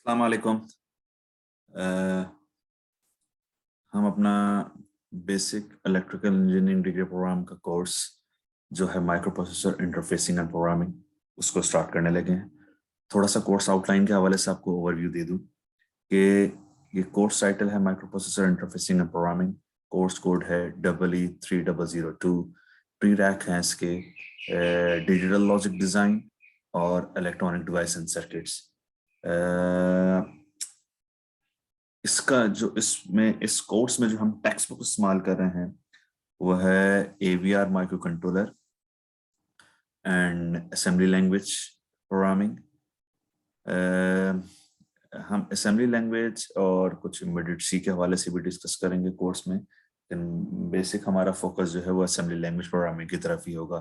अस्सलाम वालेकुम। अ, हम अपना basic electrical engineering degree program का कोर्स जो है microprocessor interfacing and programming उसको स्टार्ट करने लगे हैं। थोड़ा सा कोर्स आउटलाइन के हवाले से आपको ओवरव्यू दे दूं कि ये कोर्स टाइटल है microprocessor interfacing and programming. Course code है EE3002। प्री रैक हैं इसके डिजिटल लॉजिक डिज़ाइन और इलेक्ट्रॉनिक डिवाइस एंड सर्किट्स। इसका जो इसमें इस कोर्स में जो हम टेक्स्ट बुक इस्तेमाल कर रहे हैं वो है AVR micro controller and assembly language programming. हम असेंबली लैंग्वेज और कुछ एम्बेडेड सी के हवाले से भी डिस्कस करेंगे कोर्स में, लेकिन बेसिक हमारा फोकस जो है वो असेंबली लैंग्वेज प्रोग्रामिंग की तरफ ही होगा।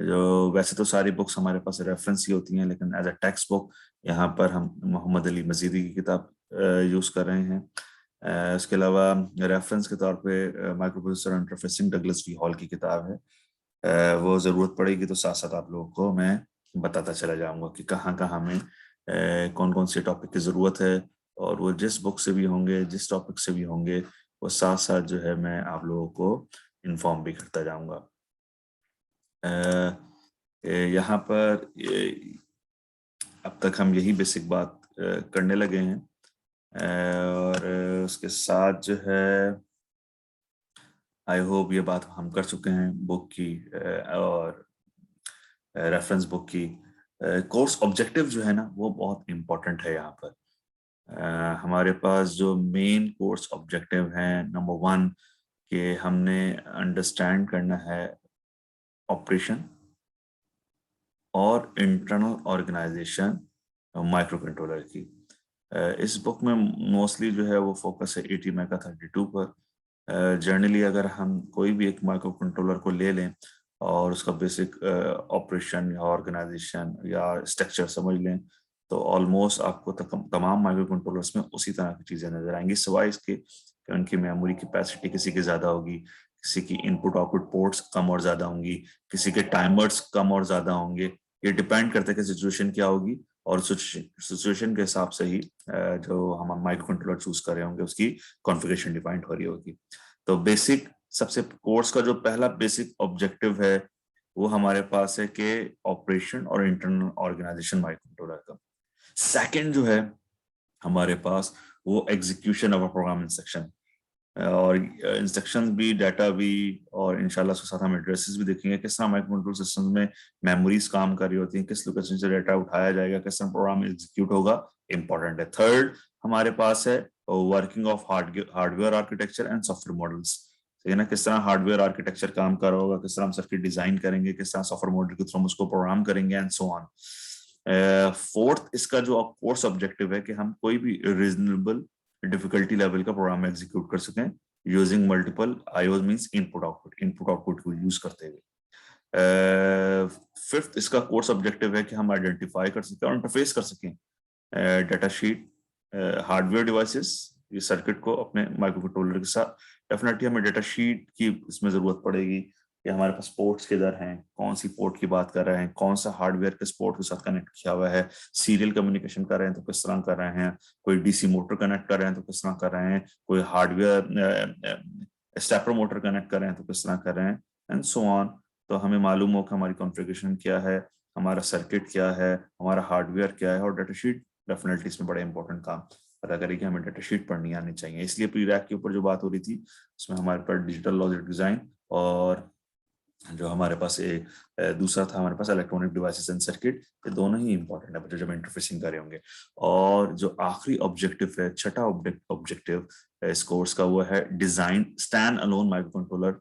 जो वैसे तो सारी बुक्स हमारे पास रेफरेंस ही होती हैं, लेकिन एज अ टेक्स्ट बुक यहाँ पर हम मोहम्मद अली मजीदी की किताब यूज कर रहे हैं। इसके अलावा रेफरेंस के तौर पे microprocessor interfacing Douglas V Hall की किताब है। वो ज़रूरत पड़ेगी तो साथ साथ आप लोगों को मैं बताता चला जाऊंगा कि कहाँ कहाँ हमें कौन कौन से टॉपिक की ज़रूरत है, और वो जिस बुक से भी होंगे जिस टॉपिक से भी होंगे वो साथ साथ जो है मैं आप लोगों को इन्फॉर्म भी करता जाऊंगा। यहाँ पर अब तक हम यही बेसिक बात करने लगे हैं, और उसके साथ जो है आई होप ये बात हम कर चुके हैं बुक की और रेफरेंस बुक की। कोर्स ऑब्जेक्टिव जो है ना वो बहुत इम्पोर्टेंट है यहाँ पर। हमारे पास जो मेन कोर्स ऑब्जेक्टिव हैं, नंबर 1 कि हमने अंडरस्टैंड करना है ऑपरेशन और इंटरनल ऑर्गेनाइजेशन माइक्रो कंट्रोलर की। इस बुक में मोस्टली जो है वो फोकस है ATmega 32 पर। जनरली अगर हम कोई भी एक माइक्रो कंट्रोलर को ले लें और उसका बेसिक ऑपरेशन या ऑर्गेनाइजेशन या स्ट्रक्चर समझ लें तो ऑलमोस्ट आपको तमाम माइक्रो कंट्रोलर्स में उसी तरह की चीज़ें नजर आएंगी, सिवाय इसके कि उनकी मेमोरी कैपेसिटी किसी की ज़्यादा होगी, किसी की इनपुट आउटपुट पोर्ट्स कम और ज़्यादा होंगी, किसी के टाइमर्स कम और ज़्यादा होंगे। ये डिपेंड करता है कि सिचुएशन क्या होगी, और सिचुएशन के हिसाब से ही जो हम माइक्रो कंट्रोलर चूज कर रहे होंगे उसकी कॉन्फ़िगरेशन डिफाइंड हो रही होगी। तो बेसिक सबसे कोर्स का जो पहला बेसिक ऑब्जेक्टिव है वो हमारे पास है कि ऑपरेशन और इंटरनल ऑर्गेनाइजेशन माइक्रो कंट्रोलर का। सेकंड जो है हमारे पास वो execution of a programme instruction, और इंस्ट्रक्शंस भी डाटा भी, और इंशाल्लाह उसके साथ हम एड्रेसेस भी देखेंगे किस तरह माइक्रो कंट्रोल सिस्टम में मेमोरीज काम कर रही होती हैं, किस लोकेशन से डाटा उठाया जाएगा, किस तरह प्रोग्राम एग्जीक्यूट होगा, इंपॉर्टेंट है। थर्ड हमारे पास है working of hardware architecture and software models. ठीक है ना, किस तरह हार्डवेयर आर्किटेक्चर काम कर रहा होगा, किस तरह हम सर्किट डिजाइन करेंगे, किस तरह सॉफ्टवेयर मॉडल के थ्रू हम उसको प्रोग्राम करेंगे एंड सो ऑन। फोर्थ इसका जो कोर्स ऑब्जेक्टिव है कि हम कोई भी रीजनेबल डिफिकल्टी लेवल का प्रोग्राम एग्जीक्यूट कर सकें using multiple IO, means input output को यूज करते हुए। फिफ्थ इसका कोर्स ऑब्जेक्टिव है कि हम आइडेंटिफाई कर सकें और इंटरफेस कर सकें डाटा शीट हार्डवेयर डिवाइसेस, ये सर्किट को अपने माइक्रो कंट्रोलर के साथ। डेफिनेटली हमें डाटा शीट की इसमें जरूरत पड़ेगी कि हमारे पास पोर्ट्स किधर हैं, कौन सी पोर्ट की बात कर रहे हैं, कौन सा हार्डवेयर किस पोर्ट के साथ कनेक्ट किया हुआ है, सीरियल कम्युनिकेशन कर रहे हैं तो किस तरह कर रहे हैं, कोई डीसी मोटर कनेक्ट कर रहे हैं तो किस तरह कर रहे हैं, कोई हार्डवेयर स्टेपर मोटर कनेक्ट कर रहे हैं तो किस तरह कर रहे हैं एंड सो ऑन। तो हमें मालूम हो कि हमारी कॉन्फ़िगरेशन क्या है, हमारा सर्किट क्या है, हमारा हार्डवेयर क्या है, और डाटा शीट डेफिनेटली इसमें बड़ा इंपॉर्टेंट काम पता करें कि हमें डाटा शीट पढ़नी आनी चाहिए। इसलिए प्री रैक के ऊपर जो बात हो रही थी उसमें हमारे पास डिजिटल लॉजिक डिजाइन, और जो हमारे पास एक दूसरा था हमारे पास इलेक्ट्रॉनिक डिवाइसेस एंड सर्किट, ये दोनों ही इंपॉर्टेंट है बच्चे जब इंटरफेसिंग कर रहे होंगे। और जो आखिरी ऑब्जेक्टिव है, छठा ऑब्जेक्टिव इस कोर्स का, वो है design stand alone micro controller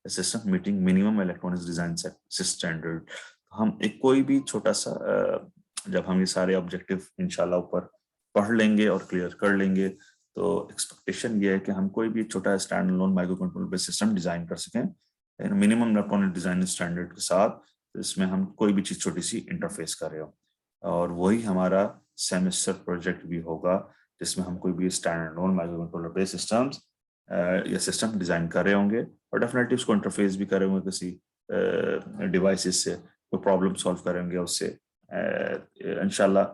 system meeting minimum electronics design standard. हम एक कोई भी छोटा सा जब हम ये सारे ऑब्जेक्टिव इंशाल्लाह ऊपर पढ़ लेंगे और क्लियर कर लेंगे तो एक्सपेक्टेशन ये है कि हम कोई भी छोटा stand alone micro controller based system design कर सकें मिनिमम इलेक्ट्रॉनिक डिजाइन स्टैंडर्ड के साथ, इसमें हम कोई भी चीज छोटी सी इंटरफेस कर रहे हो। और वही हमारा सेमेस्टर प्रोजेक्ट भी होगा जिसमें हम कोई भी standard micro controller based systems या सिस्टम डिजाइन कर रहे होंगे, और डेफिनेटली उसको इंटरफेस भी कर रहे होंगे किसी डिवाइसेस से, कोई प्रॉब्लम सॉल्व करेंगे उससे इंशाल्लाह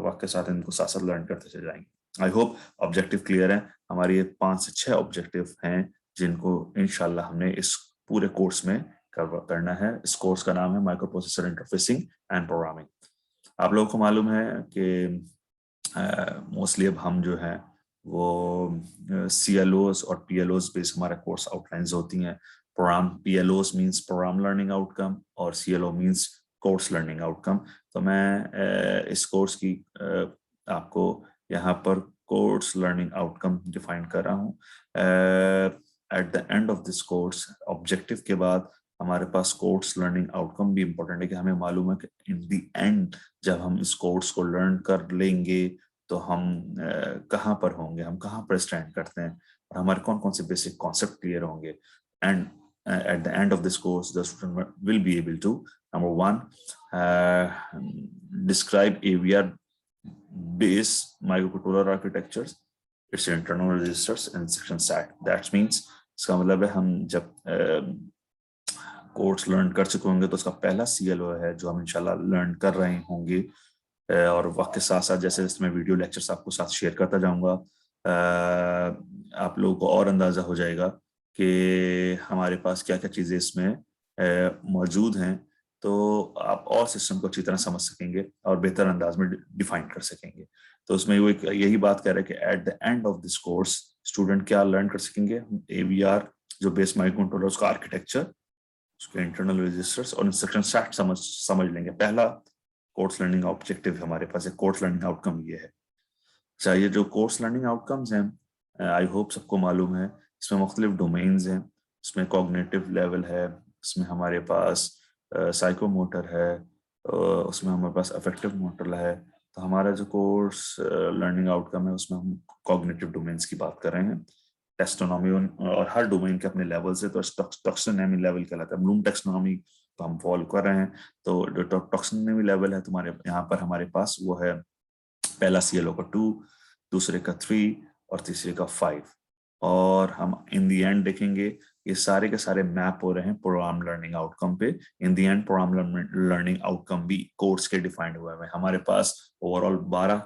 वक्त के साथ इनको साथ साथ लर्न करते चले जाएंगे। आई होप ऑब्जेक्टिव क्लियर है। हमारे ये 5 से 6 ऑब्जेक्टिव हैं जिनको इंशाल्लाह हमने इस पूरे कोर्स में करना है। इस कोर्स का नाम है microprocessor interfacing and programming. आप लोगों को मालूम है कि मोस्टली अब हम जो है वो CLOs और PLOs बेस हमारा कोर्स आउटलाइंस होती हैं। Program PLOs means program learning outcome और CLO means course learning outcome. तो मैं इस कोर्स की आपको यहाँ पर कोर्स लर्निंग आउटकम डिफाइन कर रहा हूँ। At the end of this course objective के बाद हमारे पास कोर्स लर्निंग आउटकम भी इम्पोर्टेंट है कि हमें मालूम है कि इन द एंड जब हम इस कोर्स को लर्न कर लेंगे तो हम कहाँ पर होंगे, हम कहाँ पर स्टैंड करते हैं और हमारे कौन कौन से बेसिक कॉन्सेप्ट क्लियर होंगे। And at the end of this course the student will be able to, number one, describe AVR based microcontroller architectures, its internal registers and instruction set. That means इसका मतलब है हम जब course learn कर चुके होंगे तो उसका पहला CLO है जो हम इंशाल्लाह लर्न कर रहे होंगे। और वक्त के साथ साथ जैसे इसमें वीडियो लेक्चर्स आपको साथ शेयर करता जाऊंगा, आप लोगों को और अंदाजा हो जाएगा कि हमारे पास क्या क्या चीजें इसमें मौजूद हैं। तो आप और सिस्टम को अच्छी तरह समझ सकेंगे और बेहतर अंदाज में डिफाइन कर सकेंगे। तो उसमें वो यही बात कह रहा है कि at the end of this course student क्या लर्न कर सकेंगे, AVR जो बेस माइक्रो कंट्रोलर उसका आर्किटेक्चर, उसके इंटरनल रजिस्टर्स और इंस्ट्रक्शन सेट समझ लेंगे। पहला कोर्स लर्निंग ऑब्जेक्टिव हमारे पास है, कोर्स लर्निंग आउटकम ये है। अच्छा, ये जो कोर्स लर्निंग आउटकम्स हैं आई होप सबको मालूम है, इसमें मुख्तलिफ डोमेन्स हैं। इसमें कॉग्निटिव लेवल है, इसमें हमारे पास साइकोमोटर है, उसमें हमारे पास अफेक्टिव मोटर है। तो हमारा जो कोर्स लर्निंग आउटकम है उसमें हम कॉग्निटिव डोमेन्स की बात कर रहे हैं। टेक्सोनॉमी और हर डोमेन के अपने लेवल से, तो टैक्सोनॉमी लेवल कहलाता है। ब्लूम टैक्सोनॉमी तो हम फॉलो कर रहे हैं। तो जो टैक्सोनॉमी लेवल है तुम्हारे यहाँ पर हमारे पास वो है पहला CLO का 2, दूसरे का 3 और तीसरे का 5। और हम इन दी एंड देखेंगे ये सारे के सारे मैप हो रहे हैं प्रोग्राम लर्निंग आउटकम पे। In the end program learning outcome भी कोर्स के डिफाइंड हुए हैं। हमारे पास overall 12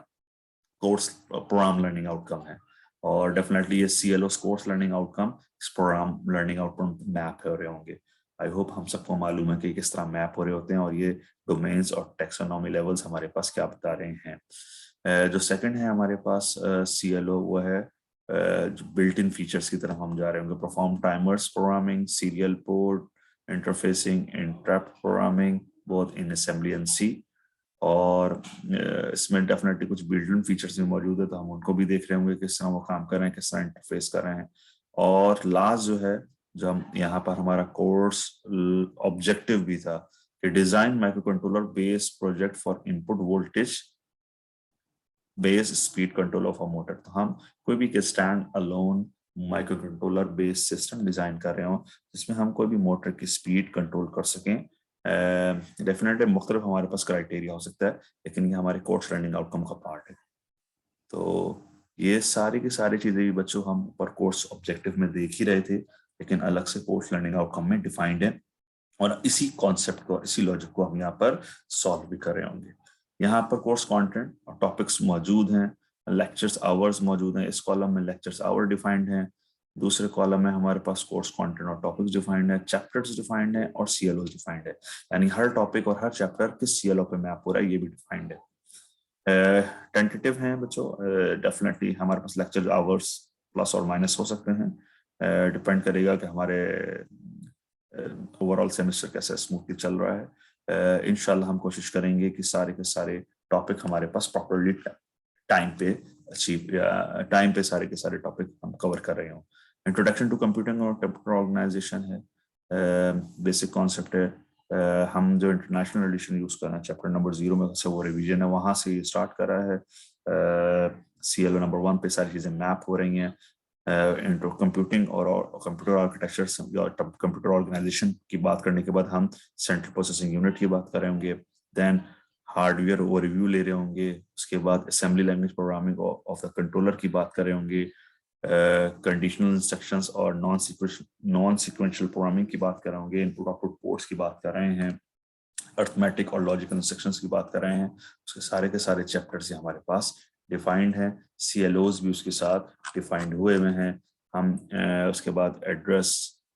course program learning outcome है और डेफिनेटली ये CLOs कोर्स लर्निंग आउटकम इस प्रोग्राम लर्निंग आउटकम मैप हो रहे होंगे। आई होप हम सबको मालूम है कि किस तरह मैप हो रहे होते हैं और ये डोमेन्स और टेक्सोनॉमी लेवल्स हमारे पास क्या बता रहे हैं। जो सेकंड है हमारे पास CLO वो है जो बिल्ट इन फीचर्स की तरफ हम जा रहे होंगे। Perform timers programming, serial port interfacing, interrupt programming both in assembly and C। और इसमें डेफिनेटली कुछ बिल्ट इन फीचर्स भी मौजूद है तो हम उनको भी देख रहे होंगे किस तरह वो काम कर रहे हैं, किस तरह इंटरफेस कर रहे हैं। और लास्ट जो है जो हम यहाँ पर हमारा कोर्स ऑब्जेक्टिव भी था कि design micro controller based project for input voltage base speed control of a motor. तो हम कोई भी stand alone micro controller based system design कर रहे हो जिसमें हम कोई भी मोटर की स्पीड कंट्रोल कर सकें। डेफिनेटली मुख्तलिफ हमारे पास क्राइटेरिया हो सकता है लेकिन ये हमारे कोर्स लर्निंग आउटकम का पार्ट है। तो ये सारी की सारी चीजें भी बच्चों हम ऊपर कोर्स ऑब्जेक्टिव में देख ही रहे थे लेकिन अलग से कोर्स लर्निंग आउटकम में डिफाइंड है और इसी कॉन्सेप्ट को, इसी लॉजिक को हम यहाँ पर सॉल्व भी कर रहे होंगे। यहाँ पर कोर्स कंटेंट और टॉपिक्स मौजूद हैं, लेक्चर्स आवर्स मौजूद हैं। इस कॉलम में लेक्चर्स आवर डिफाइंड हैं, दूसरे कॉलम में हमारे पास कोर्स कंटेंट और टॉपिक्स डिफाइंड है, चैप्टर्स डिफाइंड है और CLO डिफाइंड है। यानी हर टॉपिक और हर चैप्टर किस CLO पे मैप हो रहा है ये भी डिफाइंड है। टेंटेटिव हैं बच्चों, डेफिनेटली हमारे पास लेक्चर आवर्स प्लस और माइनस हो सकते हैं, डिपेंड करेगा कि हमारे ओवरऑल सेमेस्टर कैसे स्मूथली चल रहा है। इंशाल्लाह हम कोशिश करेंगे कि सारे के सारे टॉपिक हमारे पास प्रॉपरली टाइम पे सारे के सारे टॉपिक हम कवर कर रहे हों। इंट्रोडक्शन टू कंप्यूटिंग और कंप्यूटर ऑर्गेनाइजेशन है, बेसिक कॉन्सेप्ट है। हम जो इंटरनेशनल एडिशन यूज कर रहे हैं चैप्टर नंबर 0 में से वो रिवीजन है, वहां से ये स्टार्ट कर रहा है। CLO नंबर 1 पे सारी चीजें मैप हो रही हैं। कंप्यूटिंग और कंप्यूटर आर्किटेक्चर या कंप्यूटर ऑर्गेनाइजेशन की बात करने के बाद हम सेंट्रल प्रोसेसिंग यूनिट की बात कर रहे होंगे, देन हार्डवेयर ओवरव्यू ले रहे होंगे, उसके बाद assembly language programming of the controller की बात कर रहे होंगे, कंडीशनल इंस्ट्रक्शंस और नॉन सीक्वेंशियल प्रोग्रामिंग की बात कर रहे होंगे, इनपुट आउटपुट पोर्ट्स की बात कर रहे हैं, अर्थमेटिक और लॉजिकल इंस्ट्रक्शंस की बात कर रहे हैं, उसके सारे के सारे चैप्टर्स हमारे पास डिफाइंड हैं। CLOs भी उसके साथ डिफाइंड हुए हुए हैं। हम उसके बाद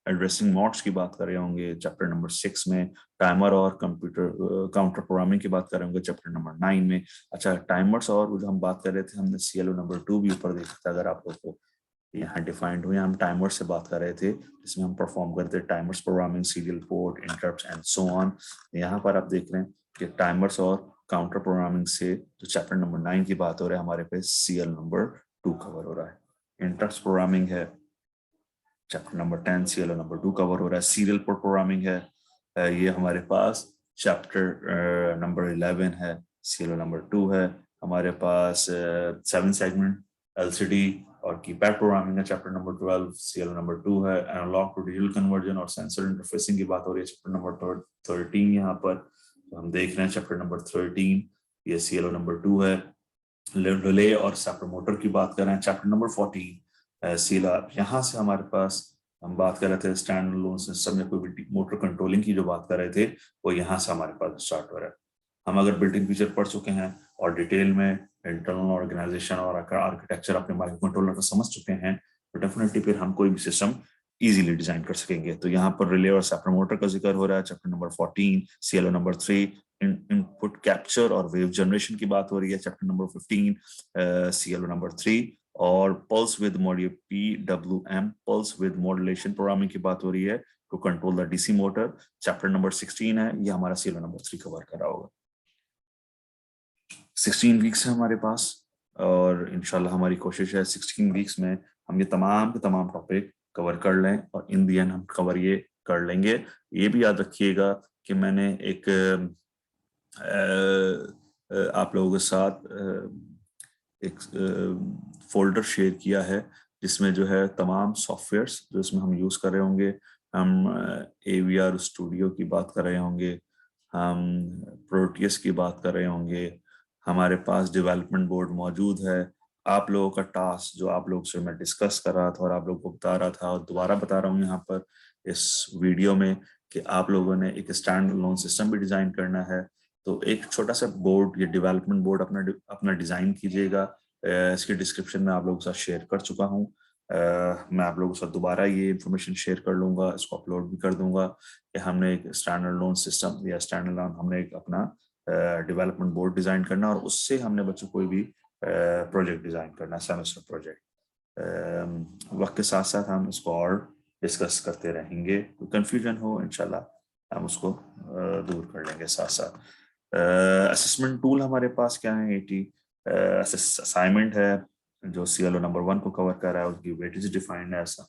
एड्रेसिंग मोड्स की बात कर रहे होंगे चैप्टर नंबर 6 में। टाइमर और काउंटर प्रोग्रामिंग की बात कर रहे होंगे चैप्टर नंबर 9 में। अच्छा, टाइमर्स और जो हम बात कर रहे थे, हमने CLO नंबर 2 भी ऊपर देखा था, अगर आप लोग को यहाँ डिफाइंड हुए। हम टाइमर से बात कर रहे थे जिसमें हम परफॉर्म करते हैं timers programming, serial port, interrupts and so on. यहाँ पर आप देख रहे हैं कि टाइमर्स और काउंटर प्रोग्रामिंग से जो चैप्टर नंबर 9 की बात हो रहा है, हमारे पे CL नंबर 2 कवर हो रहा है। इंटरप्ट्स प्रोग्रामिंग है chapter number 10, CLO number 2 cover हो रहा है। सीरियल पोर्ट प्रोग्रामिंग है, ये हमारे पास चैप्टर नंबर 11 है, CLO नंबर 2 है। हमारे पास 7 सेगमेंट LCD और कीपैड प्रोग्रामिंग है चैप्टर नंबर 12, CLO नंबर 2 है। एनालॉग टू डिजिटल कन्वर्जन और सेंसर इंटरफेसिंग की बात हो रही है चैप्टर नंबर 13। यहाँ पर तो हम देख रहे हैं चैप्टर नंबर 13, ये CLO नंबर 2 है। रिले और सेपरेट मोटर की बात कर रहे हैं चैप्टर नंबर 14, सीला। यहाँ से हमारे पास हम बात कर रहे थे स्टैंड अलोन सिस्टम या कोई भी मोटर कंट्रोलिंग की जो बात कर रहे थे, वो यहाँ से हमारे पास स्टार्ट हो रहा है। हम अगर बिल्डिंग फीचर पढ़ चुके हैं और डिटेल में इंटरनल ऑर्गेनाइजेशन और आर्किटेक्चर अपने माइक्रो कंट्रोलर को समझ चुके हैं, तो डेफिनेटली फिर हम कोई भी सिस्टम इजीली डिजाइन कर सकेंगे। तो यहाँ पर रिले और सेपरेट मोटर का जिक्र हो रहा है chapter number 14, CLO number 3। Input capture और वेव जनरेशन की बात हो रही है चैप्टर नंबर 15, CLO नंबर 3। और pulse width PWM, pulse width modulation programming की बात हो रही है to control the DC motor, chapter number 16 है। ये हमारा CLO नंबर 3 कवर कर रहा होगा। 16 वीक्स है हमारे पास और इंशाल्लाह हमारी कोशिश है 16 वीक्स में हम ये तमाम के तमाम टॉपिक कवर कर लें और इन दी एंड हम कवर ये कर लेंगे। ये भी याद रखिएगा कि मैंने एक आप लोगों के साथ एक फोल्डर शेयर किया है जिसमें जो है तमाम सॉफ्टवेयर्स जो इसमें हम यूज़ कर रहे होंगे। हम AVR स्टूडियो की बात कर रहे होंगे, हम प्रोटियस की बात कर रहे होंगे, हमारे पास डेवलपमेंट बोर्ड मौजूद है। आप लोगों का टास्क जो आप लोगों से मैं डिस्कस कर रहा था और आप लोगों को बता रहा था और दोबारा बता रहा हूँ यहाँ पर इस वीडियो में कि आप लोगों ने एक स्टैंड अलोन सिस्टम भी डिज़ाइन करना है। तो एक छोटा सा बोर्ड, ये डेवलपमेंट बोर्ड अपना डिज़ाइन कीजिएगा। इसके डिस्क्रिप्शन में आप लोगों के साथ शेयर कर चुका हूँ। मैं आप लोगों के साथ दोबारा ये इन्फॉर्मेशन शेयर कर लूँगा, इसको अपलोड भी कर दूंगा कि हमने एक स्टैंड अलोन सिस्टम या स्टैंड अलोन हमने एक अपना डेवलपमेंट बोर्ड डिज़ाइन करना और उससे हमने बच्चों कोई भी प्रोजेक्ट डिज़ाइन करना, सेमेस्टर प्रोजेक्ट। वक्त के साथ साथ हम इसको और डिस्कस करते रहेंगे। कोई कंफ्यूजन हो इंशाल्लाह हम उसको दूर कर लेंगे साथ साथ। असेसमेंट टूल हमारे पास क्या है, 80 असाइनमेंट है जो CLO नंबर 1 को कवर कर रहा है, उसकी वेटेज डिफाइंड है। ऐसा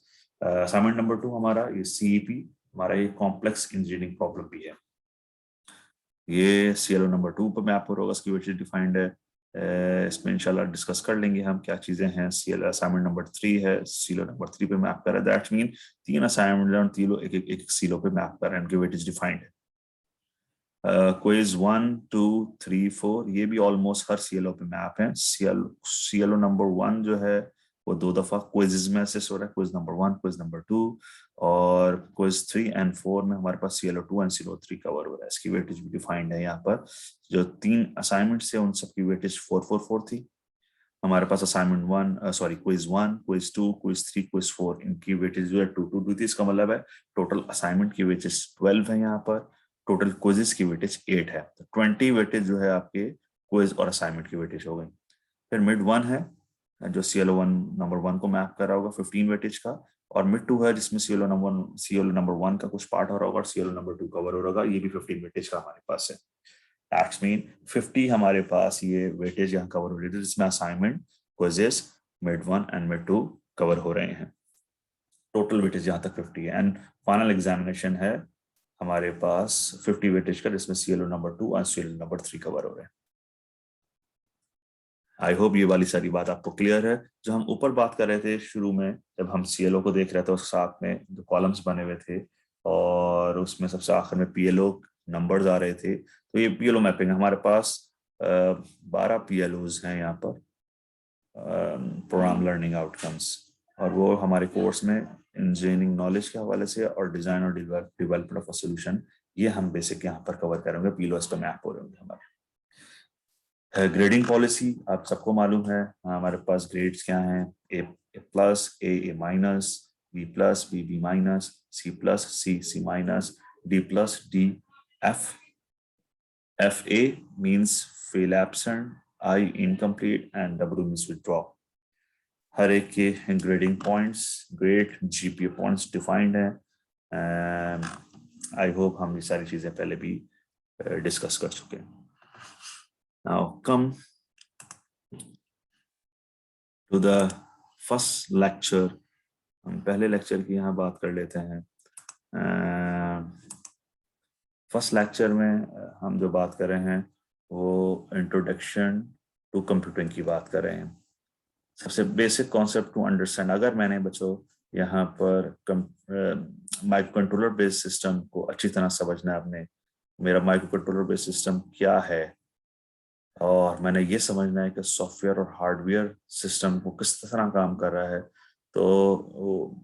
असाइनमेंट नंबर 2 हमारा ये CEP, हमारा ये कॉम्प्लेक्स इंजीनियरिंग प्रॉब्लम भी है। ये CLO नंबर 2 पर मैप हो रहा होगा, उसकी वेटेज डिफाइंड है। इसमें इंशाल्लाह डिस्कस कर लेंगे हम क्या चीजें हैं। CLO असाइनमेंट नंबर 3 है, CLO नंबर 3 पे मैप कर रहा है। दैट मीन 3 असाइनमेंट तीनों एक CLO पे मैप कर रहे हैं, उनकी वेटेज डिफाइंड है। क्विज 1, 2, 3, 4 ये भी ऑलमोस्ट हर CLO पे मैप है। CLO नंबर 1 जो है वो 2 दफा क्विजेज में असेस हो रहा है, क्विज नंबर 1, क्विज नंबर 2, और क्विज 3 एंड 4 में हमारे पास CLO 2 एंड CLO 3 कवर हो रहा है। इसकी वेटेज भी डिफाइंड है। यहाँ पर जो 3 असाइनमेंट्स है उन सबकी वेटेज 444 थी। हमारे पास assignment 1 sorry quiz 1, quiz 2, quiz 3, quiz 4 इनकी वेटेज जो है 2 थी। इसका मतलब है टोटल असाइनमेंट की वेटेज 12 है यहाँ पर, टोटल क्विजेस की वेटेज 8 है। तो 20 वेटेज जो है आपके क्विज और असाइनमेंट की वेटेज हो गई। फिर मिड 1 है जो CLO 1 नंबर 1 को मैप कर रहा होगा 15 वेटेज का, और मिड 2 है जिसमें CLO नंबर 1 का कुछ पार्ट हो रहा होगा और CLO नंबर 2 कवर हो रहा होगा, ये भी 15 वेटेज का हमारे पास है। दैट्स मीन 50 हमारे पास ये वेटेज यहाँ कवर हो रही है जिसमें assignment, quizzes, mid 1 and mid 2 cover हो रहे हैं। टोटल वेटेज यहाँ तक 50 है एंड फाइनल एग्जामिनेशन है हमारे पास 50 वेटेज का जिसमें CLO नंबर 2 और CLO नंबर 3 कवर हो रहे हैं। आई होप ये वाली सारी बात आपको क्लियर है। जो हम ऊपर बात कर रहे थे शुरू में जब हम CLO को देख रहे थे, उस साथ में जो कॉलम्स बने हुए थे और उसमें सबसे आखिर में PLO नंबर्स आ रहे थे, तो ये PLO मैपिंग हमारे पास 12 PLOs हैं यहाँ पर, प्रोग्राम लर्निंग आउटकम्स, और वो हमारे कोर्स में इंजीनियरिंग नॉलेज के हवाले से और डिजाइन और डेवलपमेंट ऑफ अ सोल्यूशन ये हम बेसिक यहाँ पर कवर करेंगे, पीलोस पे मैप हो रहे होंगे हमारे। ग्रेडिंग पॉलिसी आप सबको मालूम है, हमारे पास ग्रेड्स क्या हैं, A plus, A minus, B plus, B minus, C plus, C minus, D plus, D, F. F A means fail absent, I incomplete and W means withdraw. हर एक के grading points, grade GPA points defined है। I hope हम ये सारी चीजें पहले भी डिस्कस कर चुके हैं। Now come to the first lecture. हम पहले लेक्चर की यहाँ बात कर लेते हैं। फर्स्ट लेक्चर में हम जो बात कर रहे हैं वो इंट्रोडक्शन टू कंप्यूटिंग की बात कर रहे हैं। सबसे बेसिक कॉन्सेप्ट टू अंडरस्टैंड, अगर मैंने बच्चों यहाँ पर माइक्रो कंट्रोलर बेस्ड सिस्टम को अच्छी तरह समझना है आपने, मेरा माइक्रो कंट्रोलर बेस्ड सिस्टम क्या है, और मैंने ये समझना है कि सॉफ्टवेयर और हार्डवेयर सिस्टम को किस तरह काम कर रहा है, तो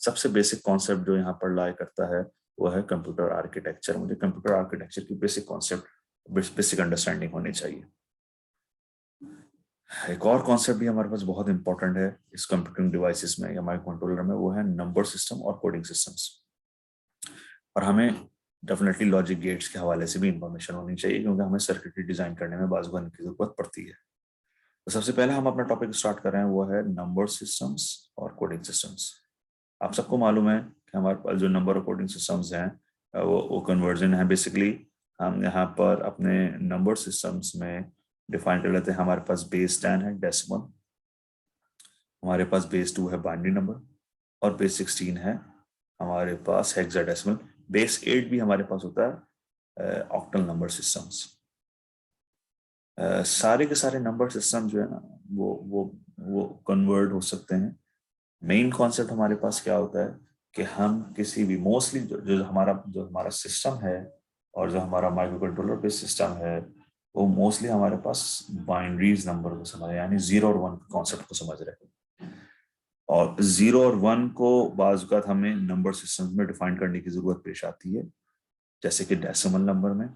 सबसे बेसिक कॉन्सेप्ट जो यहाँ पर लाई करता है वो है कंप्यूटर आर्किटेक्चर। मुझे कंप्यूटर आर्किटेक्चर की बेसिक कॉन्सेप्ट, बेसिक अंडरस्टैंडिंग होनी चाहिए। एक और कॉन्सेप्ट भी हमारे पास बहुत इंपॉर्टेंट है इस कंप्यूटिंग डिवाइसेस में या माइक्रो कंट्रोलर में, वो है नंबर सिस्टम और कोडिंग सिस्टम्स। और हमें डेफिनेटली लॉजिक गेट्स के हवाले से भी इंफॉर्मेशन होनी चाहिए, क्योंकि हमें सर्किटरी डिजाइन करने में बाज़ की जरूरत पड़ती है। तो सबसे पहले हम अपना टॉपिक स्टार्ट कर रहे हैं, वो है नंबर सिस्टम्स और कोडिंग सिस्टम्स। आप सबको मालूम है कि हमारे पास जो नंबर और कोडिंग सिस्टम्स हैं वो कन्वर्जन है। बेसिकली हम यहाँ पर अपने नंबर सिस्टम्स में डिफाइन कर लेते हैं, हमारे पास बेस 10 है डेसिमल, हमारे पास बेस 2 है बाइनरी नंबर, और बेस 16 है हमारे पास हेक्साडेसिमल। बेस 8 भी हमारे पास होता है ऑक्टल नंबर सिस्टम्स। सारे के सारे नंबर सिस्टम जो है ना वो कन्वर्ट हो सकते हैं। मेन कॉन्सेप्ट हमारे पास क्या होता है कि हम किसी भी मोस्टली जो हमारा सिस्टम है और जो हमारा माइक्रो कंट्रोलर बेस्ड सिस्टम है वो मोस्टली हमारे पास बाइनरीज नंबर को समझ, यानी 0 और 1 कॉन्सेप्ट को समझ रहे हैं। और 0 और 1 को बाज़ औक़ात हमें नंबर सिस्टम में डिफाइन करने की जरूरत पेश आती है, जैसे कि डेसिमल नंबर में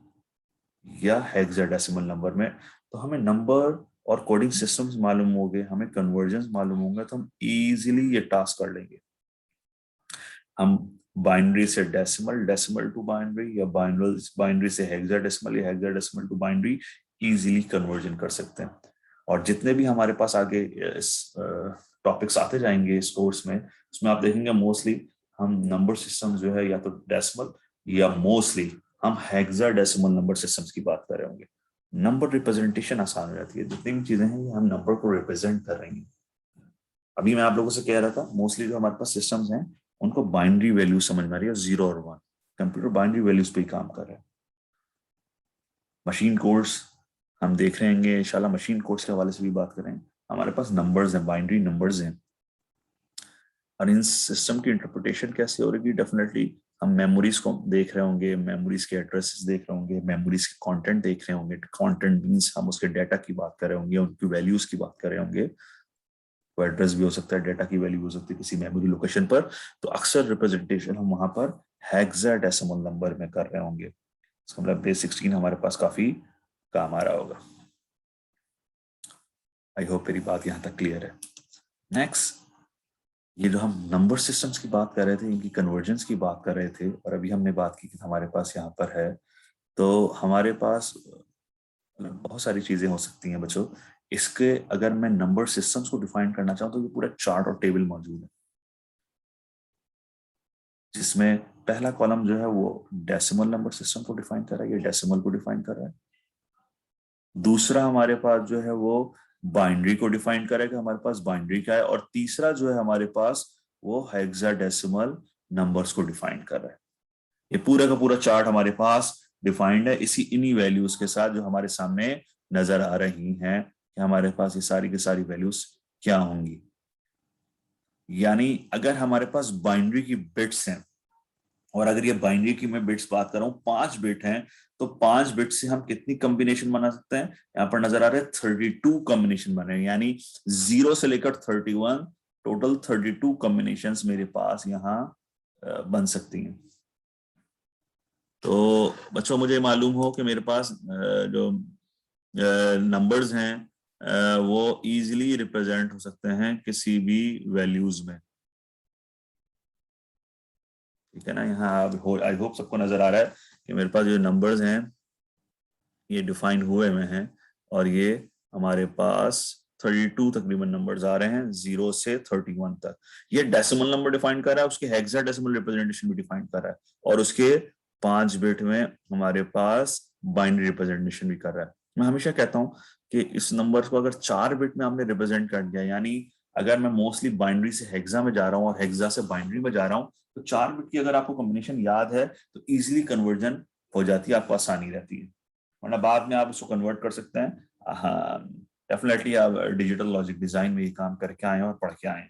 या हेक्साडेसिमल नंबर में। तो हमें नंबर और कोडिंग सिस्टम्स मालूम हो गए, हमें कन्वर्जन्स मालूम होंगे, तो हम इजीली ये टास्क कर लेंगे। हम बाइनरी से डेसिमल, डेसिमल टू बाइनरी, या बाइनरी से हेक्साडेसिमल या hexadecimal to binary easily conversion कर सकते हैं। और जितने भी हमारे पास आगे इस टॉपिक्स आते जाएंगे इस कोर्स में, उसमें आप देखेंगे मोस्टली हम नंबर सिस्टम जो है या तो डेसिमल या मोस्टली हम हेक्साडेसिमल नंबर सिस्टम्स की बात कर रहे होंगे। नंबर रिप्रेजेंटेशन आसान हो जाती है, जितनी भी चीजें हैं ये हम नंबर को रिप्रेजेंट कर रही हैं। अभी मैं आप लोगों से कह रहा था मोस्टली जो हमारे पास सिस्टम्स हैं उनको बाइनरी वैल्यू समझ में आ रही है, 0 और 1। कंप्यूटर बाइनरी वैल्यूज पे ही काम कर रहा है। मशीन कोड्स हम देख रहे हैं इंशाल्लाह, मशीन कोड्स के हवाले से भी बात करें। हमारे पास नंबर्स हैं, बाइनरी नंबर्स हैं, और इन सिस्टम की इंटरप्रिटेशन कैसे हो रही है, डेफिनेटली हम मेमोरीज को देख रहे होंगे, मेमोरीज के एड्रेसेस देख रहे होंगे, मेमोरीज के कंटेंट देख रहे होंगे। कंटेंट मींस हम उसके डाटा की बात कर रहे होंगे, उनकी वैल्यूज की बात कर रहे होंगे। तो एड्रेस भी हो सकता है, डाटा की वैल्यू हो सकती है किसी मेमोरी लोकेशन पर। तो अक्सर रिप्रेजेंटेशन हम वहां पर हेक्साडेसिमल नंबर में कर रहे होंगे। इसका मतलब बेस 16 हमारे पास काफी काम आ रहा होगा। आई होप मेरी बात यहाँ तक क्लियर है। नेक्स्ट, ये जो हम नंबर सिस्टम्स की बात कर रहे थे, इनकी कन्वर्जेंस की बात कर रहे थे, और अभी हमने बात की कि हमारे पास यहाँ पर है, तो हमारे पास बहुत सारी चीजें हो सकती हैं बच्चों। इसके अगर मैं नंबर सिस्टम्स को डिफाइन करना चाहूँ तो ये पूरा चार्ट और टेबल मौजूद है, जिसमें पहला कॉलम जो है वो डेसिमल नंबर सिस्टम को डिफाइन कर रहा है, ये डेसिमल को डिफाइन कर रहा है। दूसरा हमारे पास जो है वो बाइनरी को डिफाइन करेगा, हमारे पास बाइनरी का है। और तीसरा जो है हमारे पास वो हेक्साडेसिमल नंबर्स को डिफाइन कर रहा है। ये पूरा का पूरा चार्ट हमारे पास डिफाइंड है इन्हीं वैल्यूज के साथ जो हमारे सामने नजर आ रही हैं कि हमारे पास ये सारी की सारी वैल्यूज क्या होंगी। यानी अगर हमारे पास बाइनरी की बिट्स हैं, और अगर ये बाइनरी की मैं बिट्स बात कर रहा हूं 5 बिट हैं, तो 5 बिट से हम कितनी कॉम्बिनेशन बना सकते हैं, यहाँ पर नजर आ रहे हैं 32 कॉम्बिनेशन बने, यानी 0 से लेकर 31 टोटल 32 कॉम्बिनेशंस मेरे पास यहाँ बन सकती हैं। तो बच्चों मुझे मालूम हो कि मेरे पास जो नंबर्स हैं वो इजीली रिप्रेजेंट हो सकते हैं किसी भी वैल्यूज में, ठीक है ना। यहाँ आई होप सबको नजर आ रहा है कि मेरे पास जो नंबर्स हैं ये डिफाइन हुए हुए हैं, और ये हमारे पास 32 तकरीबन नंबर्स आ रहे हैं 0 से 31 तक। ये डेसिमल नंबर डिफाइन कर रहा है, उसके हेक्साडेसिमल रिप्रेजेंटेशन भी डिफाइन कर रहा है, और उसके 5 बिट में हमारे पास बाइनरी रिप्रेजेंटेशन भी कर रहा है। मैं हमेशा कहता हूं कि इस नंबर को अगर 4 बिट में हमने रिप्रेजेंट कर दिया, यानी अगर मैं मोस्टली बाइनरी से हेक्सा में जा रहा हूँ और हेक्सा से बाइनरी में जा रहा हूँ, तो 4 बिट की अगर आपको कॉम्बिनेशन याद है तो इजीली कन्वर्जन हो जाती है, आपको आसानी रहती है, वरना बाद में आप उसको कन्वर्ट कर सकते हैं। हाँ, डेफिनेटली आप डिजिटल लॉजिक डिजाइन में ये काम करके आए और पढ़ के आए।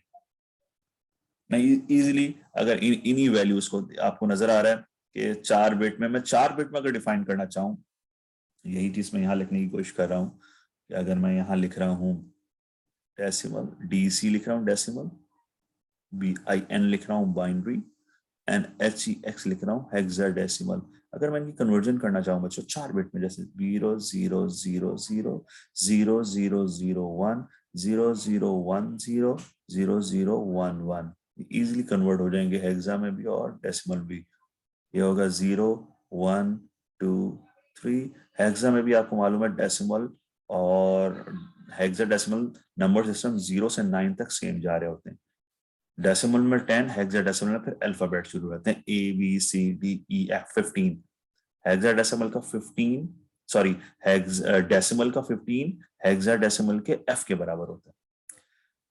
मैं इजीली अगर इन्हीं वैल्यूज को आपको नजर आ रहा है कि 4 बिट में, मैं 4 बिट में अगर डिफाइन करना चाहूँ, यही चीज मैं यहाँ लिखने की कोशिश कर रहा हूँ कि अगर मैं यहाँ लिख रहा हूँ डेसिमल, DC लिख रहा हूँ डेसिमल, BIN लिख रहा हूँ बाइनरी, एंड HEX लिख रहा हूँ हेक्साडेसिमल। अगर मैं इनकी कन्वर्जन करना चाहूँ बच्चों 4 बिट में, जैसे 0 0 0 0 0 0 0 1 0 0 1 0 0 0 1 1, इजिली कन्वर्ट हो जाएंगे हेक्सा में भी और डेसिमल भी। ये होगा 0 1 2 3। हेक्सा में भी आपको मालूम है डेसिमल और हेक्साडेसिमल नंबर सिस्टम 0 से 9 तक सेम जा रहे होते हैं। डेसिमल में 10, हेक्साडेसिमल में फिर अल्फाबेट शुरू रहते हैं ABCDEF 15। हेक्साडेसिमल का 15, सॉरी, डेसिमल का 15 हेक्साडेसिमल के F के बराबर होता है,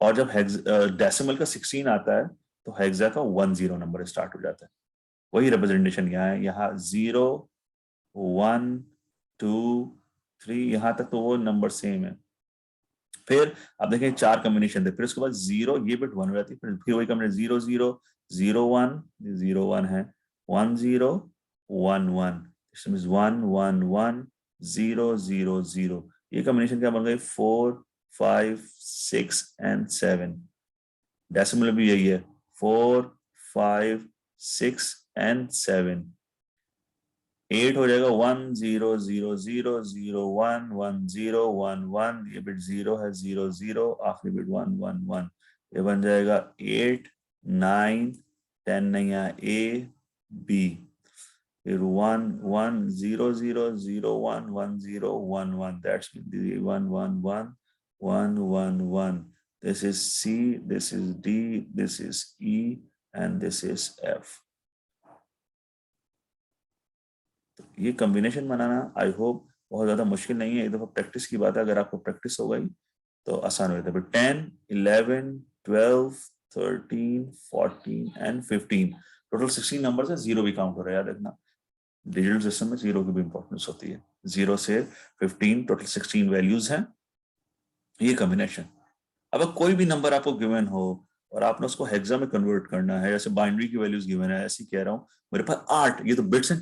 और जब डेसिमल का 16 आता है तो हेक्सा का 10 नंबर स्टार्ट हो जाता है। वही रिप्रेजेंटेशन यहाँ है, यहाँ 0 1 2 3, यहाँ तक तो वो नंबर सेम है। फिर आप देखें 4 कॉम्बिनेशन थे, फिर उसके बाद 0, ये बिट 1 हो जाती है, फिर वही कॉम्बिनेशन 0 0 0 1, 0 1 है, 1 0 1 1, 1 1 1 0 0 0। ये कॉम्बिनेशन क्या बन गई 4 5 6 एंड 7। डेसिमल भी यही है 4 5 6 एंड 7। 8 हो जाएगा 1 0 0 0 0 1 1 0 1 1, ये बिट 0 है 0 0, आखिरी बिट 1 1 1, ये बन जाएगा 8 9 10 नहीं है A B, फिर 1 1 0 0 0 1 1 0 1 1, that's 1 1 1 1 1 1। This is C, this is D, this is E, and this is F। ये कॉम्बिनेशन बनाना आई होप बहुत ज्यादा मुश्किल नहीं है, एक दफा प्रैक्टिस की बात है, अगर आपको प्रैक्टिस हो गई तो आसान हो जाता है। 10 11 12 13 14 एंड 15, टोटल 16 नंबर है, 0 भी काउंट हो रहा है, याद रखना डिजिटल सिस्टम में 0 की भी इंपॉर्टेंस होती है। 0 से 15 टोटल 16 वैल्यूज हैं, ये कॉम्बिनेशन। अब कोई भी नंबर आपको गिवन हो और आपने उसको हेक्सा में कन्वर्ट करना है, जैसे बाइनरी की वैल्यूज गिवन है, ऐसे कह रहा हूँ मेरे पास 8, ये तो बिट्स हैं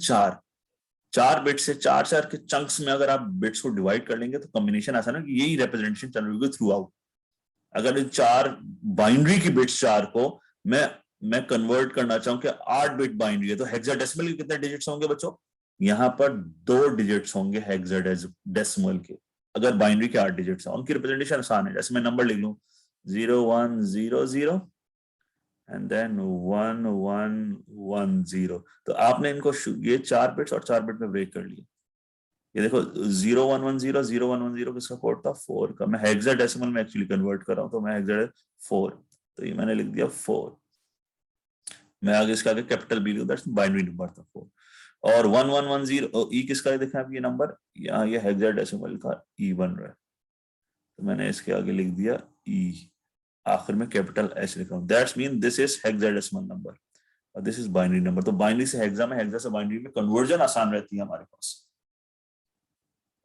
4 बिट्स से 4 के चंक्स में अगर आप बिट्स को डिवाइड कर लेंगे तो कॉम्बिनेशन आसान है कि यही रिप्रेजेंटेशन चल रही है थ्रू आउट। अगर इन 4 बाइनरी की बिट्स 4 को मैं कन्वर्ट करना चाहूं कि 8 बिट बाइनरी है, तो हेक्साडेसिमल के कितने डिजिट्स होंगे बच्चों? यहां पर 2 डिजिट्स होंगे हेक्साडेसिमल के। अगर बाइनरी के 8 डिजिट्स हैं, उनकी रिप्रेजेंटेशन आसान है, जैसे मैं नंबर लिख लूं 0 1 0 0 एंड देन 1 1 1 0। तो आपने इनको ये 4 बिट्स और 4 बिट में ब्रेक कर लिया। ये देखो 0 1 1 0 0 1 1 0 किसका कोड था 4 का, मैं हेक्साडेसिमल में एक्चुअली कन्वर्ट कर रहा हूं, तो मैं हेक्सा 4, तो ये मैंने लिख दिया 4। मैं आगे इसका आगे कैपिटल बी लिखूं, दैट्स बाइनरी नंबर था 4। और 1 1 1 0 ई किसका है, देखा आप ये नंबर, यहाँ ये हेक्साडेसिमल का ई बन रहा है, तो मैंने इसके आगे लिख दिया ई, आखिर में कैपिटल एच लिख रहा हूं, that's mean this is hexadecimal number और दिस इज बाइनरी नंबर। तो बाइनरी से हेक्सा में, हेक्सा से बाइनरी में कन्वर्जन आसान रहती है हमारे पास,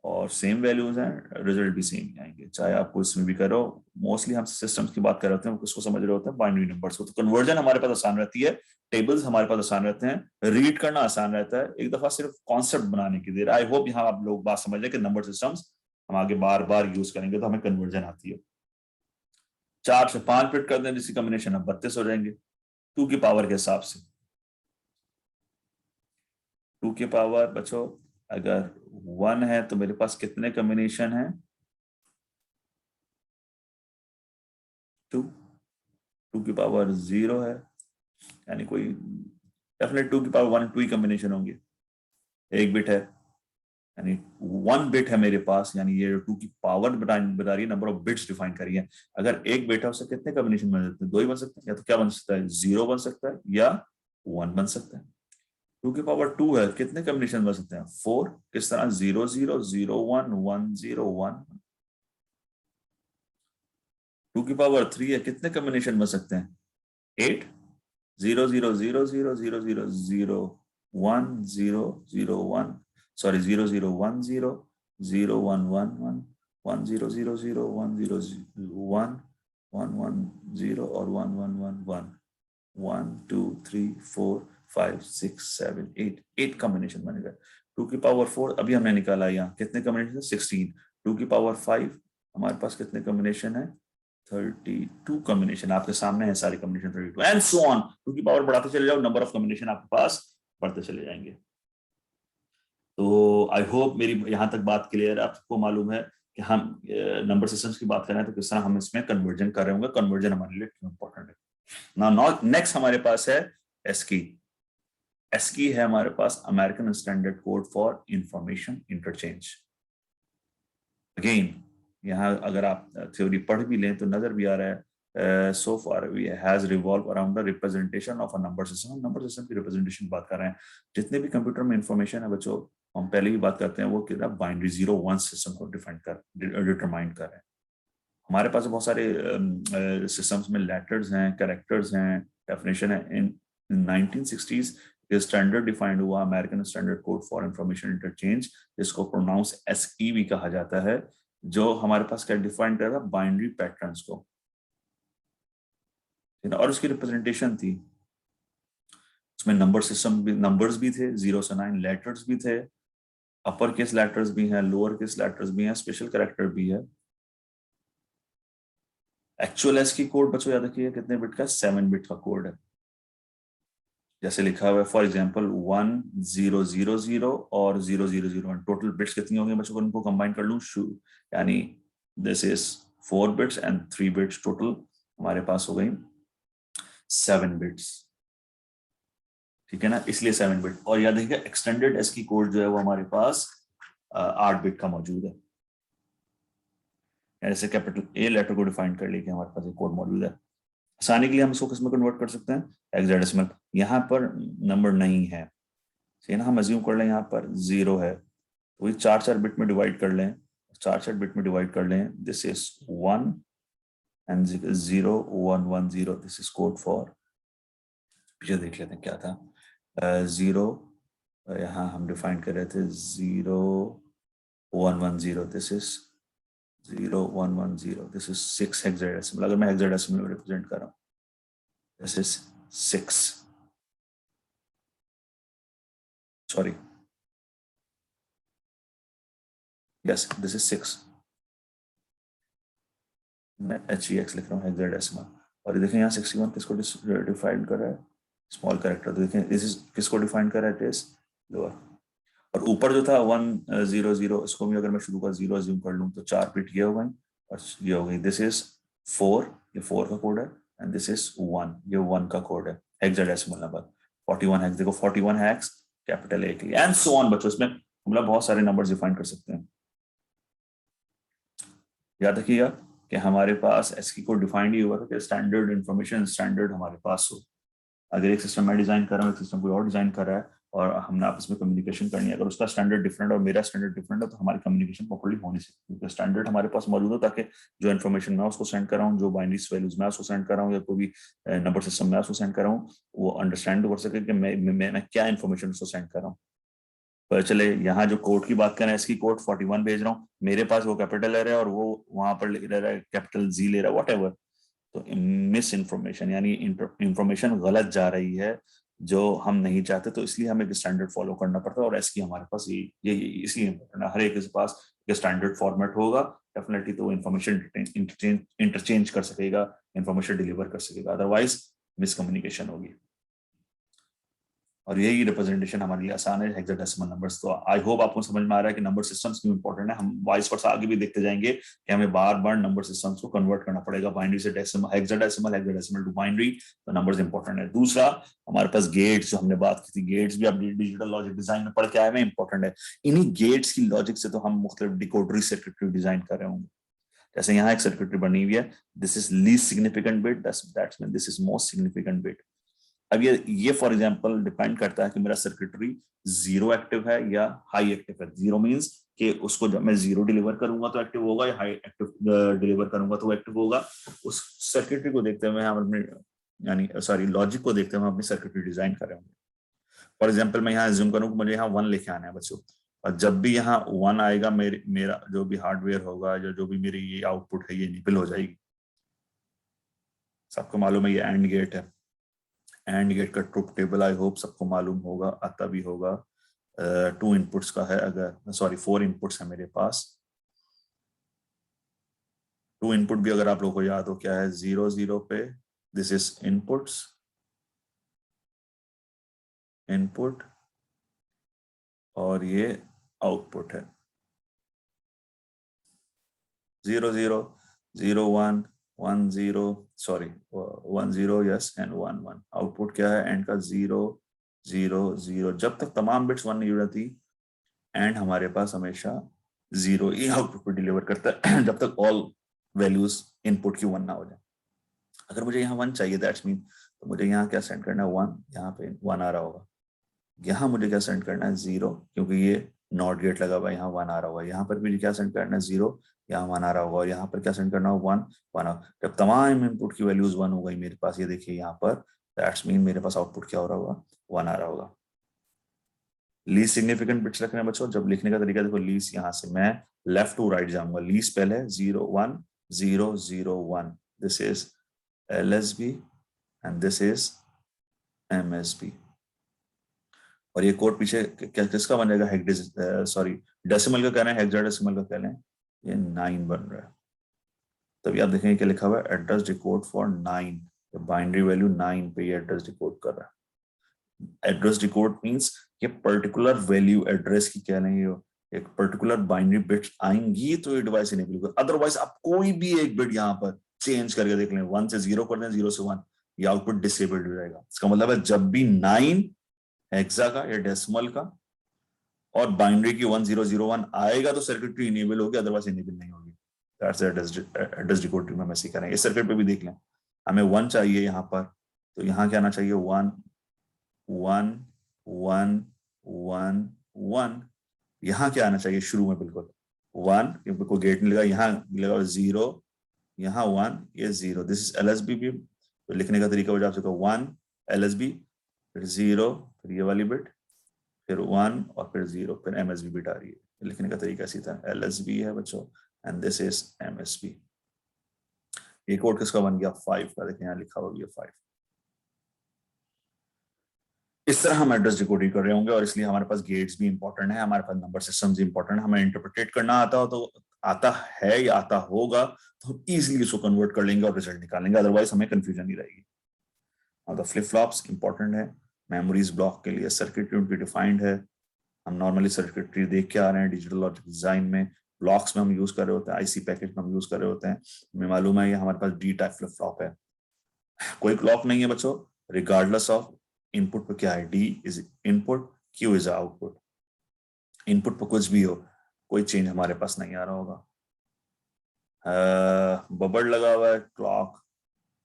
और सेम वैल्यूज हैं, रिजल्ट भी सेम ही आएंगे, चाहे आपको इसमें भी करो। मोस्टली हम सिस्टम्स की बात कर रहे होते हैं, किसको समझ रहे होते हैं, बाइनरी नंबर्स को, तो कन्वर्जन हमारे पास आसान रहती है, टेबल्स हमारे पास आसान रहते हैं, रीड करना आसान रहता है, एक दफा सिर्फ कॉन्सेप्ट बनाने की देर। आई होप यहाँ आप लोग बात समझ लें कि नंबर सिस्टम्स हम आगे बार बार यूज करेंगे तो हमें कन्वर्जन आती है। 4 से 5 बिट कर दें जिसकी कॉम्बिनेशन अब 32 हो जाएंगे 2 की पावर के हिसाब से। 2 की पावर बच्चों अगर 1 है तो मेरे पास कितने कॉम्बिनेशन है? 2। 2 की पावर 0 है, यानी कोई डेफिनेट 2 की पावर 1 2 ही कॉम्बिनेशन होंगे। एक बिट है यानी 1 बिट है मेरे पास, यानी ये 2 की पावर बता रही है, नंबर ऑफ बिट्स डिफाइन करी है। अगर एक बिट है उससे कितने कॉम्बिनेशन बन सकते हैं? 2 ही बन सकते हैं, या तो क्या बन सकता है, 0 बन सकता है या 1 बन सकता है। 2 की पावर 2 है, कितने कॉम्बिनेशन बन सकते हैं? 4। किस तरह? 0 0 0 1 1 0 1। 2 की पावर 3 है, कितने कॉम्बिनेशन बन सकते हैं? 8। 0 0 0 0 0 0 0 1 0 0 1, सॉरी 0 0 1 0 0 1 1 1 1 0 0 0 1 0 1 1 1 0 और 1 1 1 1 1 2 3 4 5 6 7 8 8 कॉम्बिनेशन बनेगा। 2 की पावर 4 अभी हमने निकाला, यहाँ कितने कॉम्बिनेशन है? 16। 2 की पावर 5 हमारे पास कितने कॉम्बिनेशन है? 32 कॉम्बिनेशन आपके सामने है, सारी कॉम्बिनेशन 32 एंड सो ऑन। 2 की पावर बढ़ाते चले जाओ, नंबर ऑफ कॉम्बिनेशन आपके पास बढ़ते चले जाएंगे। तो आई होप मेरी यहां तक बात क्लियर है। आपको मालूम है कि हम नंबर सिस्टम्स की बात कर रहे हैं तो किस तरह हम इसमें कन्वर्जन कर रहे होंगे, कन्वर्जन हमारे लिए क्यों इंपॉर्टेंट है। ना नेक्स्ट हमारे पास है एस्की। एस्की है हमारे पास American standard code for information interchange. Again यहाँ अगर आप थ्योरी पढ़ भी लें तो नजर भी आ रहा है so far we has revolved around the representation of a number system। हम नंबर सिस्टम की रिप्रेजेंटेशन बात कर रहे हैं। जितने भी कंप्यूटर में इंफॉर्मेशन है बच्चों, हम पहले भी बात करते हैं, वो कितना बाइनरी 0 1 सिस्टम को डिटरमाइन कर रहे हैं। हमारे पास बहुत सारे सिस्टम्स में लेटर्स हैं, कैरेक्टर्स हैं, डेफिनेशन है। इन 1960s ये स्टैंडर्ड डिफाइंड हुआ, American standard code for information interchange, जिसको प्रोनाउंस एसईवी कहा जाता है, जो हमारे पास क्या डिफाइन कर रहा है? बाइनरी पैटर्न्स को, और उसकी रिप्रेजेंटेशन थी। उसमें नंबर सिस्टम भी, नंबर्स भी थे 0 से 9, लेटर्स भी थे, अपर केस लेटर्स भी हैं, लोअर केस लेटर्स भी हैं, स्पेशल कैरेक्टर भी है। एक्चुअल एस की कोड बच्चों याद रखिए कितने बिट का? 7 बिट का कोड है। जैसे लिखा हुआ है फॉर एग्जांपल 1 0 0 0 और 0 0 0 1, टोटल बिट्स कितनी होंगी बच्चों को? उनको कंबाइन कर लूं, यानी this is 4 bits and 3 bits, total हमारे पास हो गई 7 बिट्स। ठीक है ना, इसलिए 7 बिट। और याद रखिएगा एक्सटेंडेड एस की कोड जो है वो हमारे पास 8 बिट का मौजूद है। ऐसे कैपिटल ए लेटर को डिफाइन कर लेके हमारे पास एक कोड मौजूद है। आसानी के लिए हम इसको किस में कन्वर्ट कर सकते हैं? हेक्साडेसिमल। यहाँ पर नंबर नहीं है, सही ना, हम अज्यूम कर लें यहाँ पर 0 है, तो वही 4 बिट में डिवाइड कर लें, 4 बिट में डिवाइड कर लें। This is 1 and 0 1 1 0, this is code for, पीछे देख लेते हैं क्या था। 0 यहाँ हम डिफाइन कर रहे थे 0 1 1 0, this is 0 1 1 0, this is 6 hexadecimal. अगर मैं हेक्साडेसिमल में रिप्रेजेंट कर रहा हूँ, this is 6, sorry, yes this is 6, मैं HEX लिख रहा हूँ हेक्साडेसिमल। और देखें यहाँ 61 किसको डिफाइन कर रहा है? Small character. तो देखें दिस इज किसको डिफाइन कर रहा है? It is lower. और ऊपर जो था 1 0 0, इसको भी अगर मैं शुरू का 0 अज्यूम कर लूँ तो 4 बिट ये हो गई और ये हो गई। दिस इज 4, ये 4 का कोड है, एंड दिस इज 1, ये 1 का कोड है, हेक्साडेसिमल नंबर 41 हेक्स। देखो 41 हेक्स कैपिटल ए के लिए, एंड सो ऑन बच्चों। इसमें हम लोग बहुत सारे नंबर डिफाइन कर सकते हैं। याद रखिएगा कि हमारे पास एसकी कोड डिफाइंड ही हुआ था कि स्टैंडर्ड इंफॉर्मेशन स्टैंडर्ड हमारे पास हो। अगर एक सिस्टम मैं डिजाइन कर रहा हूँ, एक सिस्टम कोई और डिजाइन कर रहा है, और हमने आपस में कम्युनिकेशन करनी है, अगर उसका स्टैंडर्ड डिफरेंट और मेरा स्टैंडर्ड डिफरेंट है, तो हमारी कम्युनिकेशन प्रॉपर्ली हो नहीं सकती, क्योंकि स्टैंडर्ड हमारे पास मौजूद हो, ताकि जो इन्फॉर्मेशन मैं उसको सेंड कर रहा हूँ, जो बाइनरी वैल्यूज मैं उसको सेंड कर रहा हूँ, या कोई भी नंबर सिस्टम मैं उसको सेंड कर रहा हूँ, वो अंडरस्टैंड कर सके कि मैं क्या इन्फॉर्मेशन उसको सेंड कर रहा हूँ। पर चले यहाँ जो कोड की बात करें, इसकी कोड 41 भेज रहा हूँ, मेरे पास वो कैपिटल ले रहा है और वो वहां पर ले रहा है कैपिटल जी ले रहा है, वॉट एवर। तो मिस इन्फॉर्मेशन, यानी इंफॉर्मेशन गलत जा रही है जो हम नहीं चाहते, तो इसलिए हमें स्टैंडर्ड फॉलो करना पड़ता है। और इसकी हमारे पास ये इसलिए इम्पोर्टेंट है, हर एक के पास स्टैंडर्ड फॉर्मेट होगा डेफिनेटली, तो इंफॉर्मेशन इंटरचेंज कर सकेगा, इंफॉर्मेशन डिलीवर कर सकेगा, अदरवाइज मिसकम्युनिकेशन होगी। और यही रिप्रेजेंटेशन हमारे लिए आसान है हेक्साडेसिमल नंबर्स। तो आई होप आपको समझ में आ रहा है कि नंबर सिस्टम्स क्यों इंपॉर्टेंट है। हम वाइस वर्सा आगे भी देखते जाएंगे कि हमें बार बार नंबर सिस्टम्स को कन्वर्ट करना पड़ेगा बाइनरी से decimal, hexadecimal, hexadecimal to binary. तो नंबर्स इंपॉर्टेंट है। दूसरा हमारे पास गेट्स, जो हमने बात की थी, गेट्स भी आप डिजिटल लॉजिक डिजाइन में पढ़ के आए हैं, इंपॉर्टेंट है। इन्हीं गेट्स की लॉजिक से तो हम मुख्तलिफ डिकोडरी सर्किटरी डिजाइन कर रहे होंगे। जैसे यहाँ एक सर्किटरी बनी हुई है, this is least significant bit, that's mean this is most significant bit. अब ये फॉर एग्जांपल डिपेंड करता है कि मेरा सर्किटरी जीरो एक्टिव है या हाई एक्टिव है। जीरो मींस कि उसको जब मैं जीरो डिलीवर करूंगा तो एक्टिव होगा, या हाई एक्टिव डिलीवर करूंगा तो एक्टिव होगा। उस सर्किटरी को देखते हुए हम अपने यानी सॉरी लॉजिक को देखते हुए हम अपनी सर्किटरी डिजाइन कर रहे होंगे। फॉर एग्जाम्पल मैं यहाँ एज्यूम करूँ कि मुझे यहाँ 1 लेके आना है बच्चों, और जब भी यहाँ 1 आएगा मेरा जो भी हार्डवेयर होगा, जो भी मेरी ये आउटपुट है, ये इनेबल हो जाएगी। सबको मालूम है ये एंड गेट है। एंड गेट का ट्रुथ टेबल आई होप सबको मालूम होगा, आता भी होगा। 2 इनपुट्स का है, अगर सॉरी 4 इनपुट्स है मेरे पास। 2 इनपुट भी अगर आप लोगों को याद हो क्या है, 0 0 पे दिस इज इनपुट्स, इनपुट, और ये आउटपुट है। 0 0 0 1 1 0 सॉरी 1 0 यस एंड 1 1। आउटपुट क्या है एंड का? 0 0 0। जब तक तमाम बिट्स 1 नहीं हो जाती एंड हमारे पास हमेशा 0 ही आउटपुट को डिलीवर करता है जब तक ऑल वैल्यूज इनपुट की 1 ना हो जाए। अगर मुझे यहाँ 1 चाहिए दैट्स मीन, तो मुझे यहाँ क्या सेंड करना है? 1। यहाँ पे 1 आ रहा होगा। यहाँ मुझे क्या सेंड करना है? 0, क्योंकि ये नॉट गेट लगा हुआ है, यहाँ 1 आ रहा होगा। यहाँ पर भी क्या सेंड करना है? 0, यहाँ 1 आ रहा होगा। और यहाँ पर क्या सेंड करना होगा? 1 1। जब तमाम इनपुट की वैल्यूज 1 हो गई मेरे पास, ये देखिए यहाँ पर, दैट्स मीन मेरे पास आउटपुट क्या हो रहा होगा? 1 आ रहा होगा। लीस्ट सिग्निफिकेंट बिट्स रखने हैं बच्चों। जब लिखने का तरीका देखो, लीस्ट यहाँ से मैं लेफ्ट टू राइट जाऊंगा। लीस्ट पहले 0 1 0 0 1, this is LSB and this is MSB। और ये कोड पीछे किसका बन जाएगा? सॉरी डेसिमल का कह रहे हैं, हेक्साडेसिमल का कह रहे हैं। ये 9 बन रहा है। तभी आप देखेंगे क्या लिखा हुआ है, address decode for 9। Binary value 9 पे ये एड्रेस डिकोड कर रहा है। एड्रेस डिकोड मींस ये पर्टिकुलर वैल्यू एड्रेस की कह रहे हैं, एक पर्टिकुलर बाइनरी बिट्स आएंगी तो ये डिवाइस इनेबल होगा। अदरवाइज आप कोई भी एक बिट यहाँ पर चेंज करके देख लें, 1 से 0 कर दें, 0 से 1, ये आउटपुट डिसेबल्ड हो जाएगा। इसका मतलब है जब भी 9 हेक्सा का या डेसिमल का और बाइनरी की 1001 आएगा तो सर्किटरी इनेबल होगी, अदरवाइज इनेबल नहीं होगी। एड्रेस डिकोडरी में सीखा रहे हैं। इस सर्किट पे भी देख लें, हमें 1 चाहिए यहाँ पर, तो यहाँ क्या आना चाहिए? 1 1 1 1 1। यहाँ क्या आना चाहिए शुरू में? बिल्कुल 1, क्योंकि कोई गेट नहीं लगा। यहाँ लगा 0, यहाँ 1, ये 0। दिस इज LSB भी। तो लिखने का तरीका हो जाएगा 1 LSB, फिर 0, फिर ये वाली बिट, फिर 1 और फिर 0, फिर MSB बिट आ रही है। लिखने का तरीका इसी तरह LSB है बच्चों, एंड दिस इज MSB। ये कोड किसका बन गया? 5 का। देखिए यहाँ लिखा हुआ है 5। इस तरह हम एड्रेस डिकोडिंग कर रहे होंगे, और इसलिए हमारे पास गेट्स भी इंपॉर्टेंट है, हमारे पास नंबर सिस्टम्स इंपॉर्टेंट है। हमें इंटरप्रेट करना आता हो तो आता है या आता होगा तो हम इजीली इसको कन्वर्ट कर लेंगे और रिजल्ट निकालेंगे, अदरवाइज हमें कंफ्यूजन नहीं रहेगी। और द फ्लिप फ्लॉप्स इंपॉर्टेंट है मेमोरीज ब्लॉक के लिए। सर्किटरी उनकी डिफाइंड है। हम नॉर्मली सर्किटरी देख के आ रहे हैं डिजिटल लॉजिक डिजाइन में। ब्लॉक्स में हम यूज कर रहे होते हैं, IC पैकेज में हम यूज कर रहे होते हैं। हमें मालूम है ये हमारे पास D टाइप फ्लिप फ्लॉप है। कोई क्लॉक नहीं है बच्चों, रिगार्डलेस ऑफ इनपुट पे क्या है। D is input, Q is output. Input पर कुछ भी हो, कोई चेंज हमारे पास नहीं आ रहा होगा। बबल लगा हुआ है क्लॉक,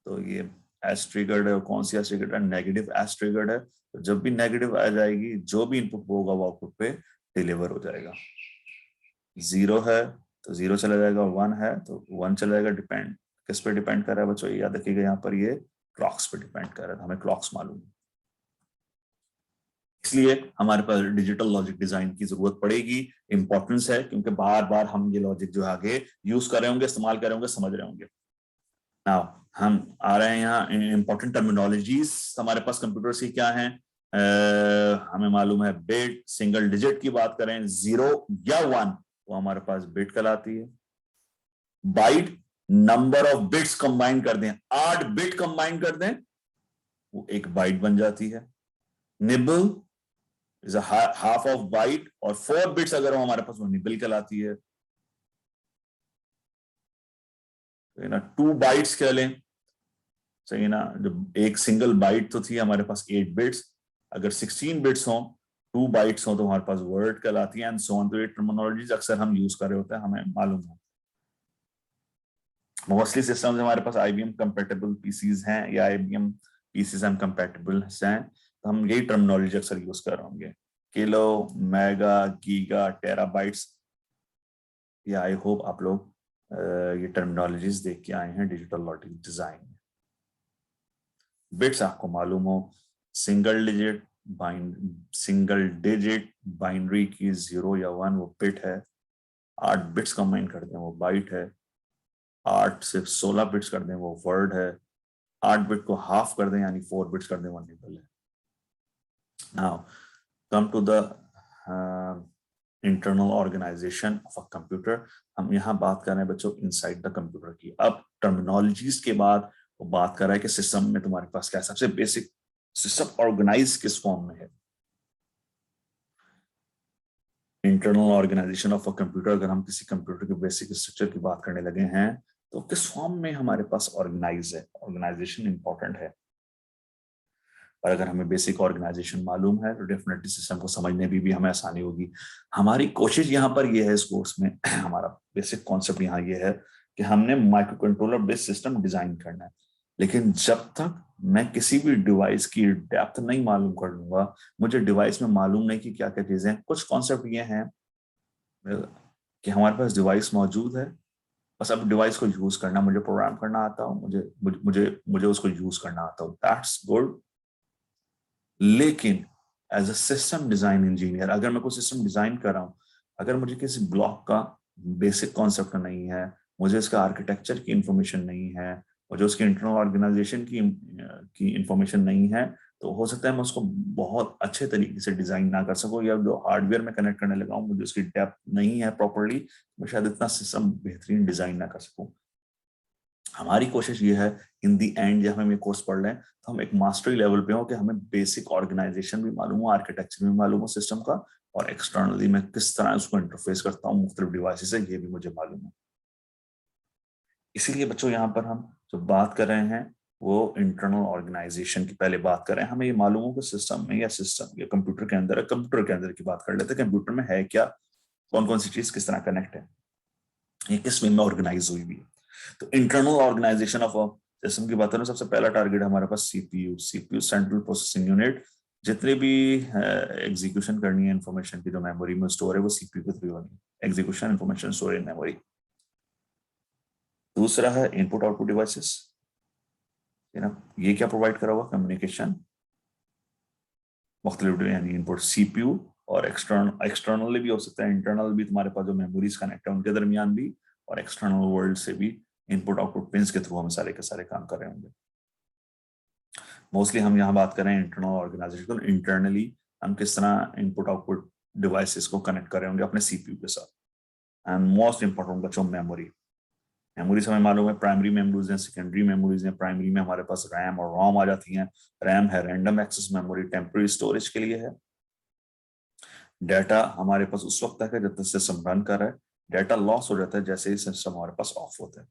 तो ये एस ट्रिगर्ड है। और कौन सी एस ट्रिगर्ड है? नेगेटिव एस ट्रिगर्ड है। तो जब भी नेगेटिव आ जाएगी, जो भी इनपुट होगा वो आउटपुट पे डिलीवर हो जाएगा। 0 है तो 0 चला जाएगा, 1 है तो 1 चला जाएगा। डिपेंड किस पे डिपेंड कर रहा है बच्चों? याद रखिएगा यहाँ पर ये क्लॉक्स पे डिपेंड कर रहा है। हमें क्लॉक्स मालूम है, इसलिए हमारे पास डिजिटल लॉजिक डिजाइन की जरूरत पड़ेगी। इंपॉर्टेंस है क्योंकि बार बार हम ये लॉजिक जो आगे यूज कर रहे होंगे, इस्तेमाल कर रहे होंगे, समझ रहे होंगे। नाउ हम आ रहे हैं यहाँ इंपॉर्टेंट टर्मिनोलॉजीज हमारे पास कंप्यूटर से क्या है। हमें मालूम है बिट, सिंगल डिजिट की बात करें 0 या 1 वो हमारे पास बिट कहलाती है। Byte number of bits combine कर दें, 8 बिट कंबाइन कर दें वो एक बाइट बन जाती है। Nibble is a half of bite, और 4 बिट्स अगर हो हमारे पास वो निबल कहलाती है। तो ना 2 बाइट्स कह लें, सही ना, जब एक सिंगल बाइट तो थी हमारे पास 8 बिट्स, अगर 16 बिट्स हो, 2 बाइट्स हो तो हमारे पास वर्ड कहलाती है, एंड सो ऑन। तो ये टर्मिनोलॉजीज अक्सर हम यूज कर रहे होते हैं, हमें मालूम है। मोस्टली सिस्टम्स हमारे पास आईबीएम कंपेटेबल पीसीज हैं, या आईबीएम पीसीज हम कंपेटेबल हैं, तो हम यही टर्मिनोलॉजी अक्सर यूज कर रहे होंगे, किलो, मेगा, गीगा, टेराबाइट्स। या आई होप आप लोग ये टर्मिनोलॉजीज देख के आए हैं डिजिटल लॉजिक डिजाइन में। बिट्स आपको मालूम हो, सिंगल डिजिट बाइनरी की 0 या 1 वो बिट है, 8 बिट्स कंबाइन कर दें वो बाइट है, 8 से 16 बिट्स कर दें वो वर्ड है, 8 बिट को हाफ कर दें यानी 4 बिट्स कर दें वो निबल है। Now come to the internal organisation of a computer. हम यहाँ बात कर रहे हैं बच्चों इनसाइड द कंप्यूटर की। अब टर्मिनोलॉजीज के बाद वो बात कर रहा है कि सिस्टम में तुम्हारे पास क्या है। सबसे बेसिक, सिस्टम ऑर्गेनाइज किस फॉर्म में है। Internal organisation of a computer, अगर हम किसी कंप्यूटर के बेसिक स्ट्रक्चर की बात करने लगे हैं तो किस फॉर्म में हमारे पास ऑर्गेनाइज है, ऑर्गेनाइजेशन इंपॉर्टेंट है। और अगर हमें बेसिक ऑर्गेनाइजेशन मालूम है तो डेफिनेटली सिस्टम को समझने भी हमें आसानी होगी। हमारी कोशिश यहाँ पर यह है इस कोर्स में हमारा बेसिक कॉन्सेप्ट यहाँ ये है कि हमने micro controller based system design करना है, लेकिन जब तक मैं किसी भी डिवाइस की डेप्थ नहीं मालूम कर लूंगा, मुझे डिवाइस में मालूम नहीं कि क्या क्या चीजें, कुछ कॉन्सेप्ट ये हैं कि हमारे पास डिवाइस मौजूद है, बस अब डिवाइस को यूज करना, मुझे प्रोग्राम करना आता हो, मुझे मुझे मुझे उसको यूज करना आता हो, दैट्स गुड। लेकिन as a system design engineer, अगर मैं कोई सिस्टम डिजाइन कर रहा हूं, अगर मुझे किसी ब्लॉक का बेसिक कॉन्सेप्ट नहीं है, मुझे इसका आर्किटेक्चर की इंफॉर्मेशन नहीं है, मुझे उसके इंटरनल ऑर्गेनाइजेशन की इंफॉर्मेशन नहीं है, तो हो सकता है मैं उसको बहुत अच्छे तरीके से डिजाइन ना कर सकूं, या जो हार्डवेयर में कनेक्ट करने लगा हूं मुझे उसकी डेप्थ नहीं है प्रॉपरली, मैं शायद इतना सिस्टम बेहतरीन डिजाइन ना कर सकूं। हमारी कोशिश ये है इन दी एंड जब हम ये कोर्स पढ़ रहे हैं तो हम एक मास्टरी लेवल पे हो कि हमें बेसिक ऑर्गेनाइजेशन भी मालूम हो, आर्किटेक्चर भी मालूम हो सिस्टम का, और एक्सटर्नली मैं किस तरह उसको इंटरफेस करता हूँ मुख्तलिफ डिवाइसेस से, ये भी मुझे मालूम है। इसीलिए बच्चों यहाँ पर हम जो बात कर रहे हैं वो इंटरनल ऑर्गेनाइजेशन की पहले बात कर रहे हैं। हमें ये मालूम हो कि सिस्टम में या सिस्टम या कंप्यूटर के अंदर है, कंप्यूटर के अंदर की बात कर लेते हैं, कंप्यूटर में है क्या, कौन कौन सी चीज किस तरह कनेक्ट है, ये किस वे में ऑर्गेनाइज हुई भी है। तो इंटरनल ऑर्गेनाइजेशन ऑफ सिस्टम की बात करें, सबसे पहला टारगेट हमारे पास सीपीयू, सेंट्रल प्रोसेसिंग यूनिट। जितने भी एग्जीक्यूशन करनी है इंफॉर्मेशन की जो मेमोरी में स्टोर है वो सीपीयू के थ्रू होनी है, execution information store in memory. दूसरा है इनपुट आउटपुट डिवाइसेस, है ना, ये क्या प्रोवाइड करा हुआ, कम्युनिकेशन मुख्तलिफ, यानी इनपुट सीपीयू, और एक्सटर्नली भी हो सकता है, इंटरनल भी तुम्हारे पास जो मेमोरीज कनेक्ट है उनके दरमियान भी, और एक्सटर्नल वर्ल्ड से भी इनपुट आउटपुट पिंस के थ्रू हम सारे के सारे काम कर रहे होंगे। मोस्टली हम यहाँ बात कर रहे हैं इंटरनल ऑर्गेनाइजेशन, इंटरनली हम किस तरह इनपुट आउटपुट डिवाइसेस को कनेक्ट कर रहे होंगे अपने सीपीयू के साथ। एंड मोस्ट इंपॉर्टेंट बच्चों मेमोरी, मेमोरीज हमें मालूम है प्राइमरी मेमोरीज हैं, सेकेंडरी मेमोरीज हैं। प्राइमरी में हमारे पास रैम और रोम आ जाती हैं। रैम है random access memory, temporary storage के लिए है। डाटा हमारे पास उस वक्त तक है जब तक सिस्टम रन कर रहा है, डाटा लॉस हो जाता है जैसे ही सिस्टम हमारे पास ऑफ होता है।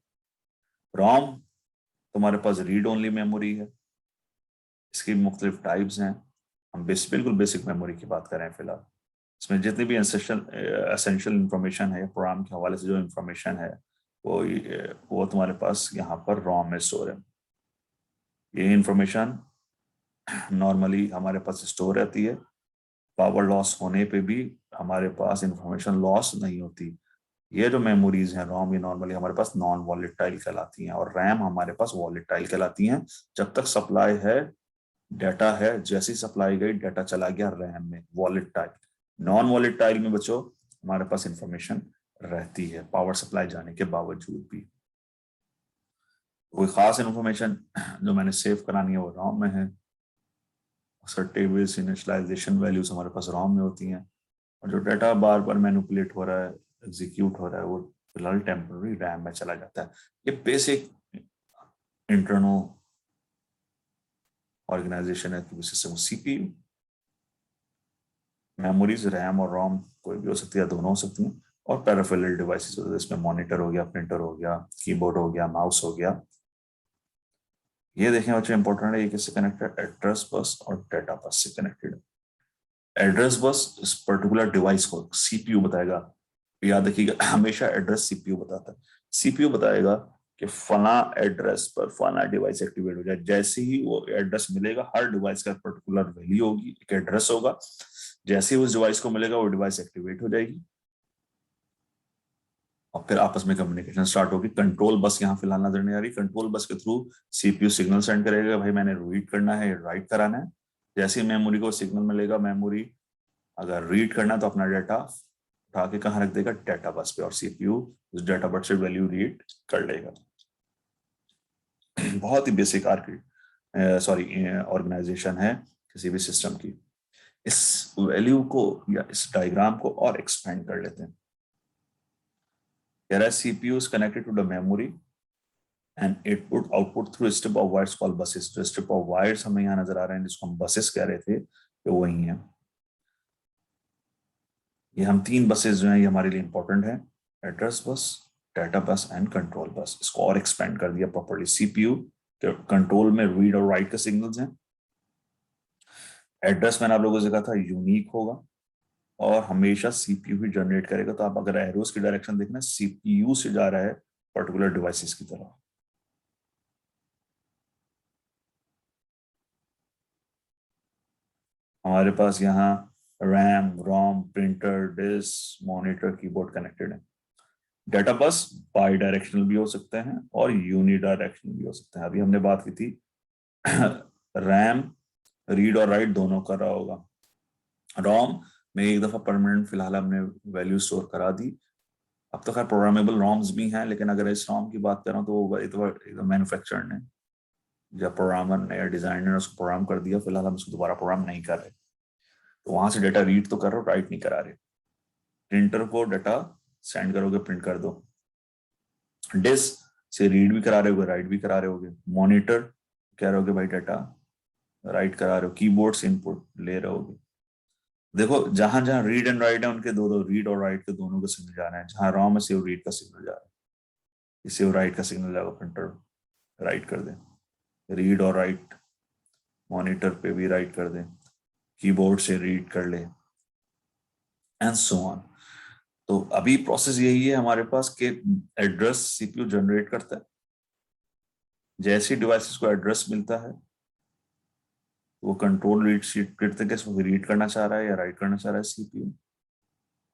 रोम तुम्हारे पास रीड ओनली मेमोरी है, इसकी मुख्तलिफ टाइप्स हैं। हम बिल्कुल बेसिक मेमोरी की बात कर रहे हैं फिलहाल। इसमें जितनी भी एसेंशियल इंफॉर्मेशन है, प्रोग्राम के हवाले से जो इंफॉर्मेशन है वो तुम्हारे पास यहाँ पर रोम में स्टोर है। ये इंफॉर्मेशन नॉर्मली हमारे पास स्टोर रहती है, पावर लॉस होने पे भी हमारे पास इंफॉर्मेशन लॉस नहीं होती। ये जो मेमोरीज हैं रोम, ये नॉर्मली हमारे पास नॉन वॉलेटाइल कहलाती हैं, और रैम हमारे पास वॉलेटाइल कहलाती हैं। जब तक सप्लाई है, डाटा है, जैसी सप्लाई गई डाटा चला गया रैम में, वॉलेटाइल। नॉन वॉलेटाइल में बच्चों हमारे पास इंफॉर्मेशन रहती है पावर सप्लाई जाने के बावजूद भी। कोई खास इंफॉर्मेशन जो मैंने सेव करानी है वो रोम में है, टेबल्स इनिशियलाइजेशन वैल्यूज हमारे पास रोम में होती हैं, और जो डाटा बार बार मैनिपुलेट हो रहा है, एग्जीक्यूट हो रहा है, वो फिलहाल टेम्पररी रैम में चला जाता है। ये बेसिक इंटरनल ऑर्गेनाइजेशन है सिस्टम सीपीयू। मेमोरीज रैम और रोम कोई भी हो सकती है, दोनों हो सकती हैं। और पेरिफेरल डिवाइसेस होते हैं, इसमें मॉनिटर हो गया, प्रिंटर हो गया, कीबोर्ड हो गया, माउस हो गया। ये देखें बच्चे इंपॉर्टेंट है, ये किससे कनेक्टेड? एड्रेस बस और डेटा बस से कनेक्टेड है। एड्रेस बस इस पर्टिकुलर डिवाइस को सीपीयू बताएगा। याद रखिएगा, हमेशा एड्रेस सीपीयू बताता है। सीपीयू बताएगा कि फला एड्रेस पर फला डिवाइस एक्टिवेट हो जाए। जैसे ही वो एड्रेस मिलेगा, हर डिवाइस का पर्टिकुलर वैल्यू होगी, एक एड्रेस होगा। जैसे ही उस डिवाइस को मिलेगा, वो डिवाइस एक्टिवेट हो जाएगी और फिर आपस में कम्युनिकेशन स्टार्ट होगी। कंट्रोल बस यहाँ फिलहाल नजर नहीं आ रही। कंट्रोल बस के थ्रू सीपीयू सिग्नल सेंड करेगा, भाई मैंने रीड करना है, राइट कराना है। जैसे ही मेमोरी को सिग्नल मिलेगा, मेमोरी अगर रीड करना है तो अपना डाटा उठा के कहाँ रख देगा? डाटा बस पे, और सीपीयू उस डाटा बस से वैल्यू रीड कर लेगा। बहुत ही बेसिक ऑर्गेनाइजेशन है किसी भी सिस्टम की। इस वैल्यू को या इस डायग्राम को और एक्सपेंड कर लेते हैं। Whereas CPU is connected to the memory and input output through a strip of wires called buses. जो strip of wires हमें यहाँ नजर आ रहे हैं, जिसको हम buses कह रहे थे, तो वही है। ये हम 3 बसेस जो हैं ये हमारे लिए इंपॉर्टेंट है। एड्रेस बस, डाटा बस एंड कंट्रोल बस। इसको और एक्सपेंड कर दिया प्रॉपर्ली। सीपीयू के कंट्रोल में रीड और राइट के सिग्नल्स हैं। एड्रेस मैंने आप लोगों से कहा था यूनिक होगा और हमेशा सीपीयू ही जनरेट करेगा। तो आप अगर एरोस की डायरेक्शन देखना, सीपीयू से जा रहा है पर्टिकुलर डिवाइसेस की तरफ। हमारे पास यहाँ RAM, ROM, printer, disk, monitor, keyboard connected है। डेटा बस बाई डायरेक्शनल भी हो सकते हैं और यूनि डायरेक्शनल भी हो सकते हैं। अभी हमने बात की थी रैम रीड और राइट दोनों कर रहा होगा। रोम में एक दफा परमानेंट फिलहाल हमने वैल्यू स्टोर करा दी। अब तो खैर प्रोग्रामेबल रोम्स भी हैं, लेकिन अगर इस रोम की बात करें तो वो मैन्युफैक्चरर ने या प्रोग्रामर ने या डिजाइनर ने उसको प्रोग्राम कर दिया। फिलहाल हम उसको दोबारा प्रोग्राम नहीं कर रहे। तो वहां से डेटा रीड तो कर रहे हो, राइट नहीं करा रहे। प्रिंटर को डाटा सेंड करोगे, प्रिंट कर दो। डिस्क से रीड भी करा रहे होगे, राइट भी करा रहे होगे। मॉनिटर कह रहे होगे भाई डाटा राइट करा रहे हो। कीबोर्ड से इनपुट ले रहे होगे। देखो जहां जहां रीड एंड राइट है, उनके दो दो रीड और राइट के दोनों का सिग्नल जा रहा है। जहां रॉम है, सिर्फ रीड का सिग्नल जा रहा है, सिर्फ राइट का सिग्नल जाएगा, प्रिंटर राइट कर दे। रीड और राइट मॉनिटर पे भी राइट कर दे, कीबोर्ड से रीड कर ले, एंड सो ऑन। तो अभी प्रोसेस यही है हमारे पास कि एड्रेस सीपीयू जनरेट करता है। जैसे डिवाइसेस को एड्रेस मिलता है, वो कंट्रोल रीड शीट करते कि इसको रीड करना चाह रहा है या राइट करना चाह रहा है सीपीयू।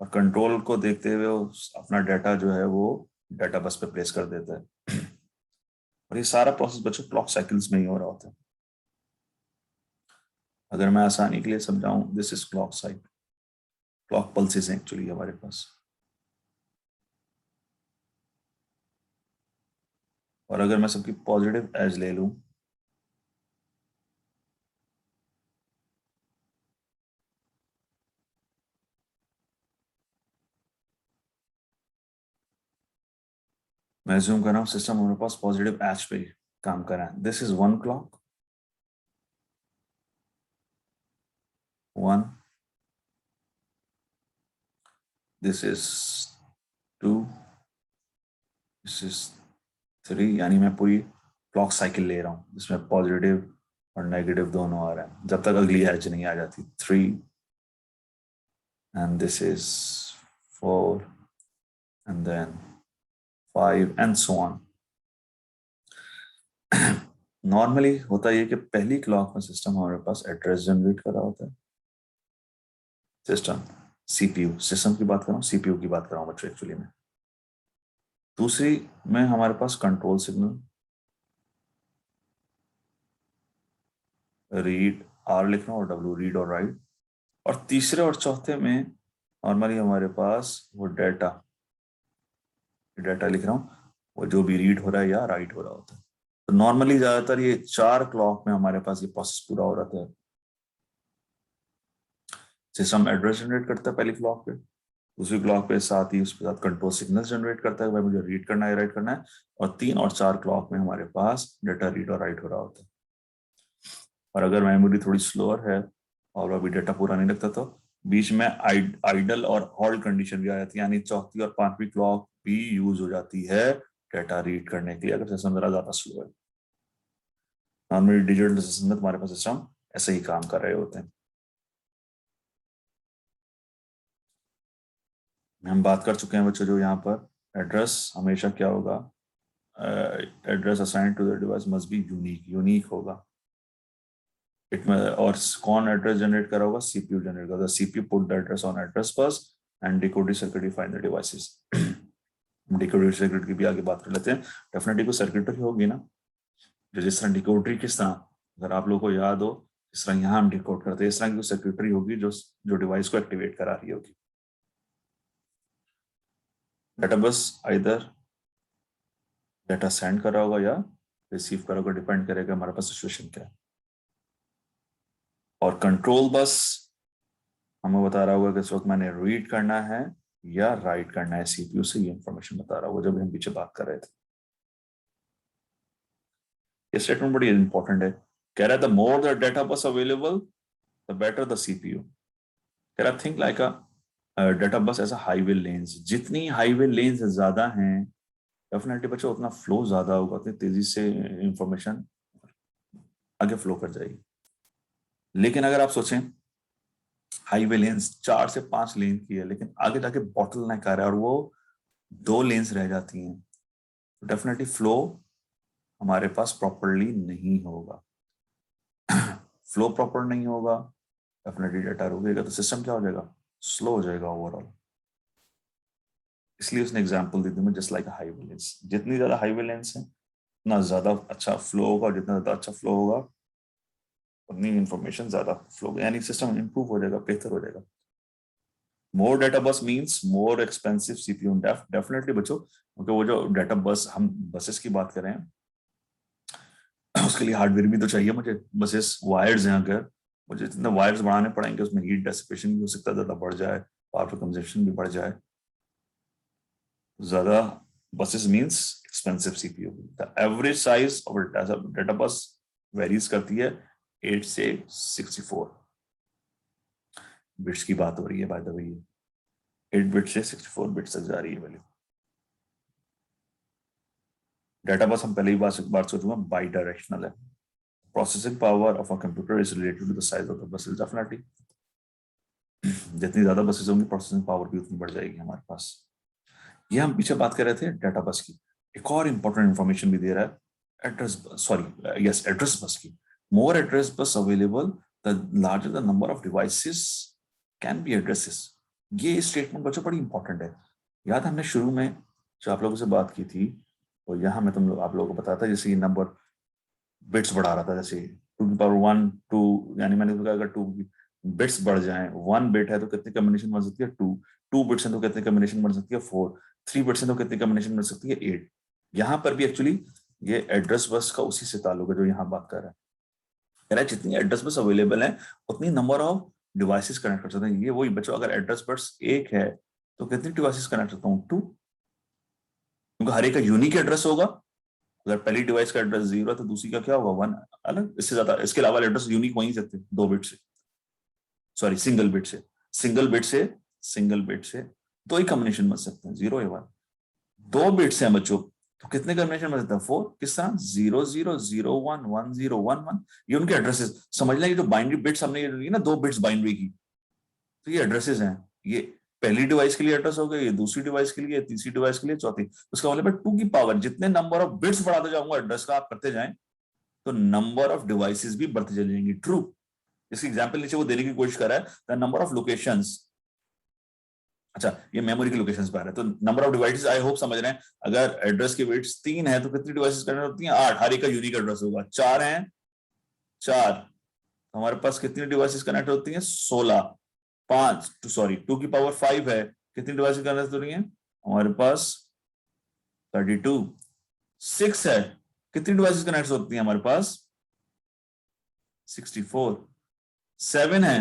और कंट्रोल को देखते हुए वो अपना डाटा जो है वो डाटा बस पे प्लेस कर देता है। और ये सारा प्रोसेस बच्चों क्लॉक साइकिल्स में ही हो रहा होता है। अगर मैं आसानी के लिए समझाऊं, this is clock cycle. Clock pulses हैं एक्चुअली हमारे पास। और अगर मैं सबकी पॉजिटिव एज ले लूं, मैं जूम कर रहा हूं, सिस्टम हमारे पास पॉजिटिव एज पे काम कर रहा है। This is one clock, one, this is two, this is three. यानी मैं पूरी क्लॉक साइकिल ले रहा हूँ जिसमें पॉजिटिव और नेगेटिव दोनों आ रहे हैं, जब तक अगली एज नहीं आ जाती। Three, and this is four, and then five, and so on. Normally होता है कि पहली क्लॉक में सिस्टम हमारे पास एड्रेस जनरेट कर रहा होता है। सिस्टम, सीपीयू, सिस्टम की बात कर रहा हूँ, सीपीयू की बात कर रहा हूँ बच्चों एक्चुअली में। दूसरी में हमारे पास कंट्रोल सिग्नल, रीड, आर लिख रहा हूँ, और डब्ल्यू रीड और राइट। और तीसरे और चौथे में नॉर्मली हमारे पास वो डाटा डाटा लिख रहा हूँ, वो जो भी रीड हो रहा है या राइट हो रहा होता है। तो नॉर्मली ज्यादातर ये 4 क्लॉक में हमारे पास ये प्रोसेस पूरा हो रहा है। सिस्टम एड्रेस जनरेट करता है पहली क्लॉक पे, दूसरी क्लॉक पे साथ ही उसके साथ कंट्रोल सिग्नल जनरेट करता है, भाई मुझे रीड करना है, राइट करना है। और 3 और 4 क्लॉक में हमारे पास डाटा रीड और राइट हो रहा होता है। और अगर मेमोरी थोड़ी स्लोअर है और अभी डाटा पूरा नहीं लगता, तो बीच में आइडल और होल्ड कंडीशन भी आ जाती है, यानी चौथी और पांचवी क्लॉक भी यूज हो जाती है डेटा रीड करने के लिए अगर सिस्टम जरा ज्यादा स्लो है। नॉर्मली डिजिटल सिस्टम में तुम्हारे पास सिस्टम ऐसे ही काम कर रहे होते हैं। हम बात कर चुके हैं बच्चों, जो यहाँ पर एड्रेस हमेशा क्या होगा, address assign to the device must be unique होगा। और कौन एड्रेस जनरेट कर रहा होगा, सीपीयू जनरेट करेगा। CPU put the address on address bus and decoding circuitry find the devices. Decoding circuit की भी आगे बात कर लेते हैं। डेफिनेटली कोई सर्किटरी होगी ना, जो जिस तरह डिकोडरी किस तरह, अगर आप लोगों को याद हो इस तरह यहाँ हम डिकोड करते हैं, इस तरह की सर्किटरी होगी जो डिवाइस को एक्टिवेट करा रही होगी। Data bus either data send कर रहा होगा या रिसीव कर रहा होगा, डिपेंड करेगा हमारे पास सिचुएशन क्या है। और कंट्रोल बस हमें बता रहा होगा कि इस वक्त मैंने रीड करना है या राइट करना है सीपीयू से, ये इंफॉर्मेशन बता रहा होगा जब हम पीछे बात कर रहे थे। ये स्टेटमेंट बड़ी इंपॉर्टेंट है। कह रहा है the more the data bus available the better the CPU. कह रहा think like a data bus as a highway lanes. जितनी हाईवे लेन्स ज्यादा हैं डेफिनेटली बच्चों उतना फ्लो ज्यादा होगा, उतनी तेजी से इंफॉर्मेशन आगे फ्लो कर जाएगी। लेकिन अगर आप सोचें हाईवे लेन्स 4 से 5 लेन की है, लेकिन आगे जाके बॉटल नेक आ रहा है और वो 2 लेन्स रह जाती हैं, तो डेफिनेटली फ्लो हमारे पास प्रॉपरली नहीं होगा। फ्लो प्रॉपर नहीं होगा, डेफिनेटली डेटा रुकेगा, तो सिस्टम क्या हो जाएगा, स्लो हो जाएगा ओवरऑल। इसलिए उसने एग्जांपल दी थी जस्ट लाइक हाईवे लेन्स। जितनी ज्यादा हाईवे लेन्स है उतना ज्यादा अच्छा फ्लो होगा, जितना ज्यादा अच्छा फ्लो होगा उतनी इंफॉर्मेशन ज्यादा फ्लो होगा, यानी सिस्टम इंप्रूव हो जाएगा, बेहतर हो जाएगा। More data bus means more expensive CPU. Definitely बच्चों, क्योंकि वो जो डेटा बस, हम बसेस की बात कर रहे हैं, उसके लिए हार्डवेयर भी तो चाहिए मुझे। बसेस वायर्स हैं, अगर मुझे जितने वायर्स बढ़ाने पड़ेंगे उसमें हीट डेसिपेशन भी हो सकता है ज्यादा बढ़ जाए, पावर कंजप्शन भी बढ़ जाए। ज्यादा buses means expensive CPU. The average size of data bus varies करती है 8 से 64 बिट्स की बात हो रही है, बाय द वे 8 बिट से 64 बिट्स तक जा रही है वैल्यू। डेटा बस हम पहले ही बात सोचूंगा बाई डायरेक्शनल है। Processing power of a computer is related to the size of the buses. Definitely जितनी ज्यादा बसेस होंगी प्रोसेसिंग पावर भी उतनी बढ़ जाएगी हमारे पास। ये हम पीछे बात कर रहे थे डेटा बस की। एक और इंपॉर्टेंट इंफॉर्मेशन भी दे रहा है address, sorry yes address bus की। More address bus available the larger the number of devices can be addresses. ये स्टेटमेंट बच्चों बड़ी इंपॉर्टेंट है। याद हमने शुरू में जो आप लोगों से बात की थी, और यहाँ मैं आप लोगों को बताता, जैसे ये नंबर बिट्स बढ़ा रहा था, जैसे 2 की पावर 1 2, यानी मैंने कहा अगर 2 बिट्स बढ़ जाएं, 1 बिट है तो कितनी कॉम्बिनेशन बन सकती है 2 बिट्स है तो कितनी कॉम्बिनेशन बन सकती है 4, 3 बिट्स है तो कितनी कॉम्बिनेशन बन सकती है 8। यहाँ पर भी एक्चुअली ये एड्रेस बस का उसी से ताल्लुक है जो यहाँ बात कर रहा है। कह रहा है जितनी एड्रेस बस अवेलेबल है उतनी नंबर ऑफ डिवाइसेस कनेक्ट कर सकते हैं। ये वही बच्चों, अगर एड्रेस बस 1 है तो कितनी डिवाइसेस कनेक्ट करता हूँ 2, क्योंकि हर एक का यूनिक एड्रेस होगा। अगर पहली डिवाइस का एड्रेस 0 है तो दूसरी का क्या होगा 1 अलग। इससे ज्यादा, इसके अलावा एड्रेस यूनिक हो ही सकते 2 बिट से, सॉरी सिंगल बिट से, सिंगल बिट से 2 ही कॉम्बिनेशन बन सकते हैं 0 या 1। 2 बिट से बच्चों तो कितने कॉम्बिनेशन बन सकते हैं 4। किस तरह 0 0 0 1 1 0 1 1, ये उनके एड्रेसेस समझ लें। ये जो बाइनरी बिट्स हमने ये ली ना 2 बिट्स बाइनरी की, तो ये एड्रेसेस हैं। ये पहली डिवाइस के लिए एड्रेस हो गया, ये दूसरी डिवाइस के लिए, तीसरी डिवाइस के लिए, चौथी। उसका मतलब है 2 की पावर जितने नंबर ऑफ बिट्स बढ़ाते जाऊंगा एड्रेस का आप करते जाएं तो नंबर ऑफ डिवाइसेस भी बढ़ते चले जाएंगे। ट्रू। इसकी एग्जांपल नीचे वो देने की कोशिश कर रहा है, द नंबर ऑफ लोकेशंस। अच्छा, ये मेमोरी के लोकेशंस पे आ रहा है, तो number of devices I hope समझ रहे हैं। अगर एड्रेस के बिट्स 3 है तो कितनी डिवाइसेस करनी होती हैं 8, हर एक का यूनिक एड्रेस होगा। 4 है 4, हमारे पास कितनी डिवाइसेस कनेक्ट होती हैं 16। 5 सॉरी 2 की पावर 5 है, कितनी डिवाइसेस कनेक्ट हो रही हैं हमारे पास 32। 6 है, कितनी डिवाइसेस कनेक्ट होती हैं हमारे पास 64। 7 है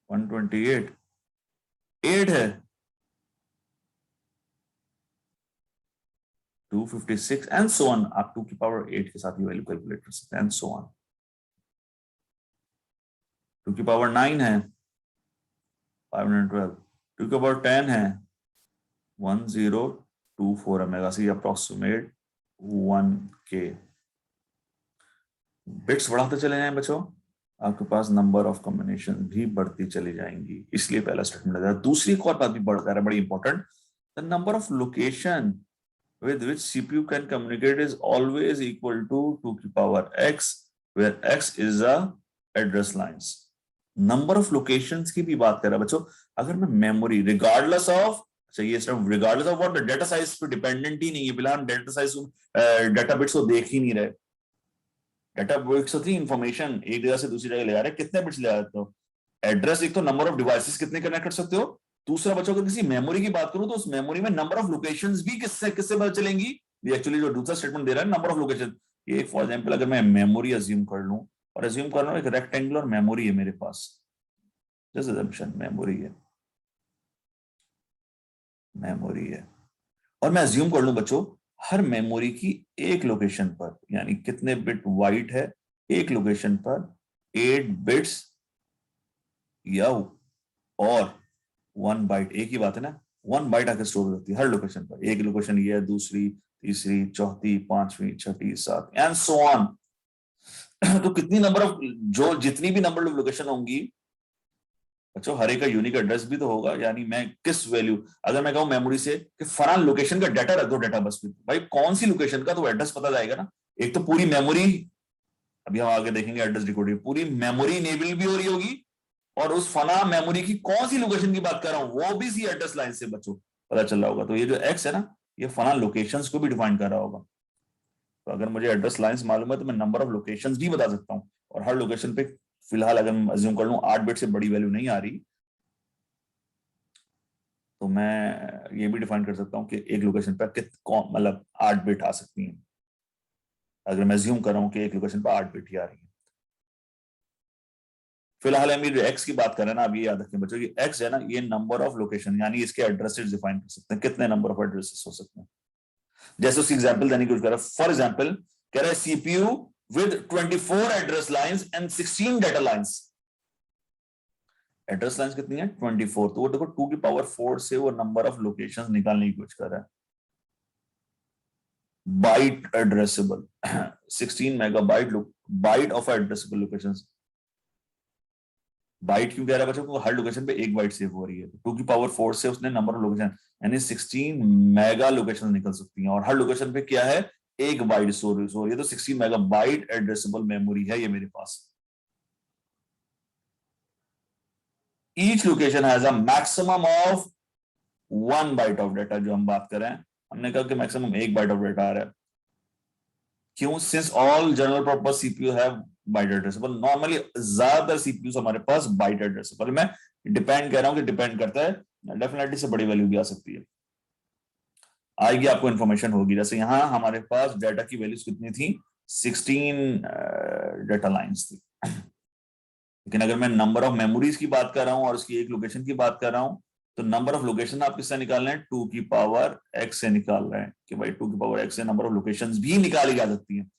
128। 8 है 256 एंड सो ऑन। आप 2 की पावर 8 के साथ ये वैल्यू कैलकुलेट कर सकते हैं एंड सो ऑन। 2 की पावर 9 है 512, 2 की पावर 10 है 1024 omega C approximate 1K। Bits बढ़ाते चले जाएं बच्चों, आपके पास नंबर ऑफ कॉम्बिनेशन भी बढ़ती चली जाएंगी, इसलिए पहला स्टेटमेंट है। दूसरी एक और बात भी बढ़कर है, बड़ी important, the number of location with which CPU can communicate is always equal to 2 की power x, where x is the address lines। Number of locations की भी बात कर रहा है बच्चों। अगर मैं मेमोरी रिगार्डलेस ऑफ, चाहिए सिर्फ regardless of what, data size पे डिपेंडेंट ही नहीं है, फिलहाल डेटा साइज डेटा बिट्स को देख ही नहीं रहे। डेटा बिट्स होती है इंफॉर्मेशन, एक जगह से दूसरी जगह ले जा रहे, कितने बिट्स ले जाते हो? एड्रेस, एक तो नंबर ऑफ डिवाइसेस कितने कनेक्ट कर सकते हो, दूसरा बच्चों अगर किसी मेमोरी की बात करूं तो उस मेमोरी में नंबर ऑफ लोकेशंस भी किससे किससे पता चलेंगी। ये एक्चुअली जो दूसरा स्टेटमेंट दे रहा है नंबर ऑफ लोकेशन, ये फॉर एग्जांपल अगर मैं मेमोरी अज्यूम कर लूं, और अज्यूम कर रहा हूं एक रेक्टेंगुलर मेमोरी है मेरे पास, जैसे अजम्पशन मेमोरी है, और मैं अज्यूम कर लूं बच्चों हर मेमोरी की एक लोकेशन पर, यानी कितने बिट वाइट है, एक लोकेशन पर 8 बिट्स या और 1 बाइट, एक ही बात है ना, 1 बाइट आकर स्टोर होती है हर लोकेशन पर। एक लोकेशन ये है, दूसरी, तीसरी, चौथी, पांचवी, छठी, सात एंड सो ऑन। तो कितनी नंबर ऑफ, जो जितनी भी नंबर ऑफ लोकेशन होंगी बच्चों, हर एक का यूनिक एड्रेस भी तो होगा, यानी मैं किस वैल्यू, अगर मैं कहूं मेमोरी से कि फलान लोकेशन का डाटा रख दो डाटा बस में, भाई कौन सी लोकेशन का, तो एड्रेस पता जाएगा ना। एक तो पूरी मेमोरी, अभी हम आगे देखेंगे एड्रेस डिकोडिंग, पूरी मेमोरी इनेबल भी हो रही होगी, और उस फना मेमोरी की कौन सी लोकेशन की बात कर रहा हूं वो भी सी एड्रेस लाइन से बच्चों पता चल रहा होगा। तो ये जो एक्स है ना, ये फना लोकेशंस को भी डिफाइन कर रहा होगा। तो अगर मुझे एड्रेस लाइंस मालूम है तो मैं नंबर ऑफ लोकेशंस भी बता सकता हूं, और हर लोकेशन पे फिलहाल अगर मैं अज्यूम कर लूं 8 बिट से बड़ी वैल्यू नहीं आ रही, तो मैं ये भी डिफाइन कर सकता हूं कि एक लोकेशन पर कौन, मतलब 8 बिट आ सकती है, अगर मैं अज्यूम कर रहा हूं कि एक लोकेशन पर 8 बिट ही आ रही है। फिलहाल हम ये एक्स की बात कर रहे हैं ना, अब ये याद रखें बच्चों, ये एक्स है ना, ये नंबर ऑफ लोकेशन, यानी इसके एड्रेसेस डिफाइन कर सकते हैं, कितने नंबर ऑफ एड्रेसेस हो सकते हैं। जैसे उसकी एग्जांपल देने की कोशिश कर रहा है, फॉर एग्जांपल कह रहा है CPU with 24 address lines and 16 data lines. Address lines कितनी है? 24। तो वो देखो 2 की पावर 4 से वो नंबर ऑफ लोकेशंस निकालने की कोशिश कर रहा है। Byte addressable 16 megabyte byte of addressable locations. Byte क्यों कह रहा है बच्चों को? हर लोकेशन पे एक बाइट सेव हो रही है, तो 2 की पावर 4 से उसने नंबर ऑफ लोकेशन यानी 16 मेगा लोकेशन निकल सकती हैं, और हर लोकेशन पे क्या है? एक बाइट स्टोर हो रही है, तो 16 मेगा बाइट एड्रेसेबल मेमोरी है ये मेरे पास। Each location has a maximum of 1 byte of data. जो हम बात कर रहे हैं, हमने कहा कि मैक्सिमम 1 बाइट ऑफ डाटा आ रहा है। क्यों? Since all general purpose CPU have byte addressable, normally ज्यादातर सीपीयू हमारे पास बाइट एड्रेसेबल। मैं डिपेंड कह रहा हूं कि डिपेंड करता है, डेफिनेटली से बड़ी वैल्यू भी आ सकती है, आएगी, आपको इंफॉर्मेशन होगी। जैसे यहां हमारे पास डाटा की वैल्यूज कितनी थी? 16 डाटा लाइंस थी। लेकिन अगर मैं नंबर ऑफ मेमोरीज की बात कर रहा हूं और उसकी एक लोकेशन की बात कर रहा हूं, तो नंबर ऑफ लोकेशन आप किससे निकाल रहे हैं? 2 की पावर x से निकाल रहे हैं, कि भाई 2 की पावर x से नंबर ऑफ लोकेशंस भी निकाली जा सकती है।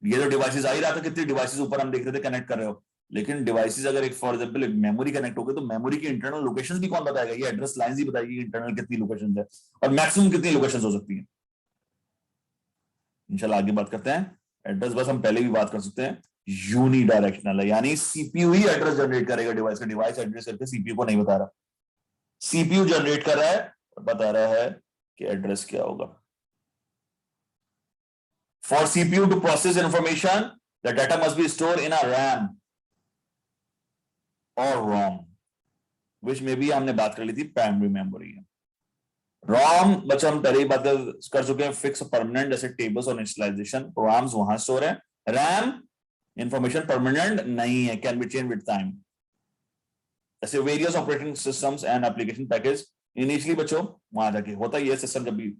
ये जो डिवाइसेस आ ही रहा था, कितने डिवाइसेस ऊपर हम देख रहे थे कनेक्ट कर रहे हो, लेकिन डिवाइसेस अगर एक फॉर एग्जांपल एक मेमोरी कनेक्ट हो गई, तो मेमोरी की इंटरनल लोकेशंस भी कौन बताएगा? ये एड्रेस लाइंस ही बताएगी इंटरनल कितनी लोकेशंस है और मैक्सिमम कितनी लोकेशंस हो सकती है। इंशाल्लाह आगे बात करते हैं। एड्रेस बस हम पहले भी बात कर सकते हैं, यूनिडायरेक्शनल है, यानी सीपीयू ही एड्रेस जनरेट करेगा डिवाइस का, डिवाइस एड्रेस करके सीपीयू को नहीं बता रहा, सीपीयू जनरेट कर रहा है और बता रहा है कि एड्रेस क्या होगा। For CPU to process information, the data must be stored in a RAM or ROM, which में भी हमने बात कर ली थी, प्राइमरी मेमोरी है। ROM बच्चा हम पहले ही बात कर चुके हैं, फिक्स परमानेंट, जैसे टेबल्स और इनिशियलाइजेशन प्रोग्राम्स वहां स्टोर है। RAM इंफॉर्मेशन परमानेंट नहीं है, can be change with time. जैसे various operating systems and application package, initially बच्चों वहां जाके होता है, ये सिस्टम जब भी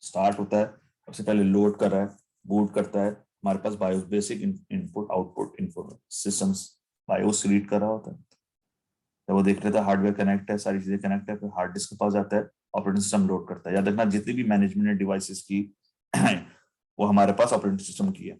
स्टार्ट होता है सबसे पहले लोड कर रहा है, बूट करता है, हमारे पास BIOS basic input output information systems BIOS read कर रहा होता है। जब वो देख लेता है हार्डवेयर कनेक्ट है, सारी चीजें कनेक्ट है, फिर हार्ड डिस्क के पास जाता है, ऑपरेटिंग सिस्टम लोड करता है। याद रखना जितनी भी मैनेजमेंट डिवाइसेस की वो हमारे पास ऑपरेटिंग सिस्टम की है।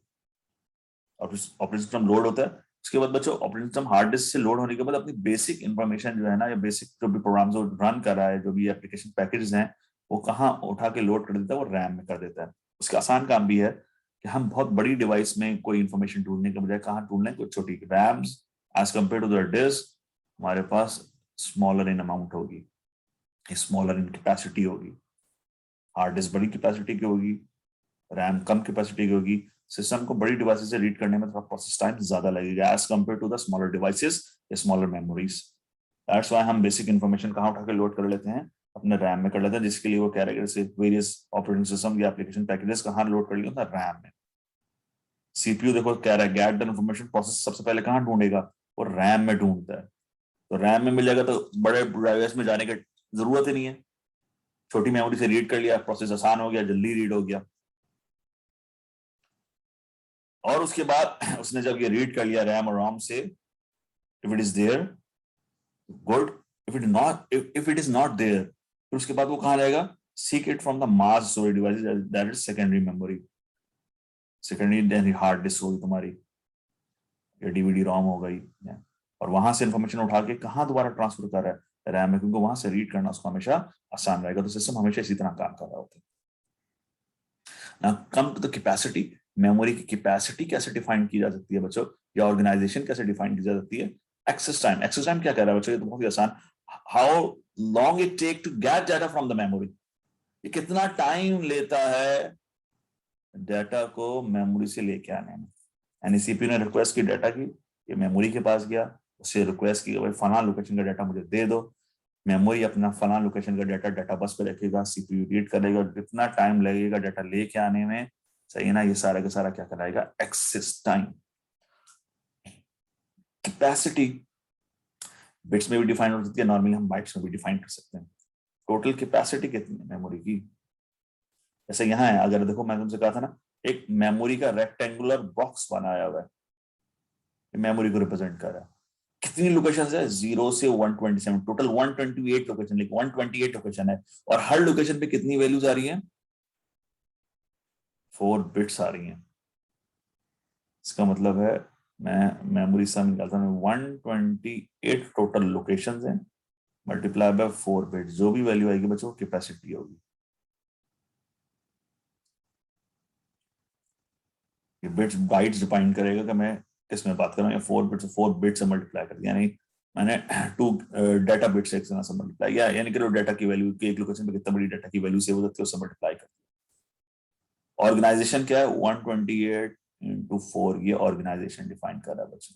ऑपरेटिंग सिस्टम लोड होता है, उसके बाद बच्चों ऑपरेटिंग सिस्टम हार्ड डिस्क से लोड होने के बाद अपनी बेसिक इंफॉर्मेशन जो है ना, या बेसिक जो भी प्रोग्राम जो रन कर रहा है, जो भी एप्लीकेशन पैकेज हैं, वो कहाँ उठा के लोड कर देता है, वो रैम में कर देता है। उसका आसान काम भी है कि हम बहुत बड़ी डिवाइस में कोई इंफॉर्मेशन ढूंढने के बजाय कहाँ ढूंढ लें, कोई छोटी RAMs as compare to the disk हमारे पास स्मॉलर इन अमाउंट होगी, स्मॉलर इन कैपेसिटी होगी। हार्ड डिस्क बड़ी कैपेसिटी की होगी, रैम कम कैपेसिटी की होगी। सिस्टम को बड़ी डिवाइसेस से रीड करने में थोड़ा प्रोसेस टाइम ज्यादा लगेगा as compare to the smaller devices या स्मॉलर मेमोरीज। दैट्स व्हाई हम बेसिक इन्फॉर्मेशन कहाँ उठा के लोड कर लेते हैं, अपने रैम में कर लेते हैं, जिसके लिए वो कह रहे हैं कि वेरियस ऑपरेटिंग सिस्टम या एप्लीकेशन पैकेजेस कहाँ लोड कर लिया रैम में। सीपीयू देखो कह रहा है गेट द इन्फॉर्मेशन प्रोसेस सबसे पहले कहाँ ढूंढेगा, वो रैम में ढूंढता है। तो रैम में मिल जाएगा तो बड़े डिवाइस में जाने की जरूरत ही नहीं है, छोटी मेमोरी से रीड कर लिया, प्रोसेस आसान हो गया, जल्दी रीड हो गया। और उसके बाद उसने जब ये रीड कर लिया रैम और रोम से, if it is there good, if it is not there, फिर उसके बाद वो कहाँ जाएगा, seek it from the mass storage device, that is secondary memory, secondary hard disk होगी तुम्हारी, या डीवीडी रोम हो गई, और वहां से इंफॉर्मेशन उठा के कहाँ दोबारा ट्रांसफर कर रहा है, रैम में, क्योंकि वहां से रीड करना उसको हमेशा आसान रहेगा। तो सिस्टम हमेशा इसी तरह काम कर रहा होता है। Now come to the capacity, memory की कैपेसिटी कैसे डिफाइन की जा सकती है बच्चों, या ऑर्गेनाइजेशन कैसे डिफाइन की जा सकती है। एक्सेस टाइम, एक्सेस टाइम क्या कह रहा है बच्चों, ये तो बहुत ही आसान, how long it take to get data from the memory, ये कितना टाइम लेता है डाटा को मेमोरी से लेके आने में। यानी सीपीयू ने रिक्वेस्ट की डाटा की, ये मेमोरी के पास गया, उससे रिक्वेस्ट की भाई फलाना लोकेशन का डाटा मुझे दे दो, मेमोरी अपना फलाना लोकेशन का डाटा डाटा बस पे रखेगा, सीपीयू रीड करेगा, कितना टाइम लगेगा डाटा लेके आने में, सही है ना, ये सारा का सारा क्या कराएगा, एक्सेस टाइम। कैपेसिटी बिट्स में भी डिफाइन हो सकती है, नॉर्मली हम बाइट्स में भी डिफाइन कर सकते हैं। टोटल कैपेसिटी कितनी है मेमोरी की, जैसे यहाँ है, अगर देखो मैं तुमसे कहा था ना, एक मेमोरी का रेक्टेंगुलर बॉक्स बनाया हुआ है, मेमोरी को रिप्रेजेंट कर रहा है, कितनी लोकेशन है, 0 से 127, टोटल 128 लोकेशन, लेकिन 128 लोकेशन है, और हर लोकेशन पे कितनी वैल्यूज आ रही हैं, 4 बिट्स आ रही हैं। इसका मतलब है मैं मेमोरी सम निकालता हूँ, 128 टोटल लोकेशंस हैं, मल्टीप्लाई बाय 4 बिट्स, जो भी वैल्यू आएगी बच्चों कैपेसिटी होगी। ये बिट्स बाइट्स डिफाइन करेगा कि मैं किस में बात कर रहा हूँ, या 4 बिट्स से मल्टीप्लाई कर दिया, यानी मैंने 2 डाटा बिट्स एक से मल्टीप्लाई किया, यानी कि डाटा की वैल्यू की एक लोकेशन पे कितना बड़ी डाटा की वैल्यू सेव हो सकती है, उससे मल्टीप्लाई कर दिया। ऑर्गेनाइजेशन क्या है, 128 into 4, ये ऑर्गेनाइजेशन डिफाइन कर रहा है बच्चों।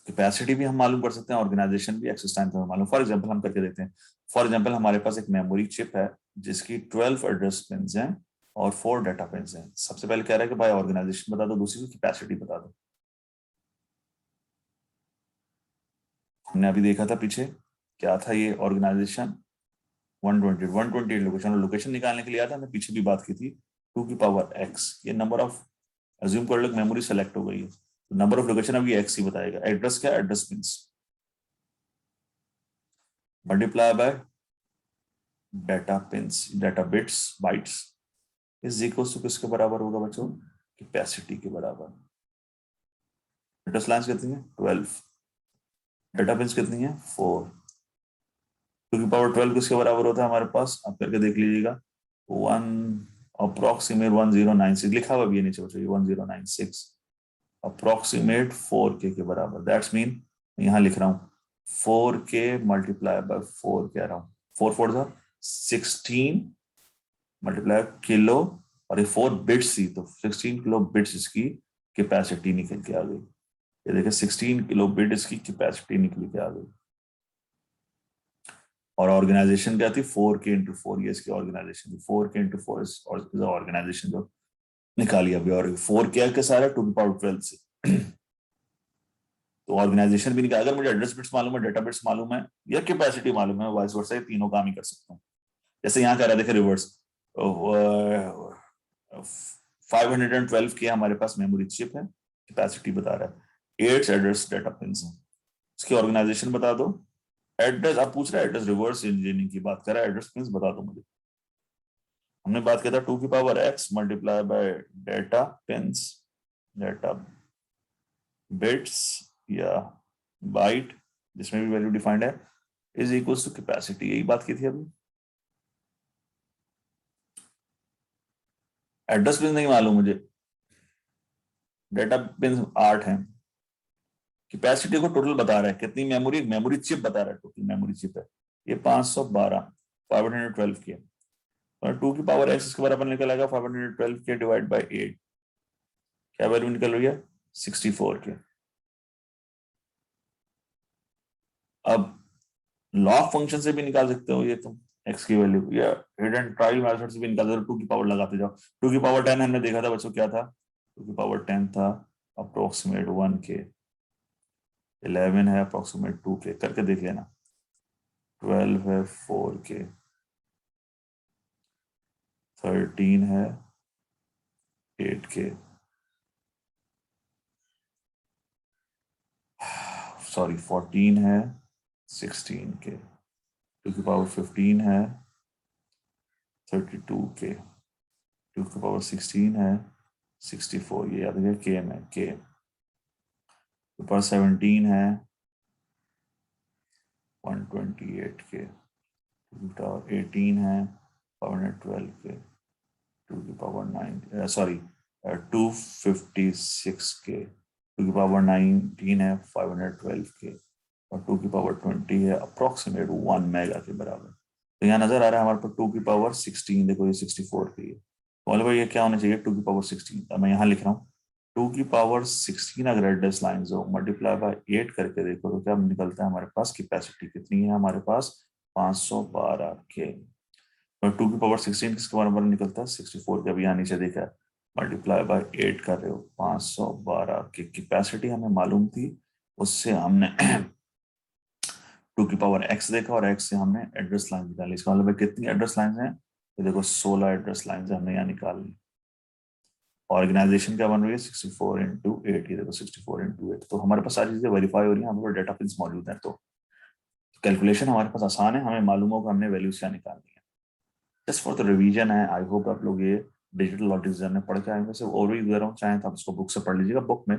कैपेसिटी भी हम मालूम कर सकते हैं, ऑर्गेनाइजेशन भी, एक्सेस टाइम तो मालूम। फॉर एग्जांपल हम करके देखते हैं, फॉर एग्जांपल हमारे पास एक मेमोरी चिप है जिसकी 12 एड्रेस पिन्स हैं और 4 डाटा पिन्स हैं। सबसे पहले कह रहा है कि भाई ऑर्गेनाइजेशन बता दो, दूसरी की कैपेसिटी बता दो। हमने अभी देखा था पीछे, क्या था ये ऑर्गेनाइजेशन, 128 लोकेशन, और लोकेशन निकालने के लिए आता है, हमने पीछे भी बात की थी, 2 की पावर x, ये नंबर ऑफ, अज्यूम कर लो मेमोरी सेलेक्ट हो गई है, तो नंबर ऑफ लोकेशन अभी x ही बताएगा। एड्रेस क्या, address pins multiply by data pins, data bits, bytes, is equal to किसके बराबर होगा बच्चों, कैपेसिटी के बराबर। एड्रेस लाइन्स कितनी है, 12, डाटा पिन्स कितनी है, 4, 2 की पावर 12 किसके बराबर होता है हमारे पास, आप करके देख लीजिएगा, 1 अप्रोक्सीमेट 1096 लिखा हुआ भी है नीचे बच्चों, 1096 अप्रोक्सीमेट 4K के बराबर। दैट्स मीन यहाँ लिख रहा हूँ 4K मल्टीप्लाई बाय 4 कह रहा हूँ, 4 4 था 16 मल्टीप्लाई किलो, और ये 4 बिट्स थी तो 16 किलो बिट्स इसकी कैपेसिटी निकल के आ गई। ये देखिए 16 किलो बिट इसकी कैपेसिटी निकल के आ गई। और ऑर्गेनाइजेशन क्या थी, 4K into 4, ये इसकी ऑर्गेनाइजेशन थी, 4K into 4 इज ऑर्गेनाइजेशन जो निकाली अभी, और 4K के सारा 2 की पावर 12 से तो ऑर्गेनाइजेशन भी निकाल। अगर मुझे एड्रेस बिट्स मालूम है, डाटा बिट्स मालूम है, या कैपेसिटी मालूम है, वाइस वर्सा तीनों काम ही कर सकता हूँ। जैसे यहाँ कह रहा है देखिए रिवर्स, 512 के हमारे पास मेमोरी चिप है, कैपेसिटी बता रहा है, 8 एड्रेस डाटा पिन्स हैं, इसकी ऑर्गेनाइजेशन बता दो। एड्रेस आप पूछ रहे हैं, एड्रेस रिवर्स इंजीनियरिंग की बात कर रहा है, एड्रेस पिन्स बता दो मुझे। हमने बात किया था 2 की power x multiply by data pins, data bits या बाइट जिसमें भी वैल्यू डिफाइंड है इज इक्वल्स टू कैपेसिटी, यही बात की थी अभी। एड्रेस पिन नहीं मालूम मुझे, डेटा पिन 8 है, कैपेसिटी को टोटल बता रहा है कितनी मेमोरी, मेमोरी चिप बता रहा है, टोटल मेमोरी चिप है ये 512 512 के, और 2 की पावर x इसके बराबर निकल आएगा 512 के डिवाइड बाय 8, क्या वैल्यू निकल रही है 64 के। अब लॉग फंक्शन से भी निकाल सकते हो ये तुम x की वैल्यू, या हिडन ट्रायल मेथड से भी निकाल सकते हो, 2 की पावर लगाते जाओ। 2 की पावर 10 हमने देखा था बच्चों क्या था, 2 की पावर 10 था अप्रोक्सीमेट 1 के, 11 है अप्रोक्सीमेट 2 के, करके देख लेना, 12 है 4 के, 13 है 8 के, सॉरी 14 है 16 के, 2 की पावर 15 है 32 के, 2 की पावर 16 है 64, ये याद है के में, के पावर 17 है 128 के, 2 की पावर 18 है 512 के, 2 की पावर 9 सॉरी 256 के, 2 की पावर 19 है 512 के, और 2 की पावर 20 है अप्रोक्सीमेट 1 मेगा के बराबर। तो यहाँ नजर आ रहा है हमारे पास 2 की पावर 16, देखो ये 64 की है, बोले भाई ये क्या होना चाहिए 2 की पावर 16, तो मैं यहाँ लिख रहा हूँ 2 की पावर 16 अगर एड्रेस लाइन्स हो मल्टीप्लाई बाय 8 करके देखो तो क्या निकलता है हमारे पास, कैपेसिटी कितनी है हमारे पास 512 के, और 2 की पावर 16 किसके बराबर निकलता है 64 के, अभी यहाँ नीचे देखा है मल्टीप्लाई बाय 8 कर रहे हो 512 की कैपेसिटी हमें मालूम थी, उससे हमने 2 की पावर x देखा और x से हमने एड्रेस लाइन निकाली, इसका मतलब कितनी एड्रेस लाइंस हैं, तो देखो 16 एड्रेस लाइंस हमने यहाँ निकाली। ऑर्गेनाइजेशन क्या बन रही है 64 इंटू 8, ये देखो 64 इंटू 8, तो हमारे पास सारी चीजें वेरीफाई हो रही है, हमारे पास डेटा पिंस मौजूद है, तो कैलकुलेशन हमारे पास आसान है, हमें मालूम होगा हमने वैल्यूज क्या निकालनी है। जस्ट फॉर द रिवीजन है, आई होप आप लोग ये डिजिटल लॉजिक में पढ़ के आएंगे, सिर्फ ओवरव्यू दे रहा हूँ, चाहे तो आप इसको बुक से पढ़ लीजिएगा, बुक में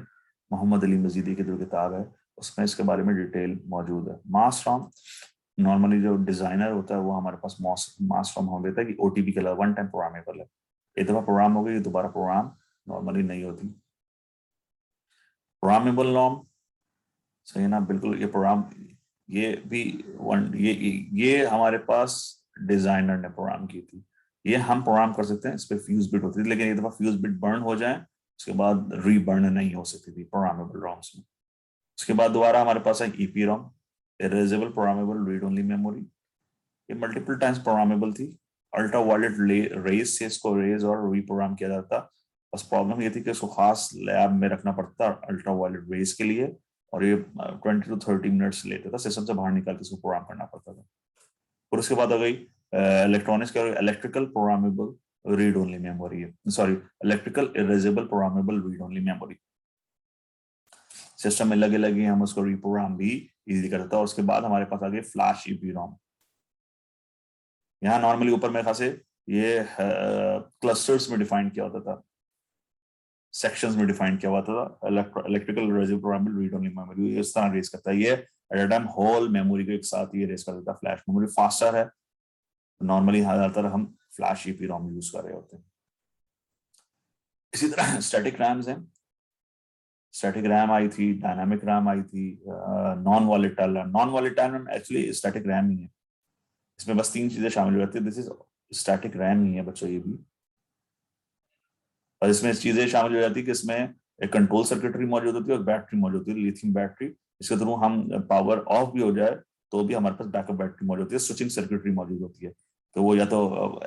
मोहम्मद अली मजीदी की जो किताब है उसमें इसके बारे में डिटेल मौजूद है। मास रॉम नॉर्मली जो डिजाइनर होता है वो हमारे पास मास रॉम हम देता है कि ओटीपी के अलावा वन टाइम प्रोग्रामेबल है, एक दफा प्रोग्राम हो गई दोबारा प्रोग्राम नॉर्मली नहीं होती। प्रोग्रामेबल नॉर्म सही है ना, बिल्कुल ये प्रोग्राम, ये भी वन ये हमारे पास डिजाइनर ने प्रोग्राम की थी, ये हम प्रोग्राम कर सकते हैं, इस पर फ्यूज बिट होती थी, लेकिन एक दफा फ्यूज बिट बर्न हो जाए उसके बाद रीबर्न नहीं हो सकती थी प्रोग्रामेबल रॉम्स में। उसके बाद दोबारा हमारे पास है EP ROM, erasable programmable read only memory, ये मल्टीपल टाइम्स प्रोग्रामेबल थी, अल्ट्रा वायलेट रेज से इसको रेज और रीप्रोग्राम किया जाता, बस प्रॉब्लम ये थी कि इसको खास लैब में रखना पड़ता अल्ट्रा वायलेट रेज के लिए, और ये 20 to 30 मिनट्स लेता था, सिस्टम से बाहर निकाल के इसको प्रोग्राम करना पड़ता था। और उसके बाद आ गई इलेक्ट्रॉनिक्स का electrical programmable read only memory है, sorry electrical erasable programmable read only memory, system में लगे लगे हम उसको रिप्रोग्राम भी इजीली करता था। और उसके बाद हमारे पास आ गए फ्लैश ईपी रॉम, यहाँ नॉर्मली ऊपर मेरे ख्याल से ये क्लस्टर्स में डिफाइन किया होता था, सेक्शंस में डिफाइन किया हुआ था, electrical erasable programmable read only memory इस तरह रेस करता है, ये at a time whole memory को एक साथ ये रेस कर देता है। फ्लैश मेमोरी फास्टर है, नॉर्मली ज्यादातर हम फ्लैश ईपी रॉम यूज कर रहे होते हैं। इसी तरह स्टैटिक रैम्स हैं, स्टैटिक रैम आई थी, डायनामिक रैम आई थी, non volatile RAM, non volatile RAM actually static RAM ही है, इसमें बस 3 चीजें शामिल हो जाती है, दिस इज स्टैटिक रैम ही है बच्चों ये भी, और इसमें चीजें शामिल हो जाती है कि इसमें एक कंट्रोल सर्किटरी मौजूद होती है और बैटरी मौजूद होती है, लिथियम बैटरी, इसके थ्रू हम पावर ऑफ भी हो जाए तो भी हमारे पास बैकअप बैटरी मौजूद होती है, स्विचिंग सर्किटरी मौजूद होती है, तो वो या तो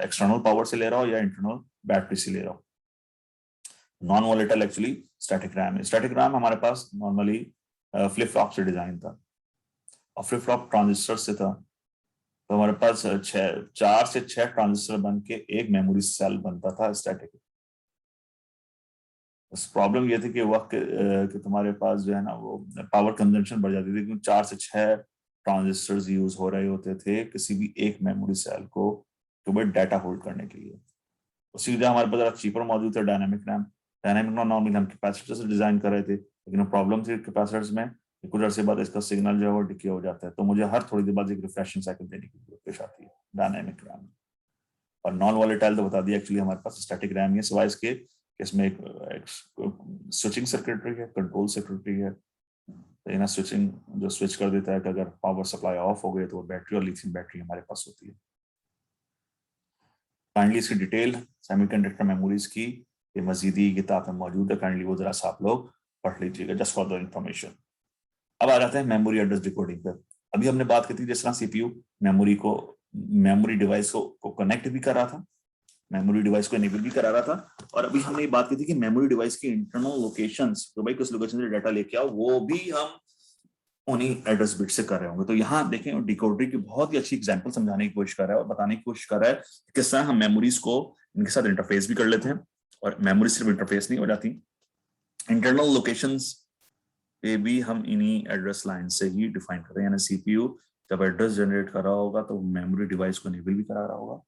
एक्सटर्नल पावर से ले रहा हो या इंटरनल बैटरी से ले रहा हो। Non volatile actually static RAM है, स्टैटिक रैम हमारे पास नॉर्मली फ्लिप फ्लॉप से डिजाइन था, और फ्लिप फ्लॉप ट्रांजिस्टर से था, तो हमारे पास 4 से 6 ट्रांजिस्टर बन के एक मेमोरी सेल बनता था स्टैटिक। प्रॉब्लम ये थी कि वक्त कि तुम्हारे पास जो है ना वो पावर कंजम्पशन बढ़ जाती थी, क्योंकि 4 से 6 ट्रांजिस्टर्स यूज हो रहे होते थे किसी भी एक मेमोरी सेल को तो वो डाटा होल्ड करने के लिए। उसी वजह हमारे पास जरा चीपर मौजूद है dynamic RAM. Dynamic RAM normally हम कैपेसिटर से डिजाइन कर रहे थे, लेकिन प्रॉब्लम थी कैपेसिटर्स में कुछ अर्से बाद इसका सिग्नल जो है वो डिके हो जाता है, तो मुझे हर थोड़ी देर बाद एक रिफ्रेशिंग साइकिल देने की जरूरत पेश आती है डायनामिक रैम। और नॉन वॉलेटाइल तो बता दिया, एक्चुअली हमारे पास स्टैटिक रैम है, सिवाय इसके इसमें एक स्विचिंग सर्किटरी है, कंट्रोल सर्किटरी है। तो स्विचिंग जो स्विच कर देता है कि अगर पावर सप्लाई ऑफ हो गई तो बैटरी और लिथियम बैटरी हमारे पास होती है। काइंडली इसकी डिटेल सेमीकंडक्टर मेमोरीज की ये मजीदी किताब में मौजूद है, काइंडली वो जरा सा आप लोग पढ़ लीजिएगा जस्ट फॉर द इंफॉर्मेशन। अब आ जाते हैं मेमोरी एड्रेस डिकोडिंग पर। अभी हमने बात की थी जिस तरह सीपीयू मेमोरी को मेमोरी डिवाइस को कनेक्ट भी कर रहा था, मेमोरी डिवाइस को इनेबल भी करा रहा था, और अभी हमने ये बात की थी कि मेमोरी डिवाइस की इंटरनल लोकेशंस, तो भाई किस लोकेशन से डाटा लेके आओ, वो भी हम उन्हीं एड्रेस बिट से कर रहे होंगे। तो यहाँ देखें डिकोडर की बहुत ही अच्छी एग्जांपल समझाने की कोशिश कर रहा है और बताने की कोशिश कर रहा है किस तरह हम मेमोरीज को इनके साथ इंटरफेस भी कर लेते हैं, और मेमोरी सिर्फ इंटरफेस नहीं हो जाती, इंटरनल लोकेशंस पे भी हम इन्हीं एड्रेस लाइन से ही डिफाइन कर रहे हैं। यानी सीपीयू जब एड्रेस जनरेट कर रहा होगा तो मेमोरी डिवाइस को इनेबल भी करा रहा होगा,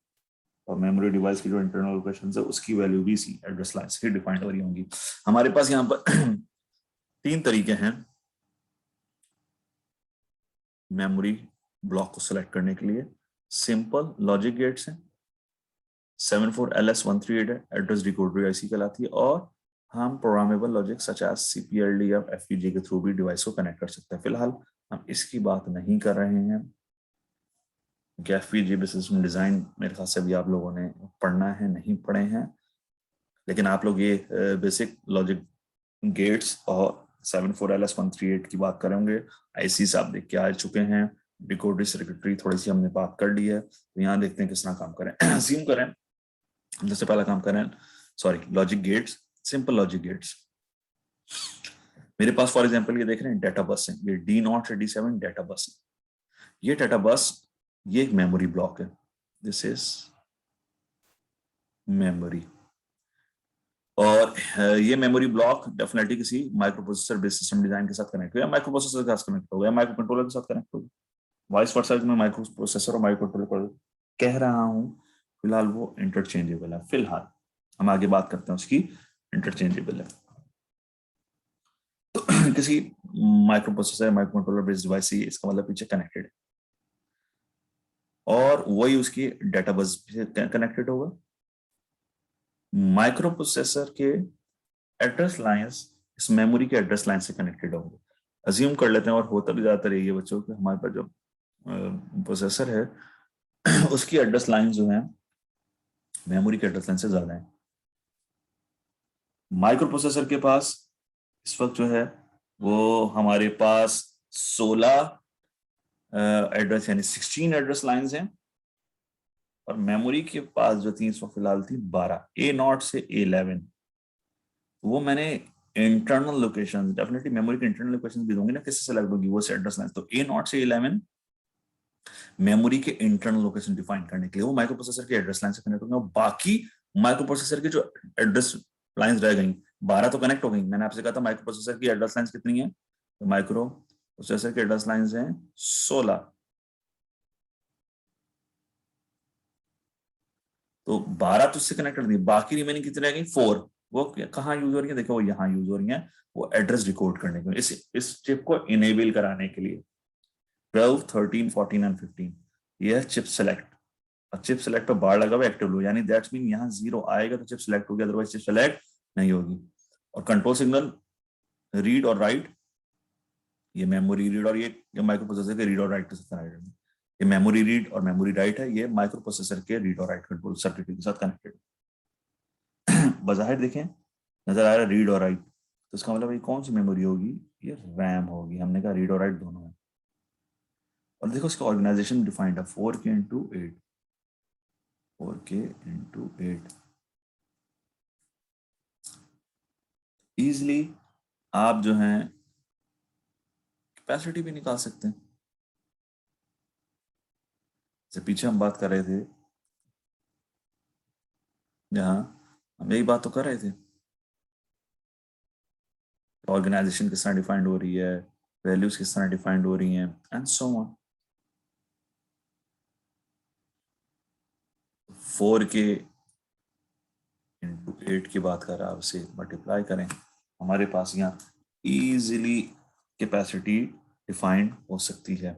और मेमोरी डिवाइस की जो इंटरनल लोकेशन है उसकी वैल्यू भी इसी एड्रेस लाइन से डिफाइन हो रही होंगी। हमारे पास यहाँ पर 3 तरीके हैं मेमोरी ब्लॉक को सिलेक्ट करने के लिए। सिंपल लॉजिक गेट्स हैं, 74LS138 है, एड्रेस डिकोडर आईसी कहलाती है, और हम programmable logic such as CPLD या एफपीजी के थ्रू भी डिवाइस को कनेक्ट कर सकते हैं। फिलहाल हम इसकी बात नहीं कर रहे हैं, एफपीजी बेस्ड सिस्टम डिजाइन मेरे ख्याल से भी आप लोगों ने पढ़ना है, नहीं पढ़े हैं, लेकिन आप लोग ये बेसिक लॉजिक गेट्स और 74LS138 की बात करेंगे। आईसी से आप देख के आ चुके हैं, डिकोडर सर्किटरी थोड़ी सी हमने बात कर ली है, तो यहाँ देखते हैं किस तरह काम करें। अज्यूम करें सबसे पहला काम करें, sorry logic gates, simple logic gates. मेरे पास फॉर एग्जांपल ये देख रहे हैं डाटा बस है, ये D0 से D7 डाटा बस है। ये डाटा बस ये एक मेमोरी ब्लॉक है, दिस इज मेमोरी, और ये मेमोरी ब्लॉक डेफिनेटली किसी micro processor based system design के साथ कनेक्ट हो, या माइक्रो प्रोसेसर के साथ कनेक्ट हो, या माइक्रो कंट्रोलर के साथ कनेक्ट हो, वाइस वर्सा में माइक्रो प्रोसेसर और माइक्रो कंट्रोलर कह रहा हूं, फिलहाल वो इंटरचेंजेबल है। फिलहाल हम आगे बात करते हैं उसकी, इंटरचेंजेबल है। तो किसी micro processor micro controller based device से इसका मतलब पीछे कनेक्टेड है, और वही उसकी डाटा बस से कनेक्टेड होगा। माइक्रो प्रोसेसर के एड्रेस लाइंस इस मेमोरी के एड्रेस लाइन से कनेक्टेड होंगे। अज्यूम कर लेते हैं, और होता भी ज्यादातर यही है बच्चों कि हमारे पास जो प्रोसेसर है उसकी एड्रेस लाइन जो है मेमोरी के एड्रेस लाइन से ज्यादा है। माइक्रो प्रोसेसर के पास इस वक्त जो है वो हमारे पास 16 एड्रेस यानी 16 एड्रेस लाइंस हैं, और मेमोरी के पास जो थी इस वक्त फिलहाल थी 12, A0 से A11। वो मैंने इंटरनल लोकेशन, डेफिनेटली मेमोरी की इंटरनल लोकेशन भी दूंगी ना, किससे सेलेक्ट होगी वो एड्रेस लाइन। तो A0 से A11 मेमोरी के इंटरनल लोकेशन डिफाइन करने के लिए वो माइक्रो प्रोसेसर के एड्रेस लाइन से कनेक्ट होंगे, और बाकी माइक्रो प्रोसेसर की जो एड्रेस लाइंस रह गई 12 तो कनेक्ट हो गई। मैंने आपसे कहा था माइक्रो प्रोसेसर की एड्रेस लाइंस कितनी है, तो माइक्रो प्रोसेसर की एड्रेस लाइंस हैं 16, तो 12 तो उससे कनेक्ट कर दी, बाकी रिमेनिंग कितनी रह गई 4, वो कहाँ यूज हो रही है, देखो वो यहाँ यूज हो रही है, वो एड्रेस डिकोड करने के लिए, इस चिप को इनेबल कराने के लिए। 12, 13, 14 एंड 15 ये है चिप सेलेक्ट, और चिप सेलेक्ट पे बार लगा हुआ एक्टिव लो, यानी दैट्स मीन यहाँ 0 आएगा तो चिप सेलेक्ट होगी, अदरवाइज चिप सेलेक्ट नहीं होगी। और कंट्रोल सिग्नल रीड और राइट, ये मेमोरी रीड और ये माइक्रो प्रोसेसर के रीड और राइट के साथ कनेक्टेड है। ये मेमोरी रीड और मेमोरी राइट है, ये माइक्रो प्रोसेसर के रीड और राइट कंट्रोल सर्किट के साथ कनेक्टेड है। बाहर देखें नजर आ रहा है रीड और राइट, तो इसका मतलब ये कौन सी मेमोरी होगी, ये रैम होगी। हमने कहा रीड और राइट दोनों है, और देखो इसका ऑर्गेनाइजेशन डिफाइंड है 4K into 8, 4K into 8। Easily आप जो हैं कैपेसिटी भी निकाल सकते हैं। जैसे पीछे हम बात कर रहे थे, जहां हम यही बात तो कर रहे थे, ऑर्गेनाइजेशन किस तरह डिफाइंड हो रही है, वैल्यूज किस तरह डिफाइंड हो रही हैं, एंड सो ऑन। 4K 8 की बात कर रहा है, उसे मल्टीप्लाई करें, हमारे पास यहाँ इजीली कैपेसिटी डिफाइंड हो सकती है।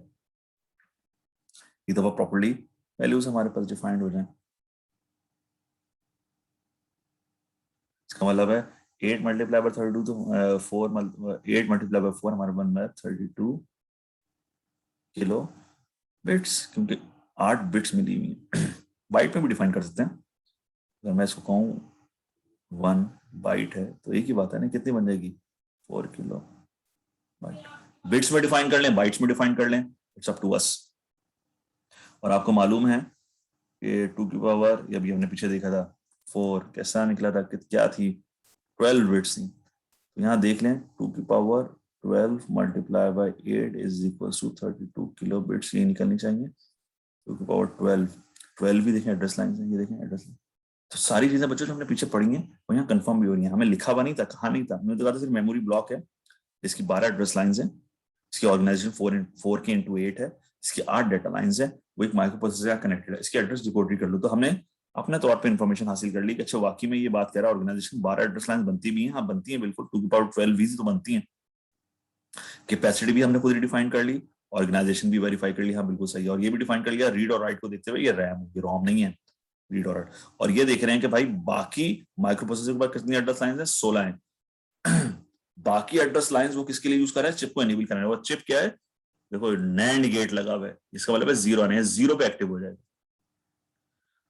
ये दफा प्रॉपर्ली वैल्यूज हमारे पास डिफाइंड हो जाए। इसका मतलब है 8 मल्टीप्लाई बाय 32 तो 8 मल्टीप्लाई बाय 4 हमारे बन रहा है 32 किलो बिट्स, क्योंकि 8 बिट्स मिली हुई है। बाइट में भी डिफाइन कर सकते हैं। अगर मैं इसको कहूँ 1 बाइट है तो एक ही बात है ना, कितनी बन जाएगी 4 किलो बाइट। बिट्स में डिफाइन कर लें, बाइट्स में डिफाइन कर लें, इट्स अप टू अस। और आपको मालूम है कि 2 की पावर, ये अभी हमने पीछे देखा था 4 कैसा निकला था, क्या थी 12 बिट्स थी। तो यहाँ देख लें 2 की power 12 multiply by 8 is equal to 32 kilo bits, ये निकलनी चाहिए। 2 की पावर 12 भी देखें एड्रेस लाइन से, ये देखें एड्रेस लाइन। तो सारी चीजें बच्चों जो हमने पीछे पढ़ी हैं वो यहाँ कंफर्म भी हो रही हैं। हमें लिखा हुआ नहीं था, कहा नहीं था, मैंने तो कहा था सिर्फ मेमोरी ब्लॉक है, इसकी 12 एड्रेस लाइंस हैं, इसकी ऑर्गेनाइजेशन 4 के इंटू 8 है, इसकी 8 डेटा लाइंस है, वो एक माइक्रो प्रोसेसर कनेक्टेड है, इसकी एड्रेस डिकोड कर लो। तो हमने अपने तौर पे इन्फॉर्मेशन हासिल कर ली कि अच्छा वाकई में ये बात कह रहा है ऑर्गेनाइजेशन 12 एड्रेस लाइन बनती भी है। हाँ बनती है बिल्कुल, 2 की पावर 12 भी तो बनती है। कैपेसिटी भी हमने खुद डिफाइन कर ली, ऑर्गेनाइजेशन भी वेरीफाई कर ली, हाँ बिल्कुल सही है। और ये भी डिफाइन कर लिया रीड और राइट को देखते हुए, ये रैम ये रोम नहीं है, रीड और राइट। और ये देख रहे हैं कि भाई बाकी माइक्रो प्रोसेसर के पास कितनी एड्रेस लाइंस है, 16 है। बाकी एड्रेस लाइंस वो किसके लिए यूज कर रहा है, चिप को एनेबल करना है। वो चिप क्या है, देखो नैंड गेट लगा हुआ है, इसका मतलब है जीरो आने, जीरो पे एक्टिव हो जाएगा।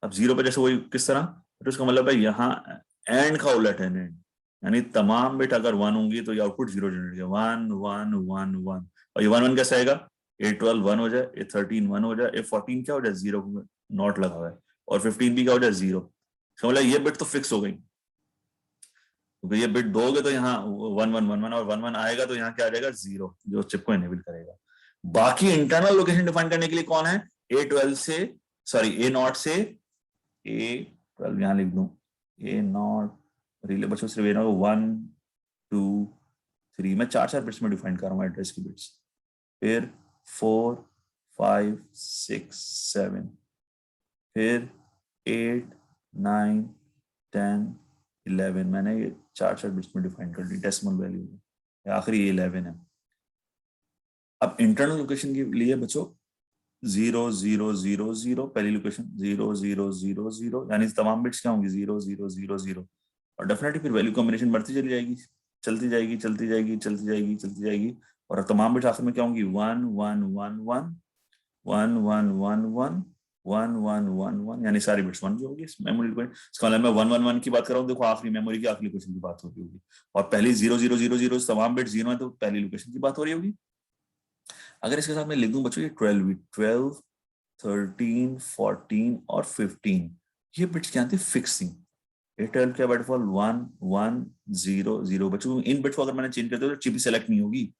अब जीरो पे जैसे वही किस तरह, तो इसका मतलब है यहाँ एंड का उलट है नैंड, यानी तमाम बिट अगर 1 होंगी तो ये आउटपुट 0 जनरेट होगा, 1 1 1 1। और ये 1 1 कैसे आएगा, A12 1 हो जाए, A13 1 हो जाए, A14 क्या हो जाए 0 नॉट लगा हुआ है, और 15 भी क्या हो जाए 0। इसका मतलब ये बिट तो फिक्स हो गई, क्योंकि ये बिट दोगे तो यहाँ 1 1 1 1 और 1 1 आएगा तो यहाँ क्या आ जाएगा 0, जो चिप को एनेबल करेगा। बाकी इंटरनल लोकेशन डिफाइन करने के लिए कौन है, A12 से, सॉरी A0 से A12, यहां लिख दूं A0 रिले बच्चों सिर्फ A0 को 1 2 3, मैं 4 बिट्स में डिफाइन कर रहा हूँ एड्रेस की बिट्स, फिर 4 5 6 7, फिर 8 9 10 11, मैंने ये 4 बिट्स में डिफाइन कर ली डेसिमल वैल्यू में, आखिरी 11 है। अब इंटरनल लोकेशन के लिए बच्चों 0 0 0 0 पहली लोकेशन, 0 0 0 0, यानी तमाम बिट्स क्या होंगी 0 0 0 0। और डेफिनेटली फिर वैल्यू कॉम्बिनेशन बढ़ती चली जाएगी, चलती जाएगी चलती जाएगी चलती जाएगी चलती जाएगी, और तमाम बिट्स आखिर में क्या होंगी 1 1 1 1 1 1 1 1 1 1 1 1, यानी सारी बिट्स 1 की होगी इस मेमोरी को। इसका मतलब मैं 1 1 1 की बात कर रहा हूँ, देखो आखिरी मेमोरी की आखिरी लोकेशन की बात हो रही होगी, और पहली 0 0 0 0 तमाम बिट्स 0 है तो पहली लोकेशन की बात हो रही होगी। अगर इसके साथ मैं लिख दूं बच्चों ये 12 13 14 और 15, ये बिट्स क्या थी फिक्स थी। A12 क्या बाय डिफॉल्ट 1 1 0 0, बच्चों इन बिट्स को अगर मैंने चेंज कर दिया तो चिप ही सेलेक्ट नहीं होगी,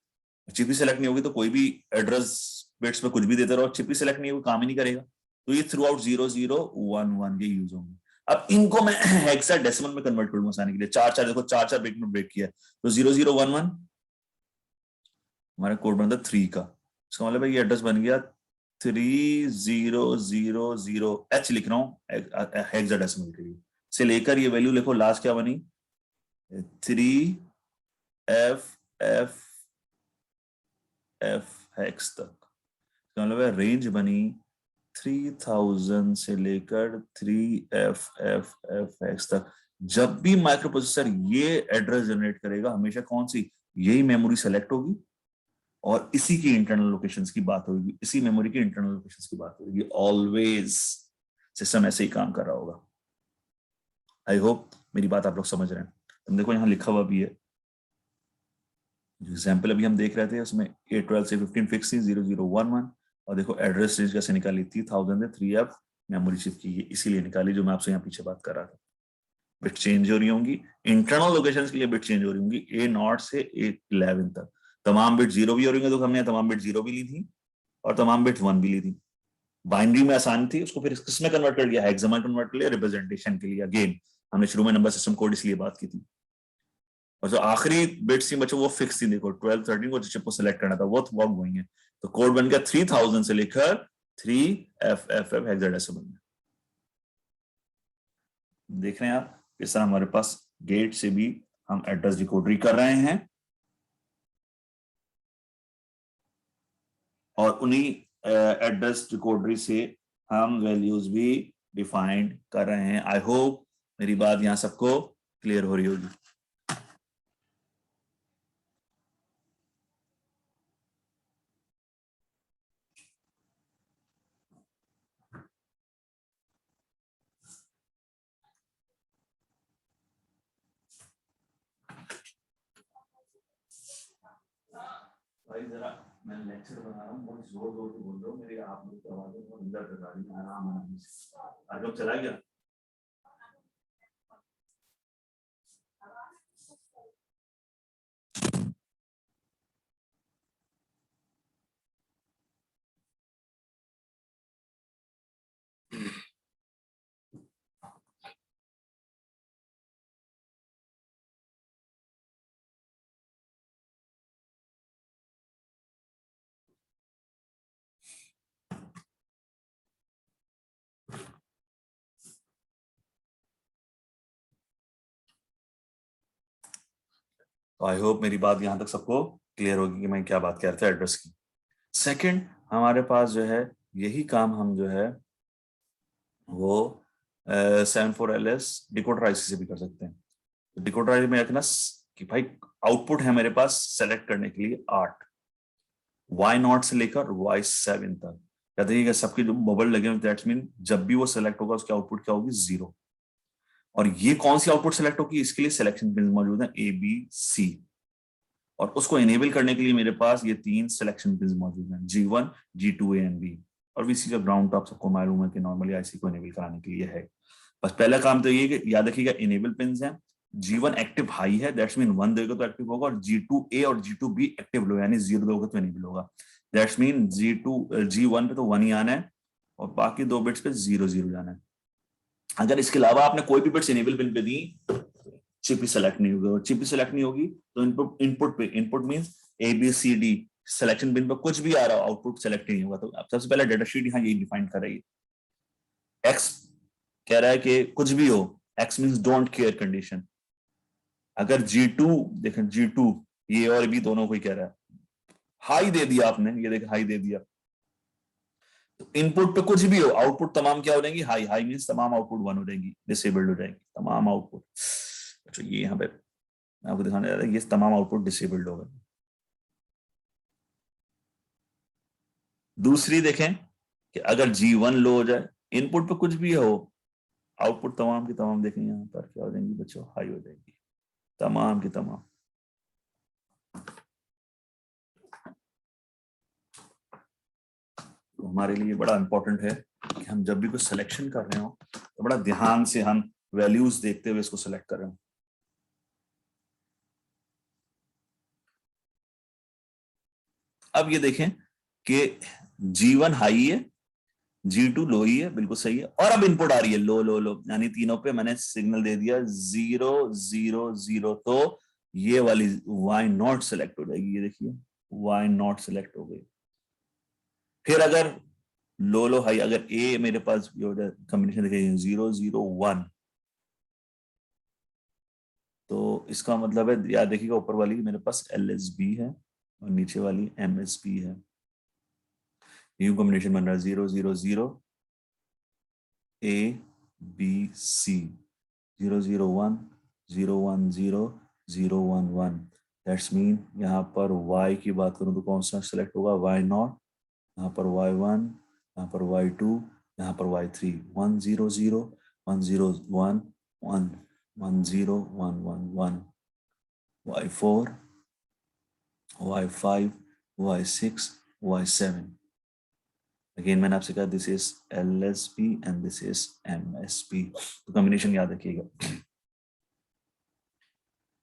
चिप ही सेलेक्ट नहीं होगी तो कोई भी एड्रेस बिट्स में कुछ भी देते रहो, चिप ही सेलेक्ट नहीं होगी, काम ही नहीं करेगा। तो ये थ्रू आउट 0 0 1 1 ये यूज होंगे। अब इनको मैं हेक्साडेसिमल में कन्वर्ट कर दूंगा आसानी के लिए, 4 देखो 4 बिट में ब्रेक किया, तो 0 0 1 1 हमारा कोड बनता है 3 का। इसका मतलब है ये एड्रेस बन गया 3000H, लिख रहा हूँ हेक्साडेसिमल के लिए, से लेकर ये वैल्यू लिखो लास्ट क्या बनी 3FFF हेक्स तक। इसका मतलब है रेंज बनी 3000 से लेकर 3FFF हेक्स तक। जब भी माइक्रो प्रोसेसर ये एड्रेस जनरेट करेगा हमेशा कौन सी, यही मेमोरी सेलेक्ट होगी और इसी की इंटरनल लोकेशंस की बात होगी, इसी मेमोरी की इंटरनल लोकेशंस की बात होगी। ऑलवेज सिस्टम ऐसे ही काम कर रहा होगा। आई होप मेरी बात आप लोग समझ रहे हैं। तुम देखो यहाँ लिखा हुआ भी है, एग्जाम्पल अभी हम देख रहे थे उसमें A12 से 15 फिक्स थी 0011, और देखो एड्रेस रेंज कैसे निकाली 3000 से 3F मेमोरी चिप की, इसीलिए निकाली जो मैं आपसे यहाँ पीछे बात कर रहा था। बिट चेंज हो रही होंगी, इंटरनल लोकेशंस के लिए बिट चेंज हो रही होंगी A0 से A11 तक। तमाम बिट 0 भी हो रही होंगे, तो हमने तमाम बिट 0 भी ली थी और तमाम बिट 1 भी ली थी। बाइनरी में आसान थी, उसको फिर किसमें कन्वर्ट कर लिया, हेक्साडेसिमल कन्वर्ट कर लिया रिप्रेजेंटेशन के लिए। अगेन हमने शुरू में नंबर सिस्टम कोड इसलिए बात की थी। और जो आखिरी बिट्स थी बच्चों वो फिक्स थी, देखो 12 13 को चिप को सिलेक्ट करना था वो वर्क गोइंग है, तो कोड बन गया 3000 से लेकर 3FFF हेक्साडेसिमल में। देख रहे हैं आप इस तरह हमारे पास गेट से भी हम एड्रेस डिकोडरी कर रहे हैं और उन्हीं एड्रेस डिकोडरी से हम वैल्यूज भी डिफाइंड कर रहे हैं। आई होप मेरी बात यहां सबको क्लियर हो रही होगी। भाई जरा मैं लेक्चर बना रहा हूँ, बहुत जोर जोर से बोल रहा हूँ, मेरी आप लोग की आवाज़ें बहुत अंदर तक आ रही है। आराम से आज लोग चला गया। तो आई होप मेरी बात यहाँ तक सबको क्लियर होगी कि मैं क्या बात कर रहा था एड्रेस की। सेकंड, हमारे पास जो है यही काम हम जो है वो 74LS डिकोडर आईसी से भी कर सकते हैं। तो डिकोडर आईसी में रखना कि भाई आउटपुट है मेरे पास सेलेक्ट करने के लिए 8, Y0 से लेकर Y7 तक। याद रखिएगा सबके जो बबल लगे हुए दैट्स मीन जब भी वो सेलेक्ट होगा उसकी आउटपुट क्या होगी, 0। और ये कौन सी आउटपुट सेलेक्ट होगी, इसके लिए सिलेक्शन पिन मौजूद है ABC, और उसको इनेबल करने के लिए मेरे पास ये 3 सिलेक्शन पिन मौजूद हैं, G1, G2, A and B। और VC का ग्राउंड टॉप सबको मालूम है कि नॉर्मली आईसी को इनेबल कराने के लिए है। बस पहला काम तो ये कि याद रखिएगा इनेबल पिन है, G1 एक्टिव हाई है दैट्स मीन 1 देगा तो एक्टिव होगा, और G2A और G2B एक्टिव लो यानी 0 दोगे तो इनेबल होगा। दैट्स मीन G1 पे तो 1 ही आना है और बाकी 2 बिट्स पे 0 जाना है। अगर इसके अलावा आपने कोई भी बिट्स इनेबल पिन पे दी, चिप सेलेक्ट नहीं होगी, और चिप सेलेक्ट नहीं होगी तो इनपुट पे, इनपुट मींस ABCD सिलेक्शन बिन पर कुछ भी आ रहा हो आउटपुट सेलेक्ट नहीं होगा। तो अब सबसे पहले डेटा शीट यहाँ यही डिफाइन कर रही है। X कह रहा है कि कुछ भी हो, X means don't care condition. अगर G2 देखें, G2 ये और भी दोनों को ही कह रहा है, हाई दे दिया आपने, ये देख हाई दे दिया, तो इनपुट पे कुछ भी हो आउटपुट तमाम क्या हो जाएंगी, हाई। हाई मींस तमाम आउटपुट 1 हो जाएंगी, डिसेबल्ड हो जाएंगी तमाम आउटपुट। अच्छा ये यहाँ पे आपको दिखाने जा रहा है, ये तमाम आउटपुट डिसेबल्ड हो गए। दूसरी देखें कि अगर G1 लो हो जाए, इनपुट पे कुछ भी हो, आउटपुट तमाम की तमाम देखें यहाँ पर क्या हो जाएंगी बच्चों, हाई हो जाएंगी तमाम की तमाम। तो हमारे लिए बड़ा इंपॉर्टेंट है कि हम जब भी कुछ सिलेक्शन कर रहे हो तो बड़ा ध्यान से हम वैल्यूज देखते हुए इसको सिलेक्ट कर रहे हो। अब ये देखें कि G1 हाई है, G2 लो ही है, बिल्कुल सही है, और अब इनपुट आ रही है लो लो लो, यानी तीनों पे मैंने सिग्नल दे दिया 0 0 0। तो ये वाली Y0 सेलेक्ट हो जाएगी, ये देखिए Y0 सेलेक्ट हो गई। फिर अगर लो लो हाई, अगर ए मेरे पास कॉम्बिनेशन देखिए 0 0 1, तो इसका मतलब है याद देखिएगा ऊपर वाली मेरे पास LSB है और नीचे वाली MSB है। न्यू कॉम्बिनेशन बन रहा है 0 0 0 ABC, 0 0 1 0 1 0 0 1 1। दैट्स मीन यहाँ पर Y की बात करूँ तो कौन सा सेलेक्ट होगा, Y0, यहाँ पर Y1, यहाँ पर Y2, यहाँ पर Y3, 1 0 0 1 0 1 1 1 0 1 1 1, Y4, Y5, Y6, Y7। Again मैंने आपसे कहा this is LSB and this is MSB, तो कॉम्बिनेशन याद रखिएगा।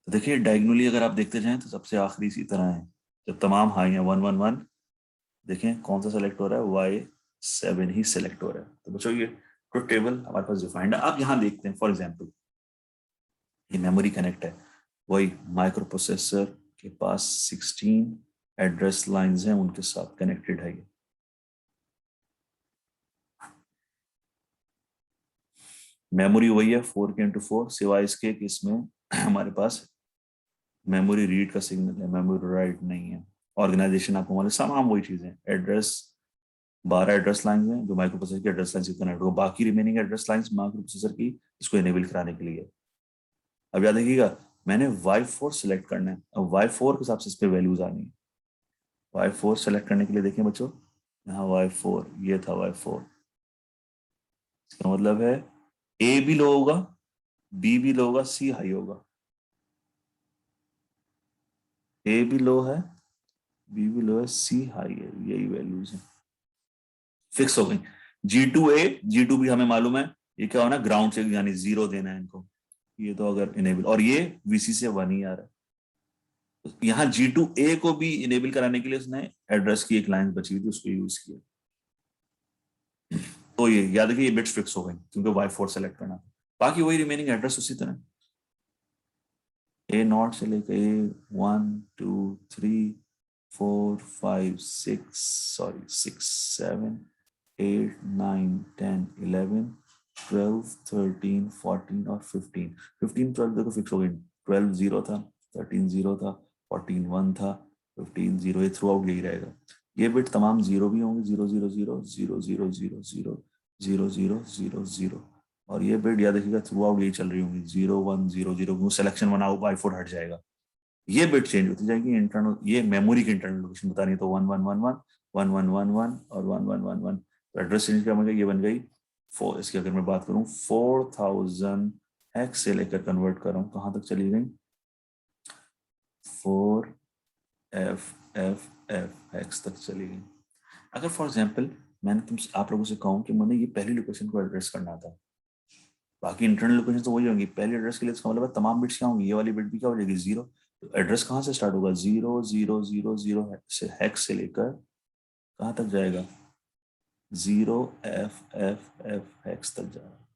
तो देखिए डायगोनली अगर आप देखते जाएं तो सबसे आखिरी इसी तरह है, जब तमाम हाई हैं 1 1 1, देखें कौन सा सेलेक्ट हो रहा है, Y7 ही सेलेक्ट हो रहा है। तो बच्चों ये ट्रुथ टेबल हमारे पास डिफाइंड है। आप यहाँ देखते हैं फॉर एग्जांपल ये मेमोरी कनेक्ट है, वही माइक्रो प्रोसेसर के पास 16 एड्रेस लाइंस हैं, उनके साथ कनेक्टेड है ये। मेमोरी वही है 4K/4, सिवाय इसके कि इसमें हमारे पास मेमोरी रीड का सिग्नल है, मेमोरी राइट नहीं है। ऑर्गेनाइजेशन आपको मालूम, तमाम वही चीजें। एड्रेस 12 एड्रेस लाइन है जो माइक्रो प्रोसेसर की एड्रेस लाइन से कनेक्ट होगा, बाकी remaining address lines micro processor की इसको इनेबल कराने के लिए। अब याद रखिएगा, मैंने Y4 सिलेक्ट करना है, अब Y4 के हिसाब से इस पे वैल्यूज आनी है। Y4 सेलेक्ट करने के लिए देखें बच्चों, यहाँ Y4, ये था Y4। इसका मतलब है A भी लो होगा, B भी लो होगा, C हाई होगा। A भी लो है, B भी लो है, C हाई है, यही वैल्यूज है, फिक्स हो गई। G2A G2 भी हमें मालूम है, ये क्या होना, ग्राउंड से यानी 0 देना है इनको। ये तो अगर इनेबल, और ये VC से 1 ही आ रहा है, तो यहाँ G2A को भी इनेबल कराने के लिए उसने एड्रेस की एक लाइन बची थी, उसको यूज किया। तो ये याद रखिए, ये बिट्स फिक्स हो गई क्योंकि Y4 सेलेक्ट करना था। बाकी वही रिमेनिंग एड्रेस उसी तरह, A0 से लेकर A1 2 3 4 5 6, सॉरी 6 7 8 9 10 11 12 13 14 और 15। 15 12 देखो फिक्स हो गई। 12 0 था, 13 0 था, 14 1 था, 15 0, ये थ्रू आउट यही रहेगा। ये बिट तमाम जीरो भी होंगे, 0 0 0 0 0 0 0 0 0 0 0, और ये बिट याद रखिएगा थ्रू आउट यही चल रही होंगी, 0 1 0 0। सिलेक्शन बनाओ Y4 हट जाएगा, ये बिट चेंज होती जाएगी। इंटरनल, ये मेमोरी की इंटरनल लोकेशन बतानी है, तो 1 1 1 1 1 1 1 1 और 1 1 1 1। तो एड्रेस चेंज क्या बन गई, ये बन गई फोर। इसकी अगर मैं बात करूं 4000 हेक्स से लेकर कन्वर्ट कर रहा हूं, कहां तक चली गई, 4F हेक्स तक चली गई। अगर फॉर एग्जाम्पल मैंने आप लोगों से कहूं कि मैंने ये पहली लोकेशन को एड्रेस करना था, बाकी इंटरनल लोकेशन तो वही होंगी, पहले एड्रेस के लिए इसका मतलब तमाम बिट्स क्या होंगी, ये वाली बिट भी क्या हो जाएगी 0। तो एड्रेस कहाँ से स्टार्ट होगा, 0 0 0 0 से हेक्स से लेकर कहाँ तक जाएगा, 0F हेक्स तक जाएगा।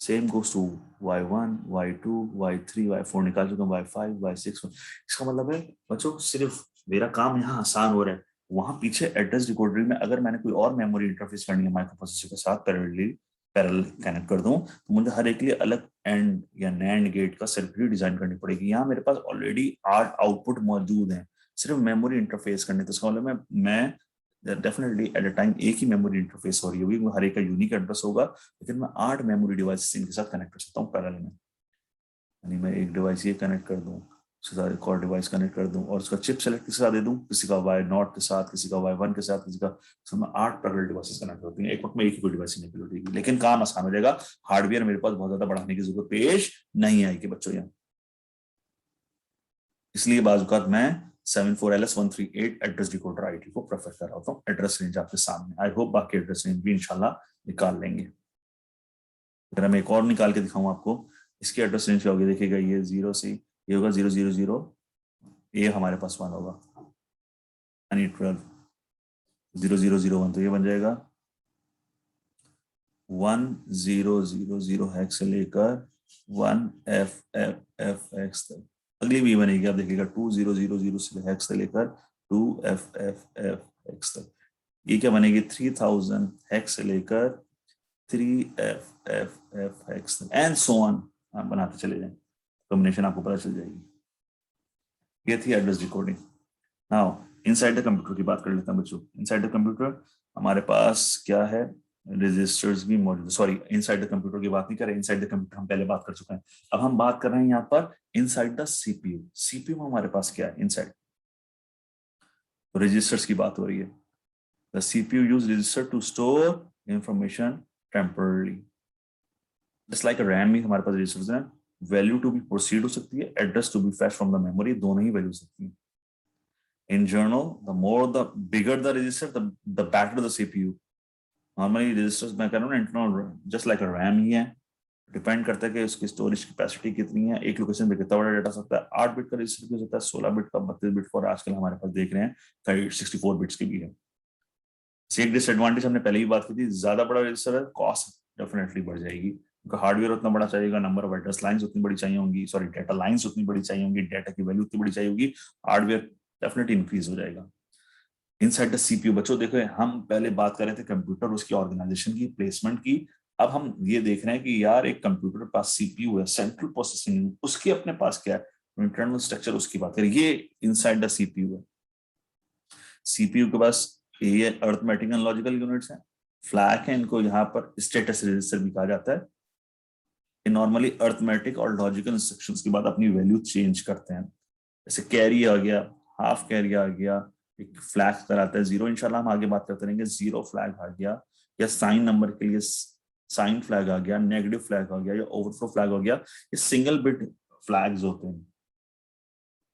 Same goes to Y1 Y2 Y3 Y4 निकाल चुके हैं, Y5 Y6। इसका मतलब है बच्चों सिर्फ मेरा काम यहाँ आसान हो रहा है, वहां पीछे एड्रेस डिकोडर में अगर मैंने कोई और मेमोरी इंटरफेस करनी है माइक्रो प्रोसेसर के साथ पैरेलल कनेक्ट कर दूं, तो मुझे हर एक के लिए अलग एंड या नैंड गेट का सर्किटरी डिजाइन करनी पड़ेगी। यहाँ मेरे पास ऑलरेडी 8 आउटपुट मौजूद हैं, सिर्फ मेमोरी इंटरफेस करने। तो इसका मतलब मैं डेफिनेटली एट अ टाइम एक ही मेमोरी इंटरफेस हो रही होगी, हर एक का यूनिक एड्रेस होगा, लेकिन मैं 8 मेमोरी डिवाइस इनके साथ कनेक्ट कर सकता हूँ पैरेलल में। यानी मैं एक डिवाइस ये कनेक्ट कर दूं, उसके साथ एक और डिवाइस कनेक्ट कर दूं, और उसका चिप सेलेक्ट किसी का दे दूं, किसी का Y0 के साथ, किसी का Y1 के साथ, किसी का, सब में 8 पैरेलल डिवाइसेस कनेक्ट होती हैं, एक वक्त में एक ही कोई डिवाइस नहीं होगी, लेकिन काम आसान हो जाएगा। हार्डवेयर मेरे पास बहुत ज्यादा बढ़ाने की जरूरत पेश नहीं आएगी बच्चों यहाँ। इसलिए बाजुकात मैं 74LS138 एड्रेस डिकोडर आईटी को प्रेफर कर रहा हूँ। एड्रेस रेंज आपके सामने, आई होप बाकी एड्रेस रेंज भी इंशाल्लाह निकाल लेंगे। अगर मैं एक और निकाल के दिखाऊं आपको, इसकी एड्रेस रेंज क्या होगी, देखिएगा ये 0 से ये होगा 0 0 0, ये हमारे पास 1 होगा, यानी 12 0 0 0 1, तो ये बन जाएगा 1 0 0 0 हेक्स से लेकर 1F हेक्स तक। अगली भी बनेगी, आप देखिएगा 2 0 0 0 से हेक्स से लेकर 2F हेक्स तक। ये क्या बनेगी, 3000 हेक्स से लेकर 3F हेक्स तक, एंड सो ऑन। आप बनाते चले जाएं, कॉम्बिनेशन आपको पता चल जाएगी। ये थी address decoding. Now inside the computer की बात कर लेते हैं बच्चों। इनसाइड द कंप्यूटर हमारे पास क्या है, रजिस्टर्स भी मौजूद, सॉरी इनसाइड द कंप्यूटर की बात नहीं कर रहे, इनसाइड द कंप्यूटर हम पहले बात कर चुके हैं। अब हम बात कर रहे हैं यहाँ पर इनसाइड द सीपीयू। सीपीयू में हमारे पास क्या है इनसाइड, रजिस्टर्स की बात हो रही है। The CPU use register to store information temporarily, just like RAM में हमारे पास रजिस्टर्स हैं। वैल्यू टू बी प्रोसीड हो सकती है, address to be fetch from the memory, दोनों ही वैल्यू सकती है। In general, the bigger the register, the better the CPU. Normally registers मैं कह रहा हूँ ना, इंटरनल जस्ट लाइक रैम ही है, डिपेंड करता है कि उसकी स्टोरेज कैपेसिटी कितनी है, एक लोकेशन पे कितना बड़ा डेटा सकता है। 8 बिट का रजिस्टर भी हो सकता है, 16 बिट का, 32 बिट का, और आजकल हमारे पास देख रहे हैं 64 बिट्स की भी है। एक डिसएडवांटेज हमने पहले ही बात की थी, ज्यादा बड़ा रजिस्टर है, कॉस्ट डेफिनेटली बढ़ जाएगी, क्योंकि हार्डवेयर उतना बड़ा चाहिएगा, नंबर ऑफ एड्रेस लाइंस उतनी बड़ी चाहिए होंगी, सॉरी डेटा लाइंस उतनी बड़ी चाहिए होंगी, डेटा की वैल्यू उतनी बड़ी चाहिए होगी, हार्डवेयर डेफिनेटली इंक्रीज हो जाएगा। इनसाइड द सीपीयू बच्चों देखो, हम पहले बात कर रहे थे कंप्यूटर, उसकी ऑर्गेनाइजेशन की, प्लेसमेंट की, अब हम ये देख रहे हैं कि यार एक कंप्यूटर के पास सीपीयू है, सेंट्रल प्रोसेसिंग, उसके अपने पास क्या है, इंटरनल स्ट्रक्चर उसकी बात करें, ये इनसाइड द सीपीयू है। सीपीयू के पास ये अरिथमेटिक एंड लॉजिकल यूनिट्स हैं, फ्लैग है, इनको यहाँ पर स्टेटस रजिस्टर भी कहा जाता है। ये नॉर्मली अरिथमेटिक और लॉजिकल इंस्ट्रक्शंस के बाद अपनी वैल्यू चेंज करते हैं। जैसे कैरी आ गया, हाफ कैरी आ गया, एक फ्लैग कराता है जीरो, इंशाल्लाह हम आगे बात करते रहेंगे, जीरो फ्लैग आ गया, या साइन नंबर के लिए साइन फ्लैग आ गया, नेगेटिव फ्लैग आ गया, या ओवरफ्लो फ्लैग आ गया। ये सिंगल बिट फ्लैग्स होते हैं।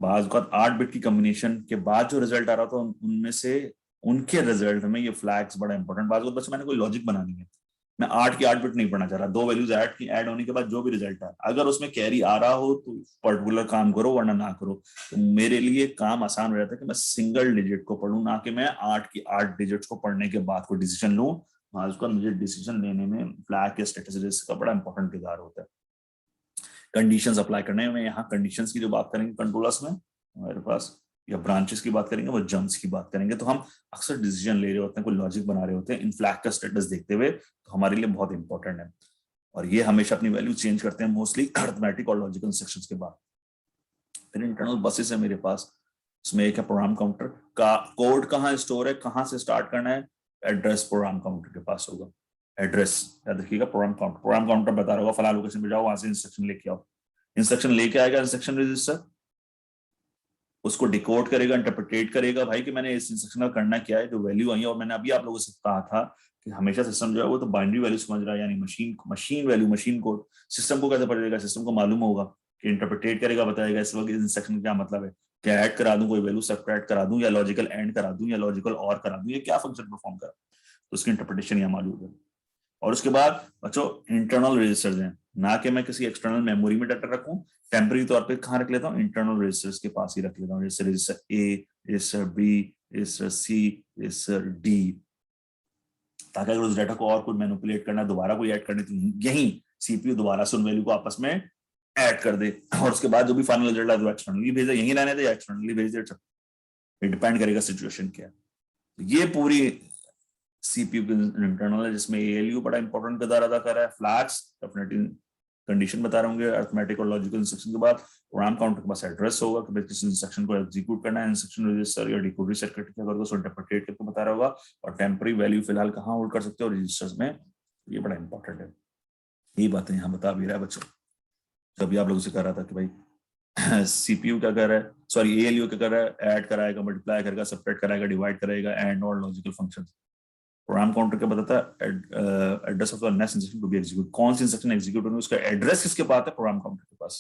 बाज का 8 बिट की कॉम्बिनेशन के बाद जो रिजल्ट आ रहा था उनमें से उनके रिजल्ट में ये फ्लैग्स बड़ा इंपॉर्टेंट। बाज बस मैंने कोई लॉजिक बनानी है, मैं 8 की 8 बिट नहीं पढ़ना चाह रहा, दो वैल्यूज ऐड होने के बाद जो भी रिजल्ट है, अगर उसमें कैरी आ रहा हो तो पर्टिकुलर काम करो, वरना ना करो। तो मेरे लिए काम आसान हो जाता है कि मैं सिंगल डिजिट को पढ़ूं, ना कि मैं 8 की 8 डिजिट्स को पढ़ने के बाद कोई डिसीजन लूं। उसका मुझे डिसीजन लेने में फ्लैग के स्टेटस का बड़ा इंपॉर्टेंट किरदार होता है। कंडीशंस अप्लाई करने में, यहाँ कंडीशंस की जो बात करेंगे कंट्रोलर्स में हमारे पास, या ब्रांचेस की बात करेंगे, वो जंप्स की बात करेंगे, तो हम अक्सर डिसीजन ले रहे होते हैं, कोई लॉजिक बना रहे होते हैं, इन फ्लैग का स्टेटस देखते हुए, तो हमारे लिए बहुत इंपॉर्टेंट है। और ये हमेशा अपनी वैल्यू चेंज करते हैं मोस्टली अरिथमेटिक और लॉजिकल सेक्शंस के बाद। फिर इंटरनल बसेस है मेरे पास, इसमें एक है प्रोग्राम काउंटर का, कोड कहाँ स्टोर है, कहाँ से स्टार्ट करना है, एड्रेस प्रोग्राम काउंटर के पास होगा। एड्रेस याद रखिएगा, प्रोग्राम काउंटर बता रहा होगा फला लोकेशन पे जाओ, वहां से इंस्ट्रक्शन लेके आओ, इंस्ट्रक्शन लेके आएगा, इंस्ट्रक्शन रजिस्टर उसको डिकोड करेगा, इंटरप्रेट करेगा, भाई कि मैंने इस इंस्ट्रक्शन का करना क्या है, जो वैल्यू आई है। और मैंने अभी आप लोगों से कहा था कि हमेशा सिस्टम जो है वो तो बाइनरी वैल्यू समझ रहा है, यानी machine value, machine code. System को कैसे पता चलेगा, सिस्टम को मालूम होगा कि इंटरप्रेट करेगा, बताएगा इस वक्त इंस्ट्रक्शन क्या मतलब है, क्या ऐड करा दूं, कोई वैल्यू सब्ट्रैक्ट करा दूं, या लॉजिकल एंड करा दूं, या लॉजिकल और करा दूं, ये क्या फंक्शन परफॉर्म करा, तो उसकी इंटरप्रिटेशन यहाँ मौजूद है। और उसके बाद बच्चों इंटरनल रजिस्टर्स हैं, ना कि मैं किसी एक्सटर्नल मेमोरी में डाटा रखूं, टेम्पररी तौर पे कहाँ रख लेता हूँ, इंटरनल रजिस्टर्स के पास ही रख लेता हूँ, जैसे रजिस्टर ए, रजिस्टर बी, रजिस्टर सी, रजिस्टर डी, ताकि अगर उस डाटा को और कुछ मैनिपुलेट करना है, दोबारा कोई ऐड करनी, तो यही सीपीयू दोबारा से उन वैल्यू को आपस में ऐड कर दे, और उसके बाद जो भी फाइनल रिजल्ट है वो एक्सटर्नली भेजे, यही रहने दे या एक्सटर्नली भेज दे, डिपेंड करेगा सिचुएशन क्या है। ये पूरी सीपीयू की इंटरनल है, जिसमें एएलयू बड़ा इंपॉर्टेंट किरदार अदा कर रहा है। फ्लैग्स डेफिनेटली कंडीशन बता रहे होंगे, अरिथमेटिक और लॉजिकल इंस्ट्रक्शन के बाद प्रोग्राम काउंटर के पास एड्रेस होगा कि किसी इंस्ट्रक्शन को एग्जीक्यूट करना है, इंस्ट्रक्शन रजिस्टर या डिकोडर सेट करके क्या करोगे, उसको इंटरप्रेट करके बता रहा होगा, और टेम्पररी वैल्यू फिलहाल कहाँ होल्ड कर सकते हो, रजिस्टर्स में। ये बड़ा इंपॉर्टेंट है, यही बातें यहाँ बता भी रहा है बच्चों। जब भी आप लोगों से कह रहा था कि भाई सीपीयू क्या कर रहा है, सॉरी एएलयू क्या कर रहा है, ऐड कराएगा, मल्टीप्लाई करेगा, सबट्रैक्ट कराएगा, डिवाइड करेगा, एंड और लॉजिकल फंक्शन। प्रोग्राम काउंटर क्या बताता है, address of the next instruction to be execute, कौन सी इंस्ट्रक्शन एग्जीक्यूट होगी, उसका एड्रेस किसके पास है, प्रोग्राम काउंटर के पास।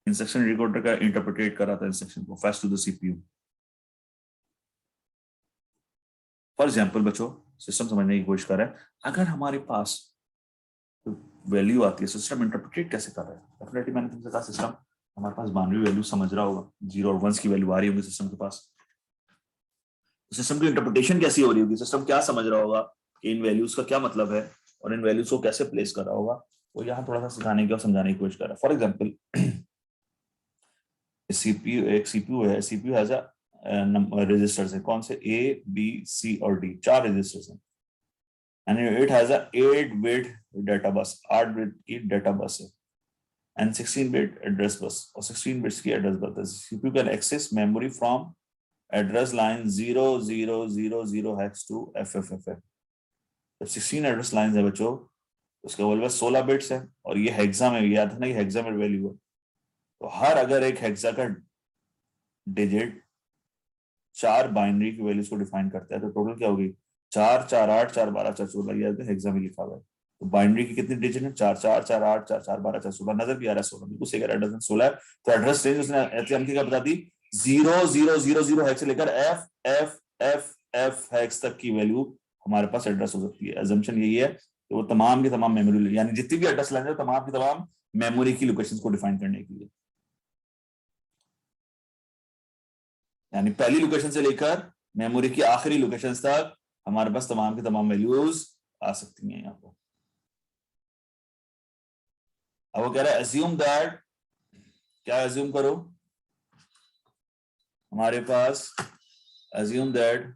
इंस्ट्रक्शन डिकोडर का इंटरप्रेट कर रहा था इंस्ट्रक्शन को, fetch to the CPU. For example बच्चों, सिस्टम समझने की कोशिश कर रहा है, अगर हमारे पास वैल्यू आती है, सिस्टम इंटरप्रेट कैसे कर रहा है। डेफिनेटली मैंने तुमसे कहा सिस्टम हमारे पास बाइनरी वैल्यू समझ रहा होगा, जीरो और वंस की वैल्यू आ रही होगी सिस्टम के पास, सिस्टम की इंटरप्रिटेशन कैसी हो रही होगी, सिस्टम क्या समझ रहा होगा कि इन वैल्यूज का क्या मतलब है, और इन वैल्यूज को कैसे प्लेस कर रहा होगा, वो यहाँ थोड़ा सा सिखाने की और समझाने की कोशिश कर रहा है। फॉर एग्जाम्पल सीपीयू, एक सीपीयू है, सीपीयू हैज अ रजिस्टर्स है, कौन से, ए बी सी और डी, 4 रजिस्टर्स हैं, and it has a 8 bit data बस, 8 बिट की डाटा बस है, एंड 16 बिट एड्रेस बस, और 16 बिट्स की एड्रेस बस है। CPU can access memory from address line 0000 hex to FFFF। जब 16 एड्रेस लाइन है बच्चों, उसके बस 16 बिट्स है, और ये हेक्सा में, याद है ना, ये हेक्सा में वैल्यू है, तो हर अगर एक हेक्सा का डिजिट 4 बाइनरी की वैल्यूज को डिफाइन करता है, तो टोटल क्या होगी, 4 4 8 4 12 4 16, ये हेक्सा में लिखा हुआ है। तो बाइनरी की कितनी डिजिट है, 4 4 4 8 4 4 12 4 16, नजर भी आ रहा है 16, बिल्कुल सही कह रहा है, डजन 16 है। तो एड्रेस रेंज उसने एचएमटी का बता दी, 0000 हेक्स से लेकर F F F F hex तक की वैल्यू हमारे पास एड्रेस हो सकती है। एजम्पशन यही है कि वो तमाम की तमाम मेमोरी, यानी जितनी भी एड्रेस लाइन है तमाम की तमाम मेमोरी की लोकेशंस को डिफाइन करने के लिए, यानी पहली लोकेशन से लेकर मेमोरी की आखिरी लोकेशन तक हमारे पास तमाम की तमाम वैल्यूज आ सकती हैं यहाँ पर। अब वो कह रहा है assume दैट, क्या assume करो, हमारे पास assume दैट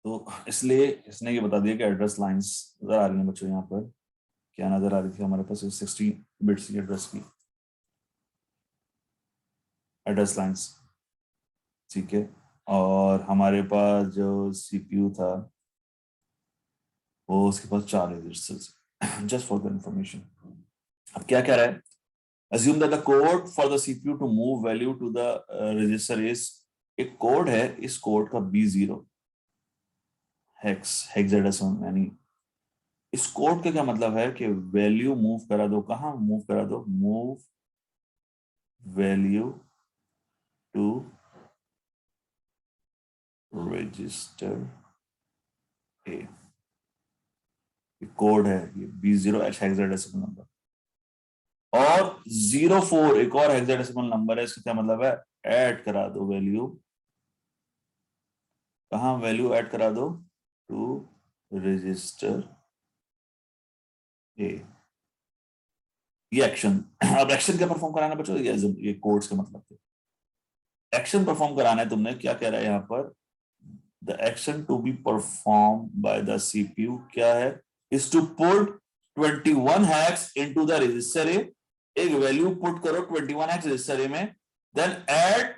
तो इसलिए इसने ये बता दिया कि एड्रेस लाइंस नजर आ रही हैं बच्चों। यहाँ पर क्या नजर आ रही थी हमारे पास 16 बिट्स की एड्रेस की एड्रेस लाइंस, ठीक है। और हमारे पास जो सीपीयू था वो उसके पास 4 registers, just for the information. अब क्या कह रहा है, assume that the code for the CPU to move value to the register is, एक कोड है, इस कोड का B0 हेक्साडेसिमल, यानी इस कोड का क्या मतलब है कि वैल्यू मूव करा दो, कहां मूव करा दो, move value to register A. Code है ये B0 हेक्साडेसिमल नंबर, और 04 एक और हेक्साडेसिमल नंबर है, इसका क्या मतलब है, ऐड करा दो वैल्यू, कहां वैल्यू ऐड करा दो, टू रजिस्टर ए। ये एक्शन, अब एक्शन क्या परफॉर्म कराना बच्चों, ये कोड्स का मतलब है एक्शन परफॉर्म कराना है तुमने। क्या कह रहा है यहाँ पर, the action to be perform by the CPU क्या है, is to put 21 hex into the register A. एक वैल्यू पुट करो 21 हैक्स रजिस्टर ए में, then add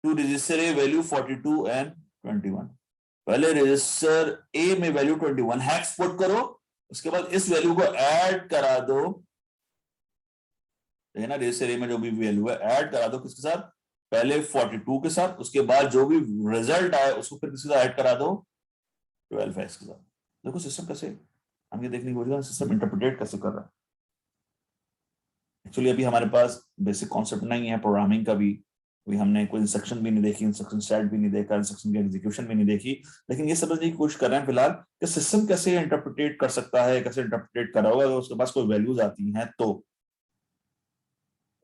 to register A value 42 and 21। पहले रजिस्टर ए में वैल्यू 21 हैक्स पुट करो, उसके बाद इस वैल्यू को ऐड करा दो, है ना, रजिस्टर ए में जो भी वैल्यू है ऐड करा दो किसके साथ, पहले 42 के साथ, उसके बाद जो भी रिजल्ट आए उसको फिर किसके साथ ऐड करा दो, 12 हैक्स के साथ। देखो सिस्टम कैसे, हम ये देखने की कोशिश कर सिस्टम इंटरप्रेट कैसे कर रहा है। एक्चुअली अभी हमारे पास बेसिक कॉन्सेप्ट नहीं है प्रोग्रामिंग का भी, अभी हमने कोई इंस्ट्रक्शन भी नहीं देखी, इंस्ट्रक्शन सेट भी नहीं देखा, इंस्ट्रक्शन की एग्जीक्यूशन भी नहीं देखी, लेकिन ये समझने की कोशिश कर रहे हैं फिलहाल कि सिस्टम कैसे इंटरप्रेट कर सकता है, कैसे इंटरप्रेट कर रहा होगा अगर उसके पास कोई वैल्यूज आती हैं तो।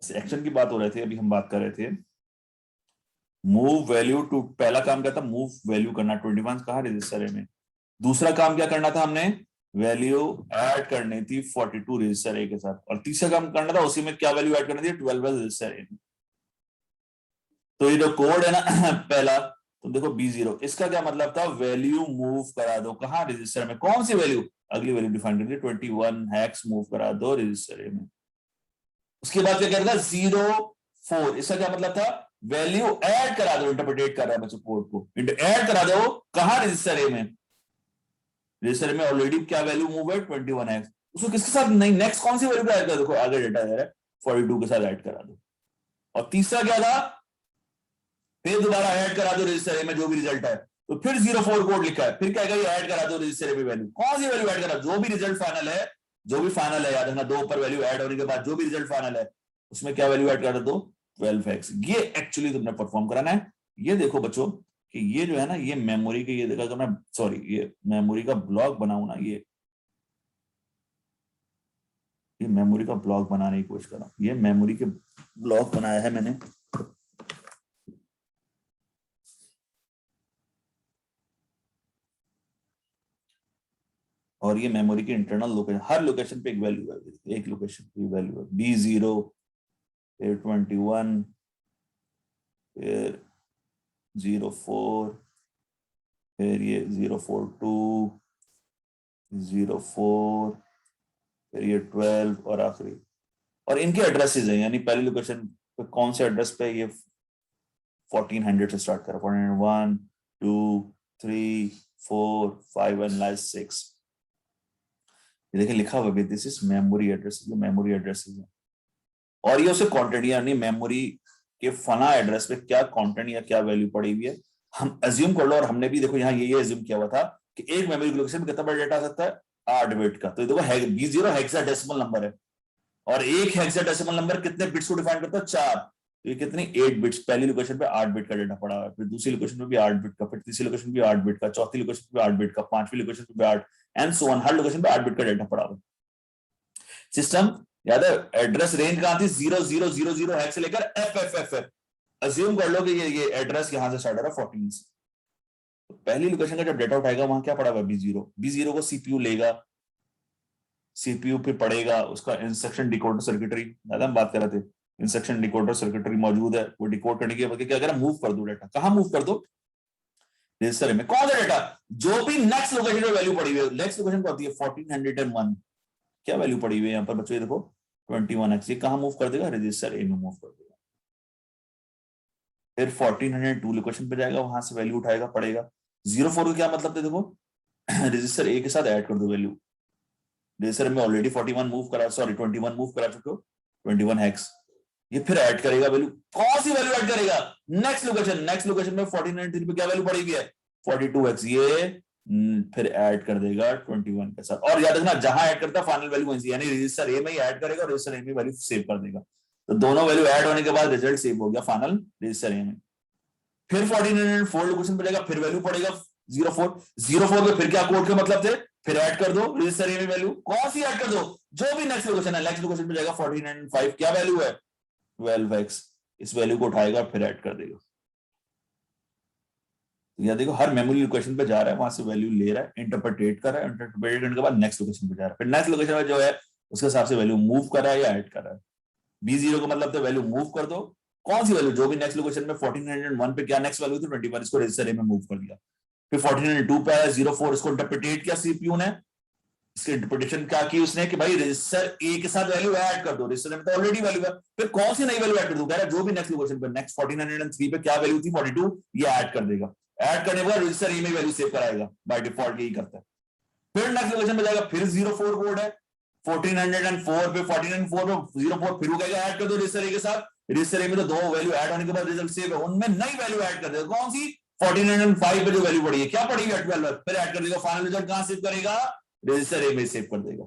एक्शन की बात हो रहे थे, अभी हम बात कर रहे थे मूव वैल्यू टू, पहला काम क्या था, मूव वैल्यू करना 21 कहा, रजिस्टर ए में। दूसरा काम क्या करना था हमने, वैल्यू ऐड करनी थी 42 रजिस्टर ए के साथ, और तीसरा काम करना था उसी में क्या वैल्यू ऐड करनी थी, 12 रजिस्टर ए में। तो ये जो कोड है ना पहला, तो देखो B0, इसका क्या मतलब था, वैल्यू मूव करा दो कहां, रजिस्टर में। कौन सी वैल्यू, अगली वैल्यू डिफाइन करके 21 हैक्स मूव करा दो रजिस्टर ए में। उसके बाद क्या करेगा 04, इसका क्या मतलब था, वैल्यू ऐड करा दो, इंटरप्रेट कर रहा है बच्चों कोड को, ऐड करा दो कहां, रजिस्टर ए में। रजिस्टर में ऑलरेडी क्या वैल्यू मूव है, 21 है, उसको किसके साथ, नहीं नेक्स्ट कौन सी वैल्यू ऐड कर, देखो आगे डेटा दे रहा है 42 के साथ ऐड करा दो। और तीसरा क्या था, फिर दोबारा ऐड करा दो रजिस्टर ए में जो भी रिजल्ट है, तो फिर 04 कोड लिखा है, फिर क्या कहेगा, ऐड करा दो रजिस्टर ए में वैल्यू, कौन सी वैल्यू ऐड करा, जो भी रिजल्ट फाइनल है, जो भी फाइनल है, याद रखना 2 पर वैल्यू ऐड होने के बाद जो भी रिजल्ट फाइनल है उसमें क्या वैल्यू ऐड करा दो, 12x। ये एक्चुअली तुमने परफॉर्म कराना है। ये देखो बच्चों कि ये जो है ना, ये मेमोरी के, ये देखा तो मैं सॉरी ये मेमोरी का ब्लॉक बनाऊं ना, ये मेमोरी का ब्लॉक बनाने की कोशिश कर रहा हूं, ये मेमोरी के ब्लॉक बनाया है मैंने। और ये मेमोरी की इंटरनल लोकेशन, हर लोकेशन पे एक वैल्यू है, एक लोकेशन की वैल्यू है B0, फिर 21, फिर 04, फिर ये 042, 04, फिर ये 12 और आखिरी, और इनके एड्रेसेस हैं, यानी पहली लोकेशन पे कौन से एड्रेस पे, ये 1400 से स्टार्ट करा, 1, 2, 3, 4, 5 एंड लास्ट 6। ये देखिए लिखा हुआ है, दिस इज मेमोरी एड्रेस, ये मेमोरी एड्रेसेस है, और ये उसे कंटेंट, यानी मेमोरी के फना एड्रेस पे क्या कंटेंट या क्या वैल्यू पड़ी हुई है, हम अज्यूम कर लो। और हमने भी देखो यहाँ ये अज्यूम किया हुआ था कि एक मेमोरी लोकेशन में कितना बड़ा डेटा आ सकता है, 8 बिट का। तो देखो B0 हेक्साडेसिमल नंबर है, और एक हेक्साडेसिमल नंबर कितने बिट्स को डिफाइन करता है, 4। तो ये कितनी 8 बिट्स, पहली लोकेशन पे 8 बिट का डेटा पड़ा है, फिर दूसरी लोकेशन पे भी 8 बिट का, फिर तीसरी लोकेशन पे भी 8 बिट का, चौथी लोकेशन पे 8 बिट का, पांचवी लोकेशन पे भी 8, and so on, her location पे 8 बिट का डेटा पड़ा हुआ। सिस्टम याद है एड्रेस रेंज कहां थी, 0000 हैश से लेकर FFFF। अज्यूम कर लो कि ये एड्रेस यहां से स्टार्ट हो रहा है 14 से। तो पहली लोकेशन का जब डेटा उठाएगा वहां क्या पड़ा हुआ, B0 को सीपीयू लेगा, सीपीयू पे पड़ेगा, उसका इंस्ट्रक्शन डिकोडर सर्किटरी, ज्यादा हम बात कर रहे थे, इंस्ट्रक्शन डिकोडर सर्किटरी मौजूद है, वो डिकोड करने के बाद क्या करें, मूव कर दो डेटा, कहां मूव कर दो, रजिस्टर में कौन सा डेटा, जो भी नेक्स्ट लोकेशन पे वैल्यू पड़ी हुई है, नेक्स्ट लोकेशन क्या होती है 1401, क्या वैल्यू पड़ी हुई है यहाँ पर बच्चों, ये देखो 21x, ये कहां मूव कर देगा, रजिस्टर ए में मूव कर देगा। फिर 1402 लोकेशन पे जाएगा, वहां से वैल्यू उठाएगा, पड़ेगा 04 का क्या मतलब है, देखो रजिस्टर ए के साथ ऐड कर दो वैल्यू, रजिस्टर में ऑलरेडी 41 मूव करा, सॉरी 21 मूव करा चुके हो, 21x, ये फिर ऐड करेगा वैल्यू, कौन सी वैल्यू ऐड करेगा, नेक्स्ट लोकेशन में 1493 पे क्या वैल्यू पड़ी हुई है 42x, ये फिर ऐड कर देगा 21 के साथ। और याद रखना जहां ऐड करता है फाइनल वैल्यू वहीं से, यानी रजिस्टर ए में ही ऐड करेगा और रजिस्टर ए में वैल्यू सेव कर देगा, तो दोनों वैल्यू ऐड होने के बाद रिजल्ट सेव हो गया फाइनल रजिस्टर ए में। फिर 1404 लोकेशन पे जाएगा, फिर वैल्यू पड़ेगा 04 पे, फिर क्या कोड के मतलब थे, फिर ऐड कर दो रजिस्टर ए में वैल्यू, कौन सी ऐड कर दो, जो भी नेक्स्ट लोकेशन है, नेक्स्ट लोकेशन पे जाएगा 1405, क्या वैल्यू है 12x, इस वैल्यू को उठाएगा फिर ऐड कर देगा। या देखो हर मेमोरी लोकेशन पे जा रहा है, वहां से वैल्यू ले रहा है, इंटरप्रेट कर रहा है, इंटरप्रेट करने के बाद नेक्स्ट लोकेशन पे जा रहा है, फिर नेक्स्ट लोकेशन में जो है उसके हिसाब से वैल्यू मूव कर रहा है या ऐड कर रहा है। B0 का मतलब तो वैल्यू मूव कर दो, कौन सी वैल्यू, जो भी नेक्स्ट लोकेशन में 1401 पे क्या नेक्स्ट वैल्यू थी 21, इसको रजिस्टर ए में मूव कर दिया। फिर 1402 पे आया 04, इसको इंटरप्रेट किया सीपीयू ने, इसकी इंटरप्रिटेशन क्या की उसने कि भाई रजिस्टर ए के साथ वैल्यू ऐड कर दो, रजिस्टर में तो ऑलरेडी वैल्यू है, फिर कौन सी नई वैल्यू ऐड कर दूं, कह रहा है जो भी नेक्स्ट लोकेशन पे नेक्स्ट 1403 पे क्या वैल्यू थी 42, ये ऐड कर देगा, ऐड करने के बाद रजिस्टर ए में वैल्यू सेव कराएगा, बाय डिफॉल्ट यही करता है। फिर नेक्स्ट लोकेशन पे जाएगा, फिर 04 कोड है 1404 पे, 1404 पे 04 फिर वो कहेगा ऐड कर दो रजिस्टर ए के साथ, रजिस्टर ए में तो दो वैल्यू ऐड होने के बाद रिजल्ट सेव है, उनमें नई वैल्यू ऐड कर देगा, कौन सी 1405 पे जो वैल्यू पड़ी है, क्या पड़ी है 12, फिर ऐड कर देगा, फाइनल रिजल्ट कहां सेव करेगा, रजिस्टर ए में सेव कर देगा।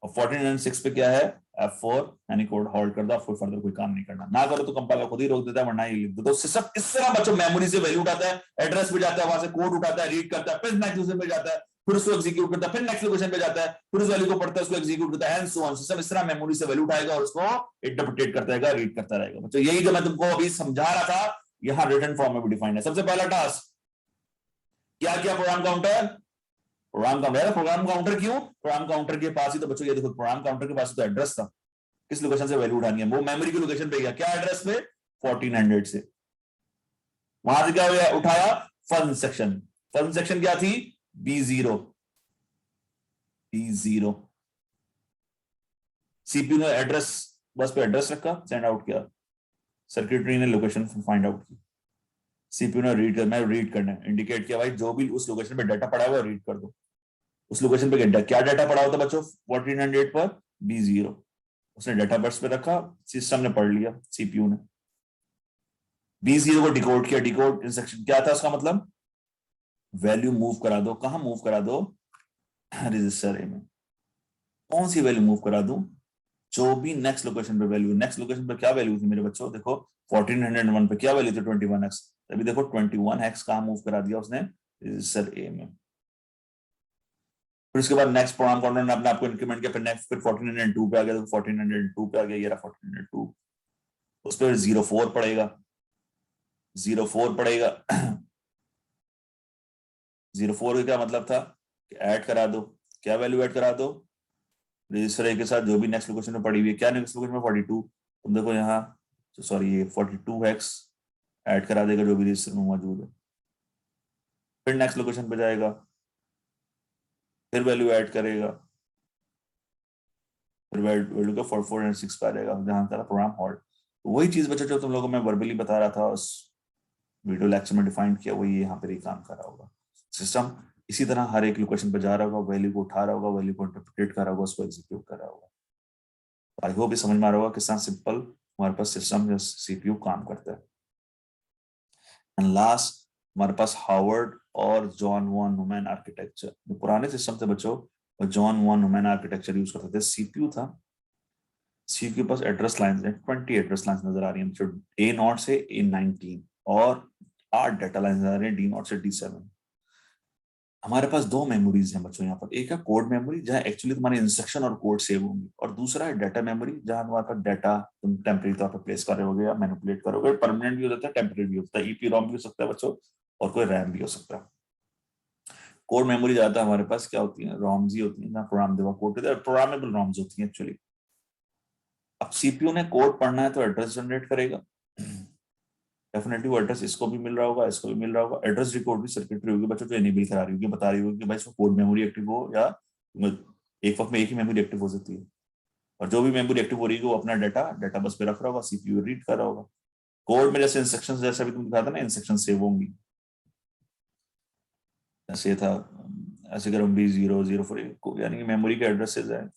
और 1406 पे क्या है F4, यानी कोड होल्ड कर दो, आपको फर्दर कोई काम नहीं करना, ना करो तो कंपाइलर खुद ही रोक देता है, वरना ये लिख दो। तो सिस्टम इस तरह बच्चों मेमोरी से वैल्यू उठाता है, एड्रेस पे जाता है, वहां से कोड उठाता है, रीड करता है, फिर नेक्स्ट लोकेशन पे जाता है, फिर उसको एग्जीक्यूट करता है, फिर नेक्स्ट लोकेशन पे जाता है, फिर उस वैल्यू को पढ़ता है, उसको एग्जीक्यूट करता है, एंड सो ऑन। सिस्टम इस तरह मेमोरी से वैल्यू उठाएगा और उसको इंटरप्रेट करता रहेगा, रीड करता रहेगा। बच्चों यही जो मैं तुमको अभी समझा रहा था, यहां रिटन फॉर्म में भी डिफाइंड है। सबसे पहला टास्क क्या किया, प्रोग्राम काउंटर, प्रोग्राम काउंटर क्यों, प्रोग्राम काउंटर के पास ही तो बच्चों ये देखो, प्रोग्राम काउंटर के पास तो एड्रेस था, किस लोकेशन से वैल्यू उठानी है, वो मेमोरी की लोकेशन पे गया, क्या एड्रेस पे 1400 से, वहां से क्या उठाया फन सेक्शन, फन सेक्शन क्या थी B0, सीपीयू ने एड्रेस बस पे एड्रेस रखा, सेंड आउट किया, सर्किटरी ने लोकेशन फाइंड आउट की, सीपीयू ने रीड कर, मैं रीड करना है, इंडिकेट किया भाई जो भी उस लोकेशन पे डाटा पड़ा हुआ है रीड कर दो, उस लोकेशन पे क्या डाटा पड़ा होता बच्चों 1400 पर B0, उसने डाटा बस पे रखा, सिस्टम ने पढ़ लिया, सीपीयू ने B0 को डिकोड किया, डिकोड इंस्ट्रक्शन क्या था उसका मतलब, वैल्यू मूव करा दो, कहां मूव करा दो, रजिस्टर ए में, कौन सी वैल्यू मूव करा दूं, जो भी नेक्स्ट लोकेशन पे वैल्यू, नेक्स्ट लोकेशन पे क्या वैल्यू थी मेरे बच्चों, देखो 1401 पे क्या वैल्यू थी 21x, अभी देखो 21x कहां मूव करा दिया उसने, रजिस्टर ए में। फिर उसके बाद नेक्स्ट प्रोग्राम काउंटर ने अपने आपको इंक्रीमेंट किया, फिर नेक्स्ट फिर 1402 पे आ गया, तो 1402 पे आ गया, ये रहा 1402, उस पर 04 पड़ेगा, 04 पड़ेगा 04 का क्या मतलब था कि ऐड करा दो, क्या वैल्यू ऐड करा दो, रजिस्टर ए के साथ जो भी नेक्स्ट लोकेशन में पड़ी हुई है, क्या नेक्स्ट लोकेशन में 42, तुम देखो यहाँ सॉरी ये 42x ऐड करा देगा जो भी रजिस्टर में मौजूद है, फिर नेक्स्ट लोकेशन पे जाएगा, फिर वैल्यू ऐड करेगा, फिर वैल्यू का 446 पे आ जाएगा, जहां था प्रोग्राम हॉल्ट। वही चीज बच्चों जो तुम लोगों को मैं वर्बली बता रहा था उस वीडियो लेक्चर में डिफाइन किया, वही यहाँ पे काम कर रहा होगा। सिस्टम इसी तरह हर एक लोकेशन पे जा रहा होगा, वैल्यू को उठा रहा होगा, वैल्यू को इंटरप्रेट कर रहा होगा, उसको एग्जीक्यूट कर रहा होगा। आई होप ये समझ में आ रहा होगा किस तरह सिंपल हमारे पास सिस्टम सीपीयू काम करता है। एंड लास्ट हमारे पास हार्वर्ड और जॉन वॉन न्यूमैन आर्किटेक्चर, पुराने सिस्टम थे बच्चों, John von Neumann architecture use करते थे। सीपीयू था, सीपीयू के पास एड्रेस लाइंस हैं, 20 एड्रेस लाइंस नजर आ रही हैं, जो A0 से A19, और 8 डाटा लाइंस नजर आ रही हैं D0 से D7। हमारे पास दो मेमोरीज हैं बच्चों यहाँ पर, एक है कोड मेमोरी जहां एक्चुअली तुम्हारे इंस्ट्रक्शन और कोड सेव होंगे, और दूसरा है डाटा मेमोरी जहां तुम्हारे पास डाटा तुम टेम्परेरी तौर पर प्लेस कर रहे होगे या मैनिपुलेट करोगे, परमानेंट भी हो जाता है, टेम्परेरी भी होता है, EPROM भी हो सकता है बच्चों, और कोई रैम भी हो सकता है। कोड मेमोरी ज्यादा हमारे पास क्या होती है, रॉम्स ही होती है, जहाँ प्रोग्राम देवा कोड होता है, प्रोग्रामेबल रॉम्स होती है एक्चुअली। अब सीपीयू ने कोड पढ़ना है तो एड्रेस जनरेट करेगा, डेफिनेटली वो एड्रेस इसको भी मिल रहा होगा, इसको भी मिल रहा होगा। एड्रेस रिकॉर्ड भी सर्किटरी होगी बच्चों जो इनेबल करा रही होगी, बता रही होगी कि भाई इसको कोड मेमोरी एक्टिव हो या एक वक्त में एक ही मेमोरी एक्टिव हो सकती है। और जो भी मेमोरी एक्टिव हो रही है वो अपना डाटा बस पे रख रहा होगा, सीपीयू रीड कर रहा होगा। कोड में जैसे इंस्ट्रक्शंस, जैसे अभी तुम दिखा था ना, इंस्ट्रक्शन सेव होंगी, ऐसे था, ऐसे करो B004, यानी कि मेमोरी के एड्रेसेस है।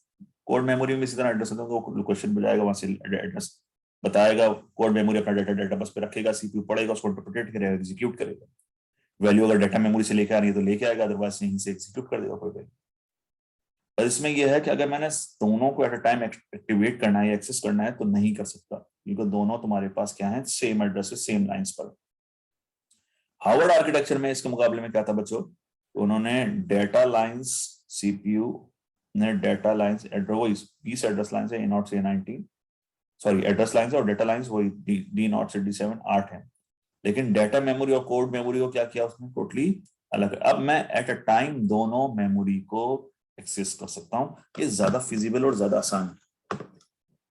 कोड मेमोरी में इसी तरह एड्रेस होता है, वो लोकेशन पे जाएगा, वहां से एड्रेस बताएगा, कोड मेमोरी अपना डाटा बस पे रखेगा, सीपीयू पढ़ेगा, उसको इंटरप्रेट करेगा, एग्जीक्यूट करेगा। वैल्यू अगर डाटा मेमोरी से लेके आ रही है तो लेके आएगा, अदरवाइज यहीं से एग्जीक्यूट कर देगा कोई वैल्यू। पर इसमें यह है कि अगर मैंने दोनों को एट अ टाइम एक्टिवेट करना है या एक्सेस करना है तो नहीं कर सकता, क्योंकि दोनों तुम्हारे पास क्या है, सेम एड्रेस है, सेम लाइंस पर। हार्वर्ड आर्किटेक्चर में इसके मुकाबले में क्या था बच्चों, उन्होंने डेटा लाइंस, सीपीयू ने data lines address 20 address lines है, A0 से A19, सॉरी एड्रेस लाइंस और डेटा लाइंस वही D0 से D7 8 है। लेकिन डेटा मेमोरी और कोड मेमोरी को क्या किया उसने, टोटली अलग है। अब मैं एट अ टाइम दोनों मेमोरी को एक्सेस कर सकता हूँ, ये ज्यादा फिजिबल और ज्यादा आसान है।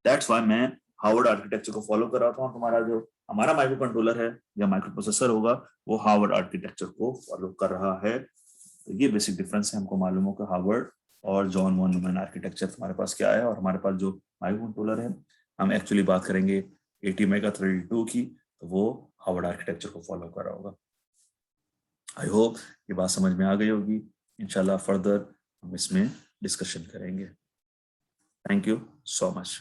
दैट्स व्हाई मैं हार्वर्ड आर्किटेक्चर को फॉलो कर रहा था। हमारा जो हमारा माइक्रो कंट्रोलर है या माइक्रो प्रोसेसर होगा वो हार्वर्ड आर्किटेक्चर को फॉलो कर रहा है। तो ये बेसिक डिफरेंस है, हमको मालूम हो कि हार्वर्ड और जॉन वॉन न्यूमैन आर्किटेक्चर तुम्हारे पास क्या है, और हमारे पास जो माइक्रो कंट्रोलर है, हम एक्चुअली बात करेंगे ATmega32 की, तो वो हार्वर्ड आर्किटेक्चर को फॉलो कर रहा होगा। आई होप ये बात समझ में आ गई होगी। इंशाल्लाह फर्दर हम इसमें डिस्कशन करेंगे। Thank you so much.